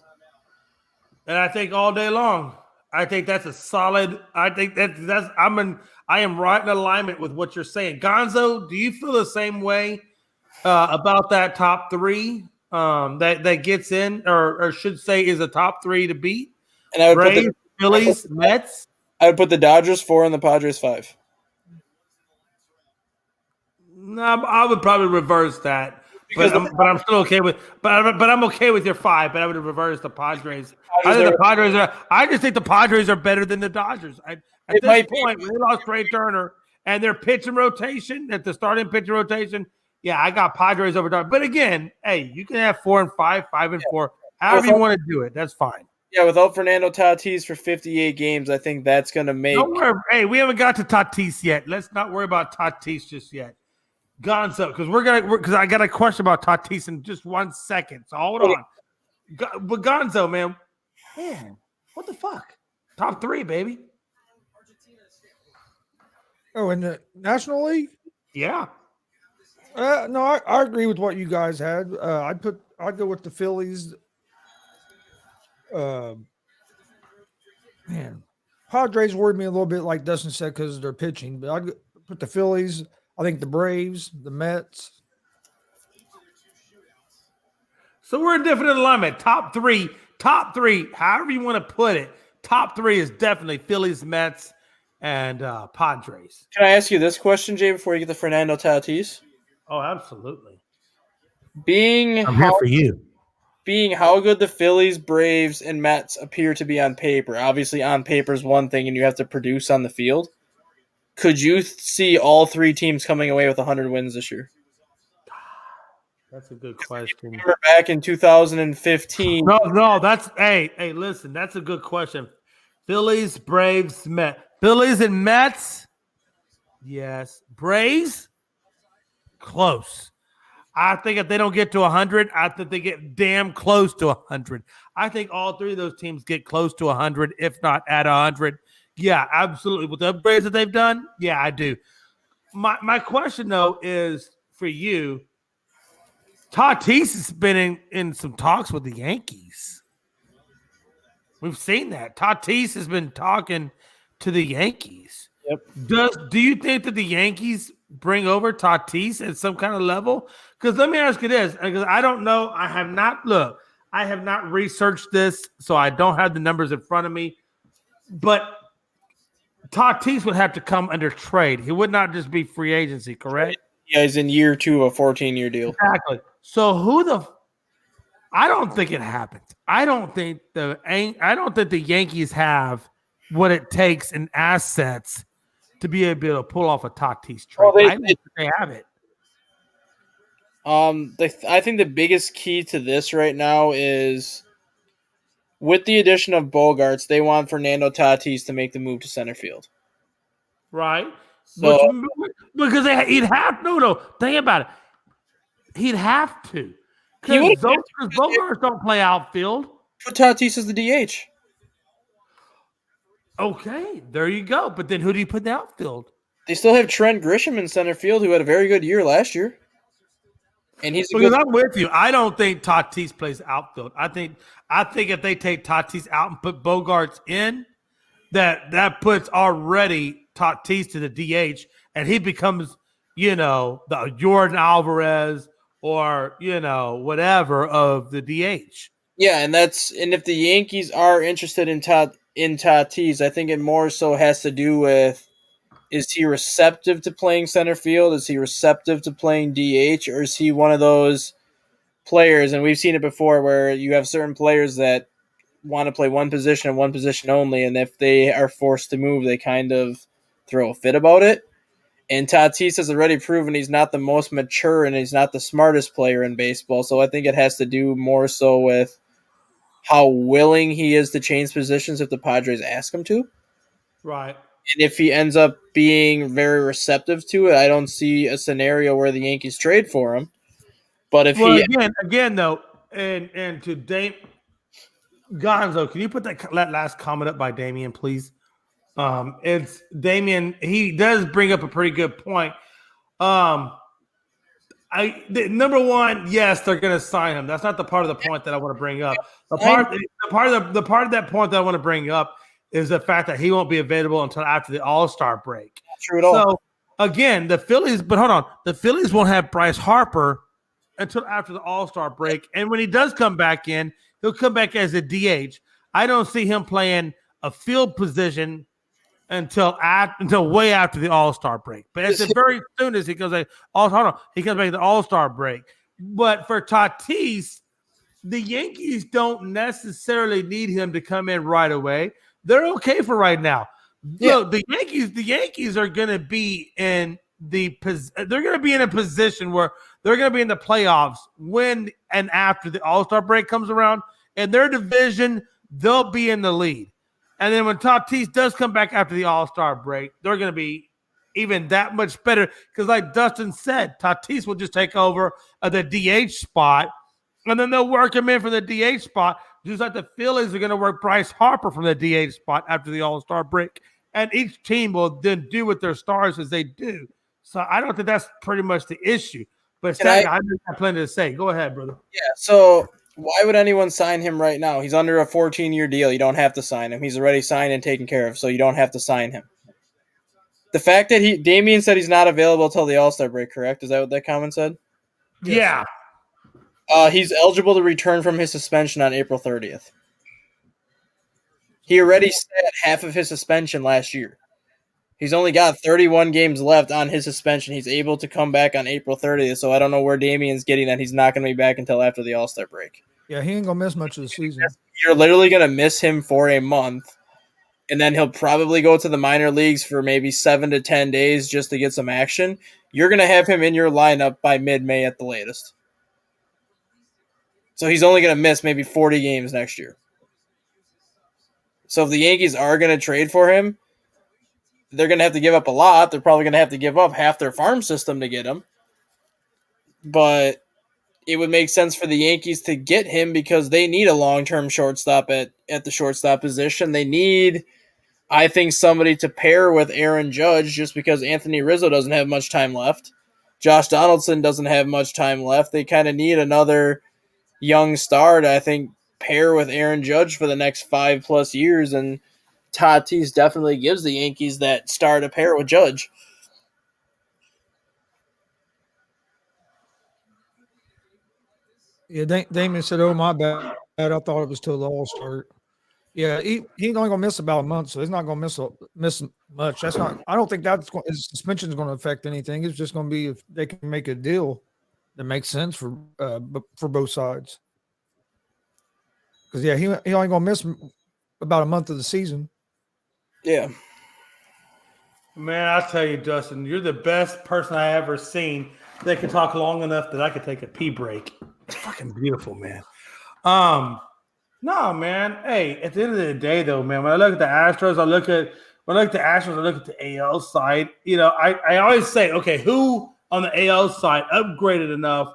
And I think all day long, I think that's a solid. I think I am right in alignment with what you're saying. Gonzo, do you feel the same way about that top 3 that gets in, or should say is a top 3 to beat? And I would Braves, put the Phillies, Mets. I would put the Dodgers 4 and the Padres 5. No, I would probably reverse that. But I'm still okay with. But I'm okay with your 5. But I would reverse the Padres. I just think the Padres are better than the Dodgers. At this point, when they lost Trey Turner and their pitching rotation, at the starting pitching rotation, yeah, I got Padres over Dodgers. But again, hey, you can have 4 and 5, 5 and 4, however you want to do it. That's fine. Yeah, without Fernando Tatis for 58 games, I think that's going to make. Don't worry. Hey, we haven't got to Tatis yet. Let's not worry about Tatis just yet. Gonzo, because I got a question about Tatis in just 1 second. So hold on. But Gonzo, man, what the fuck? Top 3, baby. Oh, in the National League? Yeah. No, I agree with what you guys had. I'd go with the Phillies. Man, Padres worried me a little bit, like Dustin said, because of their pitching. But I'd put the Phillies. I think the Braves, the Mets. So we're in different alignment. Top three, however you want to put it. Top 3 is definitely Phillies, Mets, and Padres. Can I ask you this question, Jay, before you get to Fernando Tatis? Oh, absolutely. Being I'm here for you. Being how good the Phillies, Braves, and Mets appear to be on paper. Obviously, on paper is one thing, and you have to produce on the field. Could you see all 3 teams coming away with 100 wins this year? That's a good question. Remember back in 2015. No, hey, listen, that's a good question. Phillies, Braves, Mets. Phillies and Mets? Yes. Braves? Close. I think if they don't get to 100, I think they get damn close to 100. I think all 3 of those teams get close to 100, if not at 100. Yeah, absolutely. With the upgrades that they've done, yeah, I do. My question, though, is for you. Tatis has been in some talks with the Yankees. We've seen that. Tatis has been talking to the Yankees. Yep. Do you think that the Yankees bring over Tatis at some kind of level? Because let me ask you this, because I don't know. I have not researched this, so I don't have the numbers in front of me. But Tatis would have to come under trade. He would not just be free agency, correct? Yeah, he's in year 2 of a 14-year deal. Exactly. So I don't think it happens. I don't think the Yankees have what it takes in assets to be able to pull off a Tatis trade. Well, I don't think they have it. I think the biggest key to this right now is with the addition of Bogarts, they want Fernando Tatis to make the move to center field. Right. So, because he'd have think about it. He'd have to. Because Bogarts don't play outfield. Put Tatis as the DH. Okay, there you go. But then who do you put in the outfield? They still have Trent Grisham in center field, who had a very good year last year. And I'm with you. I don't think Tatis plays outfield. I think if they take Tatis out and put Bogarts in, that puts already Tatis to the DH, and he becomes, the Jordan Alvarez or whatever of the DH. Yeah, and if the Yankees are interested in Tatis, I think it more so has to do with, is he receptive to playing center field? Is he receptive to playing DH? Or is he one of those players, and we've seen it before, where you have certain players that want to play one position and one position only, and if they are forced to move, they kind of throw a fit about it. And Tatis has already proven he's not the most mature and he's not the smartest player in baseball, so I think it has to do more so with how willing he is to change positions if the Padres ask him to. Right. And if he ends up being very receptive to it, I don't see a scenario where the Yankees trade for him. But if again though, and to Dame Gonzo, can you put that last comment up by Damian, please? It's Damian. He does bring up a pretty good point. Number one, yes, they're going to sign him. That's not the part of the point that I want to bring up. The part of that point that I want to bring up is the fact that he won't be available until after the All-Star break. True at all. So again, the Phillies won't have Bryce Harper until after the All-Star break. And when he does come back in, he'll come back as a DH. I don't see him playing a field position until way after the All-Star break. But as very soon as he comes back, he comes back to the All-Star break. But for Tatis, the Yankees don't necessarily need him to come in right away. They're okay for right now. Yeah. Look, the Yankees are going to be in a position where they're going to be in the playoffs when and after the All-Star break comes around. And their division, they'll be in the lead. And then when Tatis does come back after the All-Star break, they're going to be even that much better because, like Dustin said, Tatis will just take over the DH spot, and then they'll work him in from the DH spot, just like the Phillies are going to work Bryce Harper from the DH spot after the All-Star break. And each team will then do with their stars as they do. So I don't think that's pretty much the issue. But I have plenty to say. Go ahead, brother. Yeah, so why would anyone sign him right now? He's under a 14-year deal. You don't have to sign him. He's already signed and taken care of, so you don't have to sign him. The fact that Damian said he's not available until the All-Star break, correct? Is that what that comment said? Yeah. He's eligible to return from his suspension on April 30th. He already sat half of his suspension last year. He's only got 31 games left on his suspension. He's able to come back on April 30th, so I don't know where Damian's getting that he's not going to be back until after the All-Star break. Yeah, he ain't going to miss much of the season. You're literally going to miss him for a month, and then he'll probably go to the minor leagues for maybe 7 to 10 days just to get some action. You're going to have him in your lineup by mid-May at the latest. So he's only going to miss maybe 40 games next year. So if the Yankees are going to trade for him, they're going to have to give up a lot. They're probably going to have to give up half their farm system to get him. But it would make sense for the Yankees to get him because they need a long-term shortstop at the shortstop position. They need, I think, somebody to pair with Aaron Judge just because Anthony Rizzo doesn't have much time left. Josh Donaldson doesn't have much time left. They kind of need another young star to, I think, pair with Aaron Judge for the next 5+ years, and Tatis definitely gives the Yankees that star to pair with Judge. Yeah, Damon said, "Oh, my bad. I thought it was till the All-Star." Yeah, he's only gonna miss about a month, so he's not gonna miss much. That's not. I don't think his suspension is going to affect anything. It's just going to be if they can make a deal that makes sense for both sides. Because he only gonna miss about a month of the season. Yeah. Man, I'll tell you, Dustin, you're the best person I ever seen that can talk long enough that I could take a pee break. It's fucking beautiful, man. No, man. Hey, at the end of the day, though, man, when I look at the Astros, I look at the AL side. You know, I always say, okay, who on the AL side upgraded enough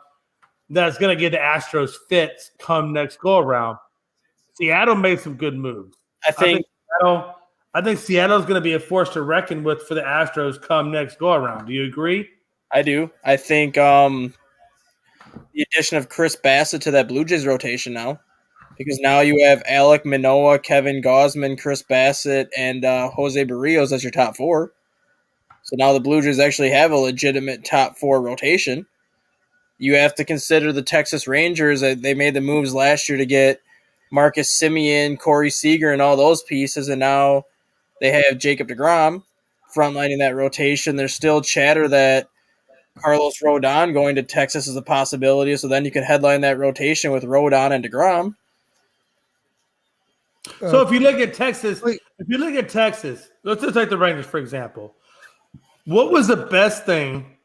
that's going to get the Astros fits come next go around? Seattle made some good moves. I think Seattle's going to be a force to reckon with for the Astros come next go around. Do you agree? I do. I think the addition of Chris Bassett to that Blue Jays rotation now, because now you have Alek Manoah, Kevin Gausman, Chris Bassett, and Jose Barrios as your top 4. So now the Blue Jays actually have a legitimate top 4 rotation. You have to consider the Texas Rangers. They made the moves last year to get Marcus Semien, Corey Seager, and all those pieces, and now they have Jacob deGrom frontlining that rotation. There's still chatter that Carlos Rodon going to Texas is a possibility, so then you can headline that rotation with Rodon and deGrom. So if you look at Texas, let's just take the Rangers, for example. What was the best thing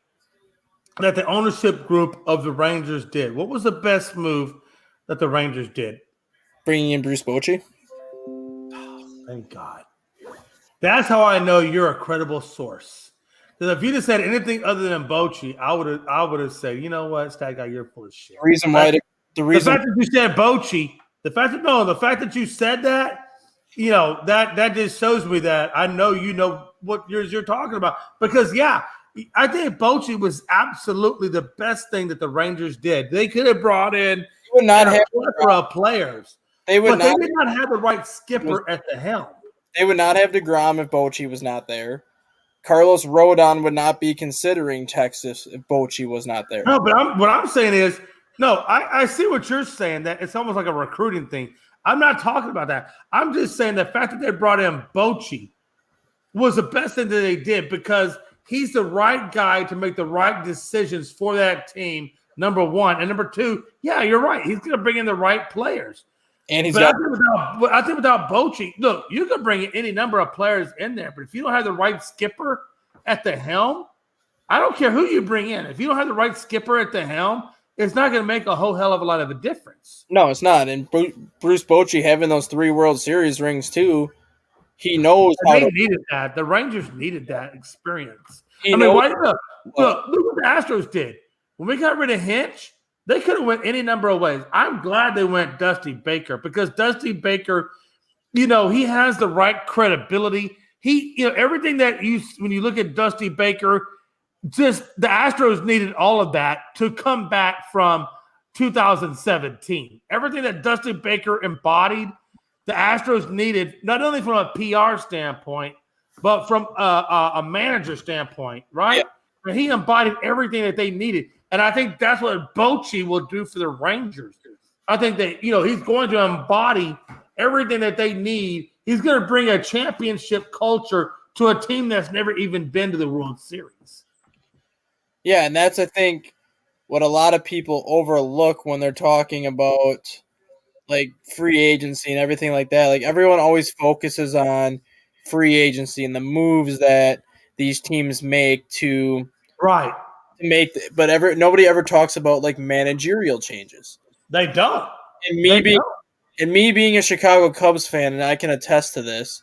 that the ownership group of the Rangers did? What was the best move that the Rangers did? Bringing in Bruce Bochy. Oh, thank God. That's how I know you're a credible source. Because if you just said anything other than Bochy, I would have said, you know what, Stat Guy, you're full of shit. The fact that you said Bochy, the fact that you said that, you know, that just shows me that I know you know what you're talking about. Because I think Bochy was absolutely the best thing that the Rangers did. They could have brought in a plethora of players. They did not have the right skipper at the helm. They would not have deGrom if Bochy was not there. Carlos Rodon would not be considering Texas if Bochy was not there. No, but what I'm saying is, I see what you're saying, that it's almost like a recruiting thing. I'm not talking about that. I'm just saying the fact that they brought in Bochy was the best thing that they did because he's the right guy to make the right decisions for that team, number one. And number two, you're right. He's going to bring in the right players. And I think without Bochy, look, you can bring any number of players in there, but if you don't have the right skipper at the helm, I don't care who you bring in. If you don't have the right skipper at the helm, it's not going to make a whole hell of a lot of a difference. No, it's not. And Bruce Bochy having those 3 World Series rings too, he knows And how they to. needed that. The Rangers needed that experience. He I mean, knows why look what the Astros did. When we got rid of Hinch, they could have went any number of ways. I'm glad they went Dusty Baker because Dusty Baker, he has the right credibility. Everything that when you look at Dusty Baker, just the Astros needed all of that to come back from 2017. Everything that Dusty Baker embodied, the Astros needed, not only from a PR standpoint, but from a manager standpoint, right? Yeah. He embodied everything that they needed. And I think that's what Bochy will do for the Rangers. I think that, he's going to embody everything that they need. He's going to bring a championship culture to a team that's never even been to the World Series. Yeah, and that's, I think, what a lot of people overlook when they're talking about, like, free agency and everything like that. Like, everyone always focuses on free agency and the moves that these teams make to make, but nobody ever talks about, like, managerial changes. They don't. And me being a Chicago Cubs fan, and I can attest to this,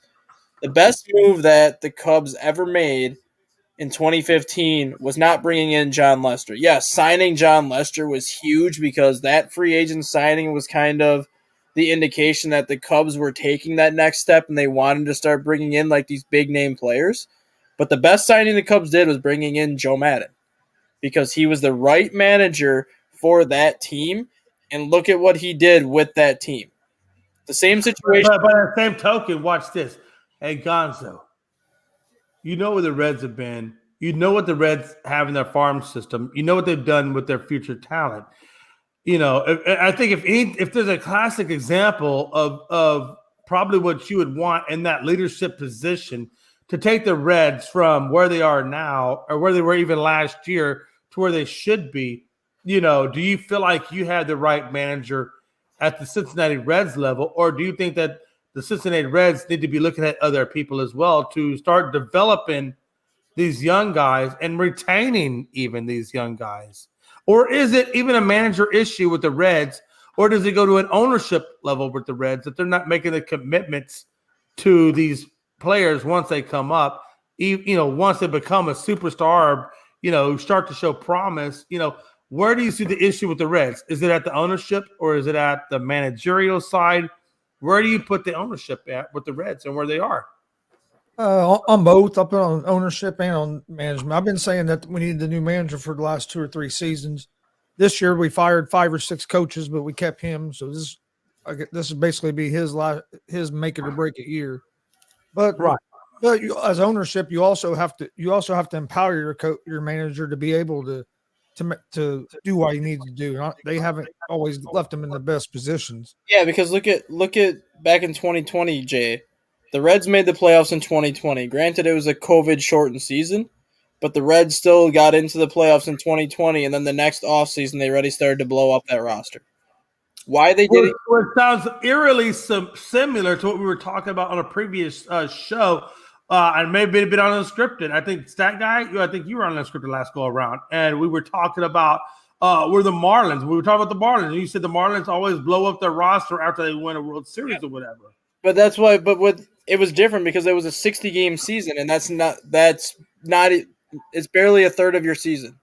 the best move that the Cubs ever made in 2015 was not bringing in John Lester. Yes, signing John Lester was huge because that free agent signing was kind of the indication that the Cubs were taking that next step and they wanted to start bringing in like these big name players. But the best signing the Cubs did was bringing in Joe Maddon because he was the right manager for that team. And look at what he did with that team. The same situation. But by the same token, watch this. Hey, Gonzo. You know where the Reds have been. You know what the Reds have in their farm system. You know what they've done with their future talent. I think if there's a classic example of probably what you would want in that leadership position to take the Reds from where they are now or where they were even last year to where they should be, do you feel like you had the right manager at the Cincinnati Reds level, or do you think that the Cincinnati Reds need to be looking at other people as well to start developing these young guys and retaining even these young guys? Or is it even a manager issue with the Reds, or does it go to an ownership level with the Reds that they're not making the commitments to these players once they come up, once they become a superstar, start to show promise, where do you see the issue with the Reds? Is it at the ownership or is it at the managerial side? Where do you put the ownership at with the Reds and where they are? On both. I put on ownership and on management. I've been saying that we need the new manager for the last 2 or 3 seasons. This year we fired 5 or 6 coaches, but we kept him. So this is basically be his make it or break it year. But as ownership, you also have to empower your manager to be able to do what he needs to do. They haven't always left him in the best positions. Yeah, because look at back in 2020, Jay. The Reds made the playoffs in 2020. Granted, it was a COVID-shortened season, but the Reds still got into the playoffs in 2020, and then the next offseason, they already started to blow up that roster. Why they did it? It sounds eerily similar to what we were talking about on a previous show, and maybe a bit unscripted. I think Stat Guy, I think you were on unscripted last go around, and we were talking about we're the Marlins. We were talking about the Marlins, and you said the Marlins always blow up their roster after they win a World Series or whatever. But that's why. But it was different because it was a 60-game season, and that's not. It's barely a third of your season.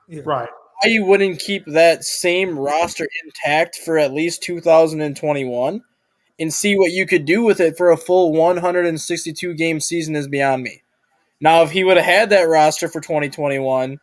Yeah. Right. Why you wouldn't keep that same roster intact for at least 2021 and see what you could do with it for a full 162-game season is beyond me. Now, if he would have had that roster for 2021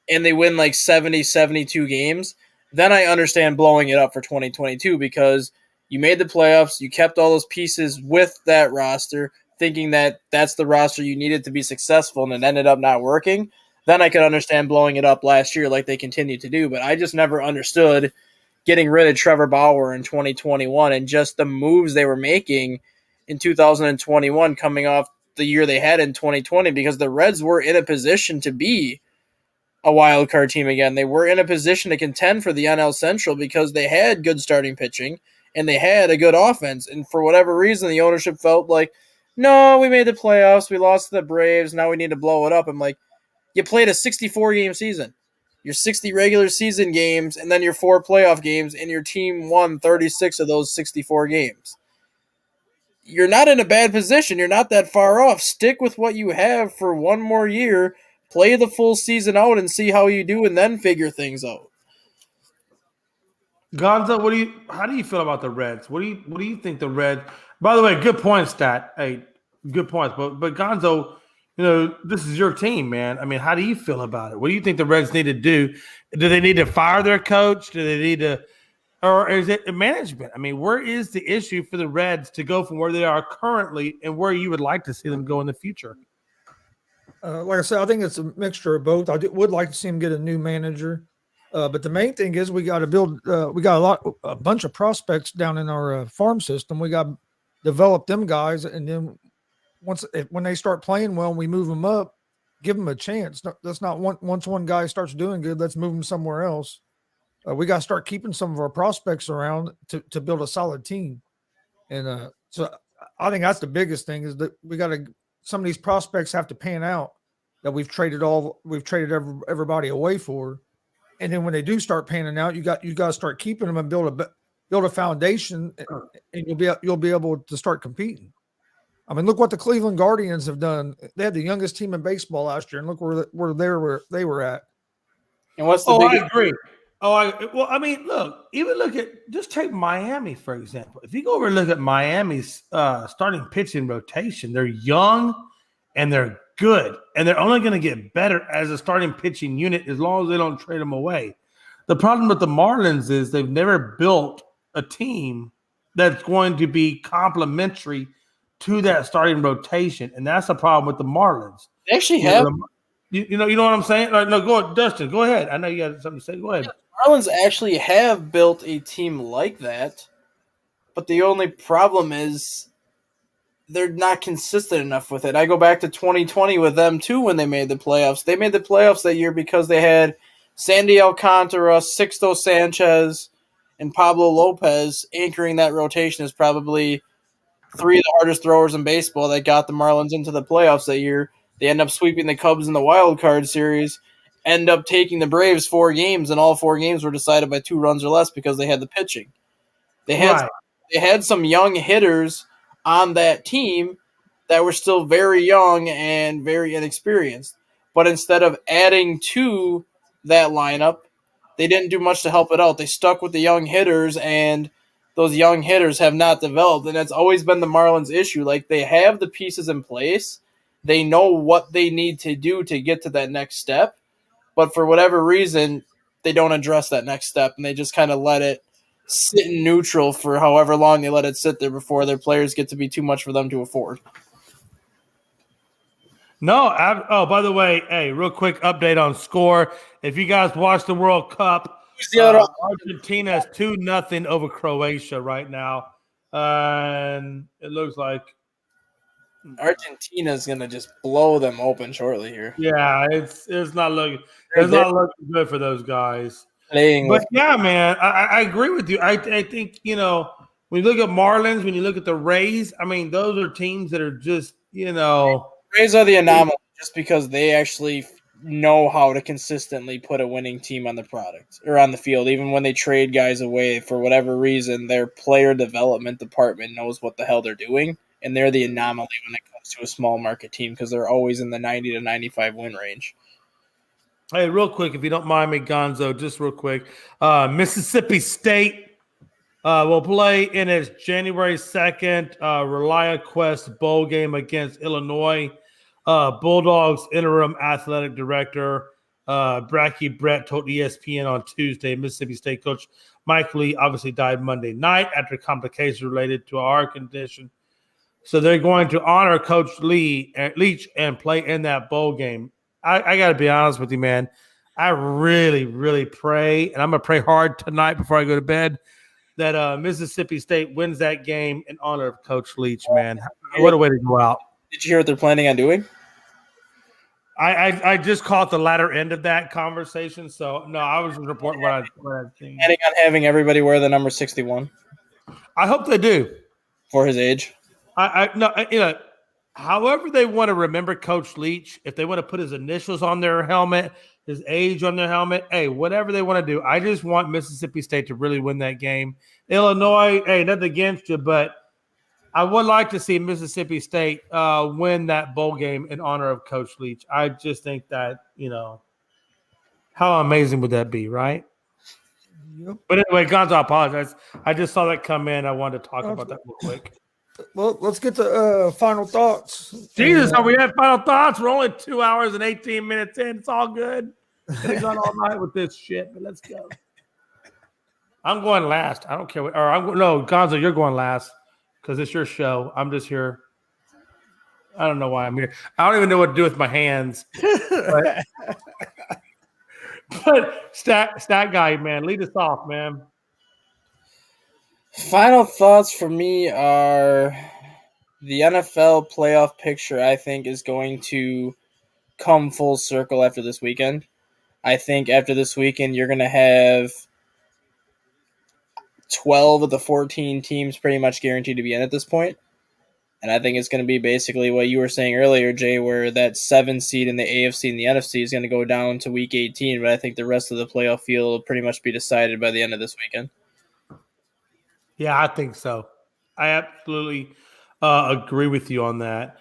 and they win like 70, 72 games, then I understand blowing it up for 2022 because you made the playoffs, you kept all those pieces with that roster, thinking that that's the roster you needed to be successful, and it ended up not working. Then I could understand blowing it up last year like they continued to do. But I just never understood getting rid of Trevor Bauer in 2021 and just the moves they were making in 2021 coming off the year they had in 2020 because the Reds were in a position to be a wild card team again. They were in a position to contend for the NL Central because they had good starting pitching and they had a good offense. And for whatever reason, the ownership felt like, no, we made the playoffs. We lost to the Braves. Now we need to blow it up. I'm like, you played a 64-game season. your 60 regular season games, and then your 4 playoff games, and your team won 36 of those 64 games. You're not in a bad position. You're not that far off. Stick with what you have for one more year. Play the full season out and see how you do, and then figure things out. Gonzo, how do you feel about the Reds? What do you think the Reds? By the way, good point, Stat. Hey, good points. But Gonzo, this is your team, man. I mean, how do you feel about it? What do you think the Reds need to do? Do they need to fire their coach? Do they need to, or is it management? I mean, where is the issue for the Reds to go from where they are currently and where you would like to see them go in the future? Like I said, I think it's a mixture of both. Would like to see him get a new manager. But the main thing is we got to build. We got a bunch of prospects down in our farm system. We got to develop them guys, and then when they start playing well, and we move them up, give them a chance. That's not once one guy starts doing good, let's move them somewhere else. We got to start keeping some of our prospects around to build a solid team. And so I think that's the biggest thing is that we got to. Some of these prospects have to pan out that we've traded everybody away for. And then when they do start panning out, you got to start keeping them and build a foundation, and you'll be able to start competing. I mean, look what the Cleveland Guardians have done. They had the youngest team in baseball last year, and look where they were at. And what's the I agree. Just take Miami, for example. If you go over and look at Miami's starting pitching rotation, they're young and they're good, and they're only going to get better as a starting pitching unit as long as they don't trade them away. The problem with the Marlins is they've never built a team that's going to be complementary to that starting rotation, and that's the problem with the Marlins. They actually have. You know what I'm saying? No, go ahead, Dustin. Go ahead. I know you got something to say. Go ahead. Marlins actually have built a team like that, but the only problem is they're not consistent enough with it. I go back to 2020 with them too when they made the playoffs. They made the playoffs that year because they had Sandy Alcantara, Sixto Sanchez, and Pablo Lopez anchoring that rotation as probably 3 of the hardest throwers in baseball that got the Marlins into the playoffs that year. They end up sweeping the Cubs in the wild card series, end up taking the Braves 4 games, and all 4 games were decided by 2 runs or less because they had the pitching. They had some young hitters on that team that were still very young and very inexperienced. But instead of adding to that lineup, they didn't do much to help it out. They stuck with the young hitters, and those young hitters have not developed. And that's always been the Marlins' issue. Like, they have the pieces in place. They know what they need to do to get to that next step. But for whatever reason, they don't address that next step, and they just kind of let it sit in neutral for however long they let it sit there before their players get to be too much for them to afford. No, by the way, hey, real quick update on score. If you guys watch the World Cup, Argentina is 2-0 over Croatia right now. And it looks like Argentina's gonna just blow them open shortly here. Yeah, it's not looking good for those guys. Yeah, man, I agree with you. I think when you look at Marlins, when you look at the Rays, I mean, those are teams that are just Rays are the anomaly just because they actually know how to consistently put a winning team on the product or on the field. Even when they trade guys away for whatever reason, their player development department knows what the hell they're doing, and they're the anomaly when it comes to a small market team because they're always in the 90 to 95 win range. Hey, real quick, if you don't mind me, Gonzo, just real quick. Mississippi State will play in its January 2nd ReliaQuest Bowl game against Illinois. Bulldogs interim athletic director Bracky Brett told ESPN on Tuesday Mississippi State coach Mike Lee obviously died Monday night after complications related to a heart condition. So they're going to honor Coach Leach and play in that bowl game. I got to be honest with you, man. I really, really pray, and I'm going to pray hard tonight before I go to bed, that Mississippi State wins that game in honor of Coach Leach, man. What a way to go out. Did you hear what they're planning on doing? I just caught the latter end of that conversation, so no, I was reporting what I'd seen. Planning on having everybody wear the number 61? I hope they do. For his age? However they want to remember Coach Leach, if they want to put his initials on their helmet, his age on their helmet. Hey, whatever they want to do. I just want Mississippi State to really win that game. Illinois, hey, nothing against you, but I would like to see Mississippi State win that bowl game in honor of Coach Leach. I just think that, how amazing would that be, right? Yep. But anyway, Gonzo, I apologize. I just saw that come in. I wanted to talk about that real quick. Well, let's get to final thoughts. Jesus, are we at final thoughts? We're only 2 hours and 18 minutes in. It's all good. Could have gone all night with this shit, but let's go. I'm going last. I don't care. No, Gonzo, you're going last because it's your show. I'm just here. I don't know why I'm here. I don't even know what to do with my hands. But stat guy, man, lead us off, man. Final thoughts for me are the NFL playoff picture, I think, is going to come full circle after this weekend. I think after this weekend, you're going to have 12 of the 14 teams pretty much guaranteed to be in at this point. And I think it's going to be basically what you were saying earlier, Jay, where that 7 seed in the AFC and the NFC is going to go down to week 18. But I think the rest of the playoff field will pretty much be decided by the end of this weekend. Yeah, I think so. I absolutely agree with you on that.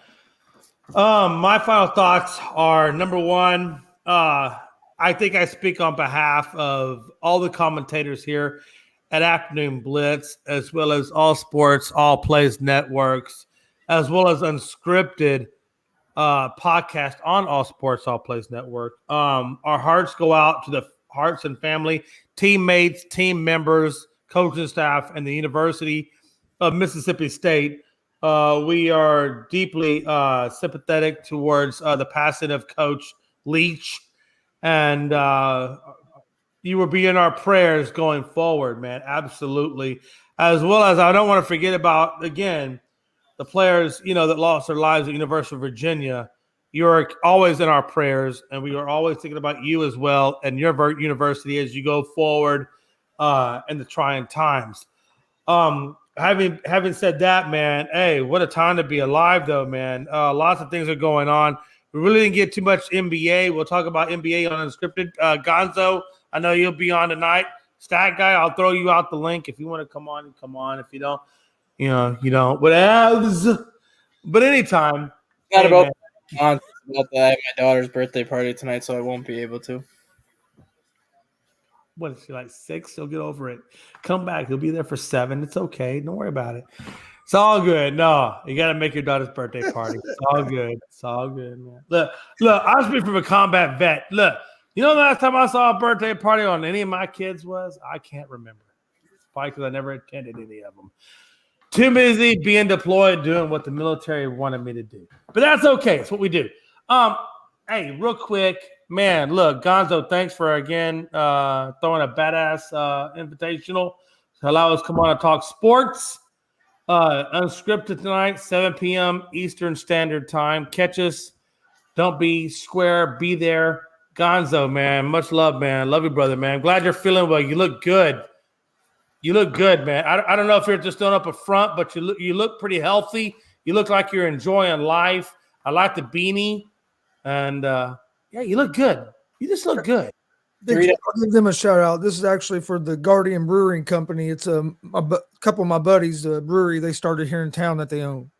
My final thoughts are, number one, I think I speak on behalf of all the commentators here at Afternoon Blitz, as well as All Sports, All Plays Networks, as well as Unscripted podcast on All Sports, All Plays Network. Our hearts go out to the hearts and family, teammates, team members, coaching staff, and the University of Mississippi State. We are deeply sympathetic towards the passing of Coach Leach, and you will be in our prayers going forward, man. Absolutely. As well as I don't want to forget about, again, the players, that lost their lives at University of Virginia. You're always in our prayers, and we are always thinking about you as well and your university as you go forward in the trying times. Having said that, man, hey, what a time to be alive, though, man. Lots of things are going on. We really didn't get too much NBA. We'll talk about NBA on Unscripted. Gonzo, I know you'll be on tonight. Stat guy, I'll throw you out the link. If you want to come on, come on. If you don't, you don't. What else? But anytime. Not about that. I have my daughter's birthday party tonight, so I won't be able to. What is she, like 6? She'll get over it. Come back. He'll be there for 7. It's okay. Don't worry about it. It's all good. No, you got to make your daughter's birthday party. It's all good. It's all good, man. Look, I speak from a combat vet. Look, the last time I saw a birthday party on any of my kids was? I can't remember. It's probably because I never attended any of them. Too busy being deployed, doing what the military wanted me to do. But that's okay. It's what we do. Hey, real quick, man, look, Gonzo, thanks for, again, throwing a badass invitational to allow us to come on and talk sports. Unscripted tonight, 7 p.m. Eastern Standard Time. Catch us. Don't be square. Be there. Gonzo, man, much love, man. Love you, brother, man. Glad you're feeling well. You look good. You look good, man. I don't know if you're just throwing up a front, but you look pretty healthy. You look like you're enjoying life. I like the beanie. And, yeah, you look good. You just look good. I'll give them a shout out. This is actually for the Guardian Brewing Company. It's a couple of my buddies, the brewery they started here in town that they own.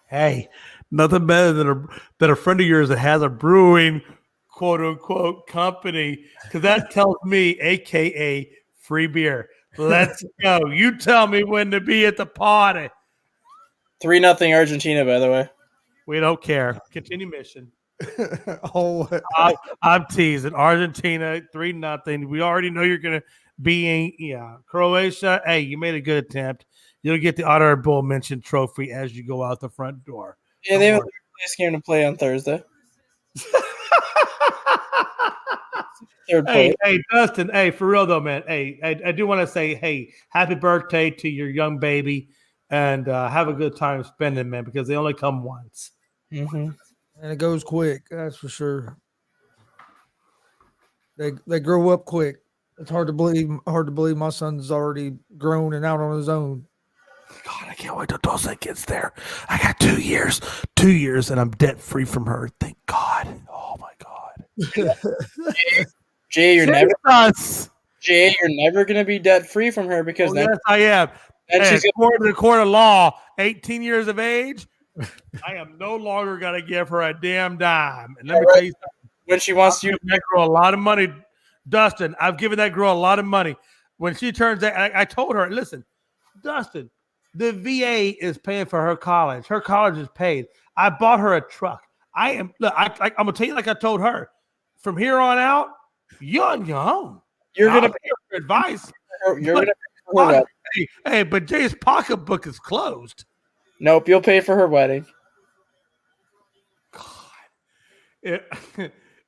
Hey, nothing better than a friend of yours that has a brewing, quote unquote, company, because that tells me, AKA free beer. Let's go. You tell me when to be at the party. 3-0 Argentina, by the way. We don't care. Continue mission. I'm teasing. Argentina, 3-0. We already know you're going to be in Croatia. Hey, you made a good attempt. You'll get the honorable mention trophy as you go out the front door. Yeah, they have a place game to play on Thursday. Hey, Dustin. Hey, for real though, man. Hey, I do want to say, hey, happy birthday to your young baby, and have a good time spending, man, because they only come once. Mm-hmm. And it goes quick, that's for sure. They grow up quick. It's hard to believe. My son's already grown and out on his own. God, I can't wait till Dulce gets there. I got 2 years, and I'm debt free from her. Thank God. Oh my God. Jay, you're Jesus. never gonna be debt free from her because then, Yes, I am. then Hey, she's gonna, according to the court of law, 18 years of age, I am no longer going to give her a damn dime. And let me tell you something. when she wants I've you. given that girl a lot of money, Dustin. I've given that girl a lot of money. When she turns that, I told her, listen, Dustin, the VA is paying for her college. Her college is paid. I bought her a truck. I'm gonna tell you like I told her. From here on out, you're on your own. You're I'll gonna pay her advice. you're But- gonna pay for her wedding. Hey, but Jay's pocketbook is closed. Nope, you'll pay for her wedding. God.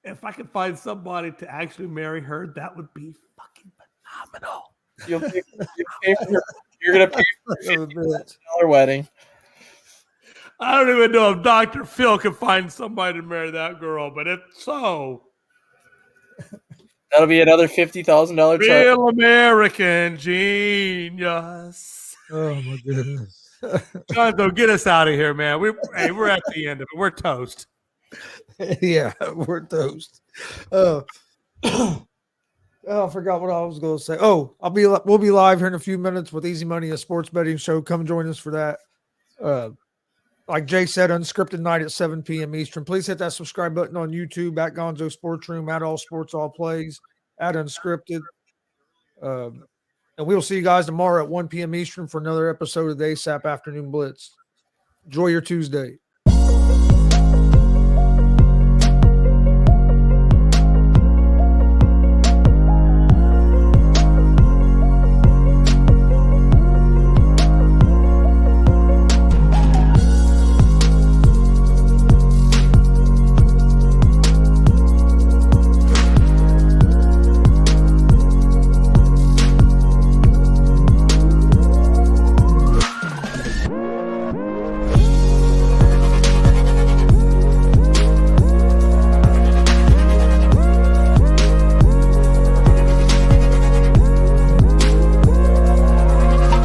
If I could find somebody to actually marry her, that would be fucking phenomenal. You'll pay for her. You're gonna pay for her $50,000 wedding. I don't even know if Dr. Phil can find somebody to marry that girl, but if so, That'll be another $50,000 charge. real American genius. Oh my goodness. Jonathan, get us out of here, man. We're at the end of it. We're toast. Yeah, we're toast. Oh, I forgot what I was going to say. Oh, we'll be live here in a few minutes with Easy Money, a sports betting show. Come join us for that. Like Jay said, unscripted night at 7 p.m. Eastern. Please hit that subscribe button on YouTube at Gonzo Sports Room, at All Sports All Plays, at Unscripted. And we'll see you guys tomorrow at 1 p.m. Eastern for another episode of the ASAP Afternoon Blitz. Enjoy your Tuesday.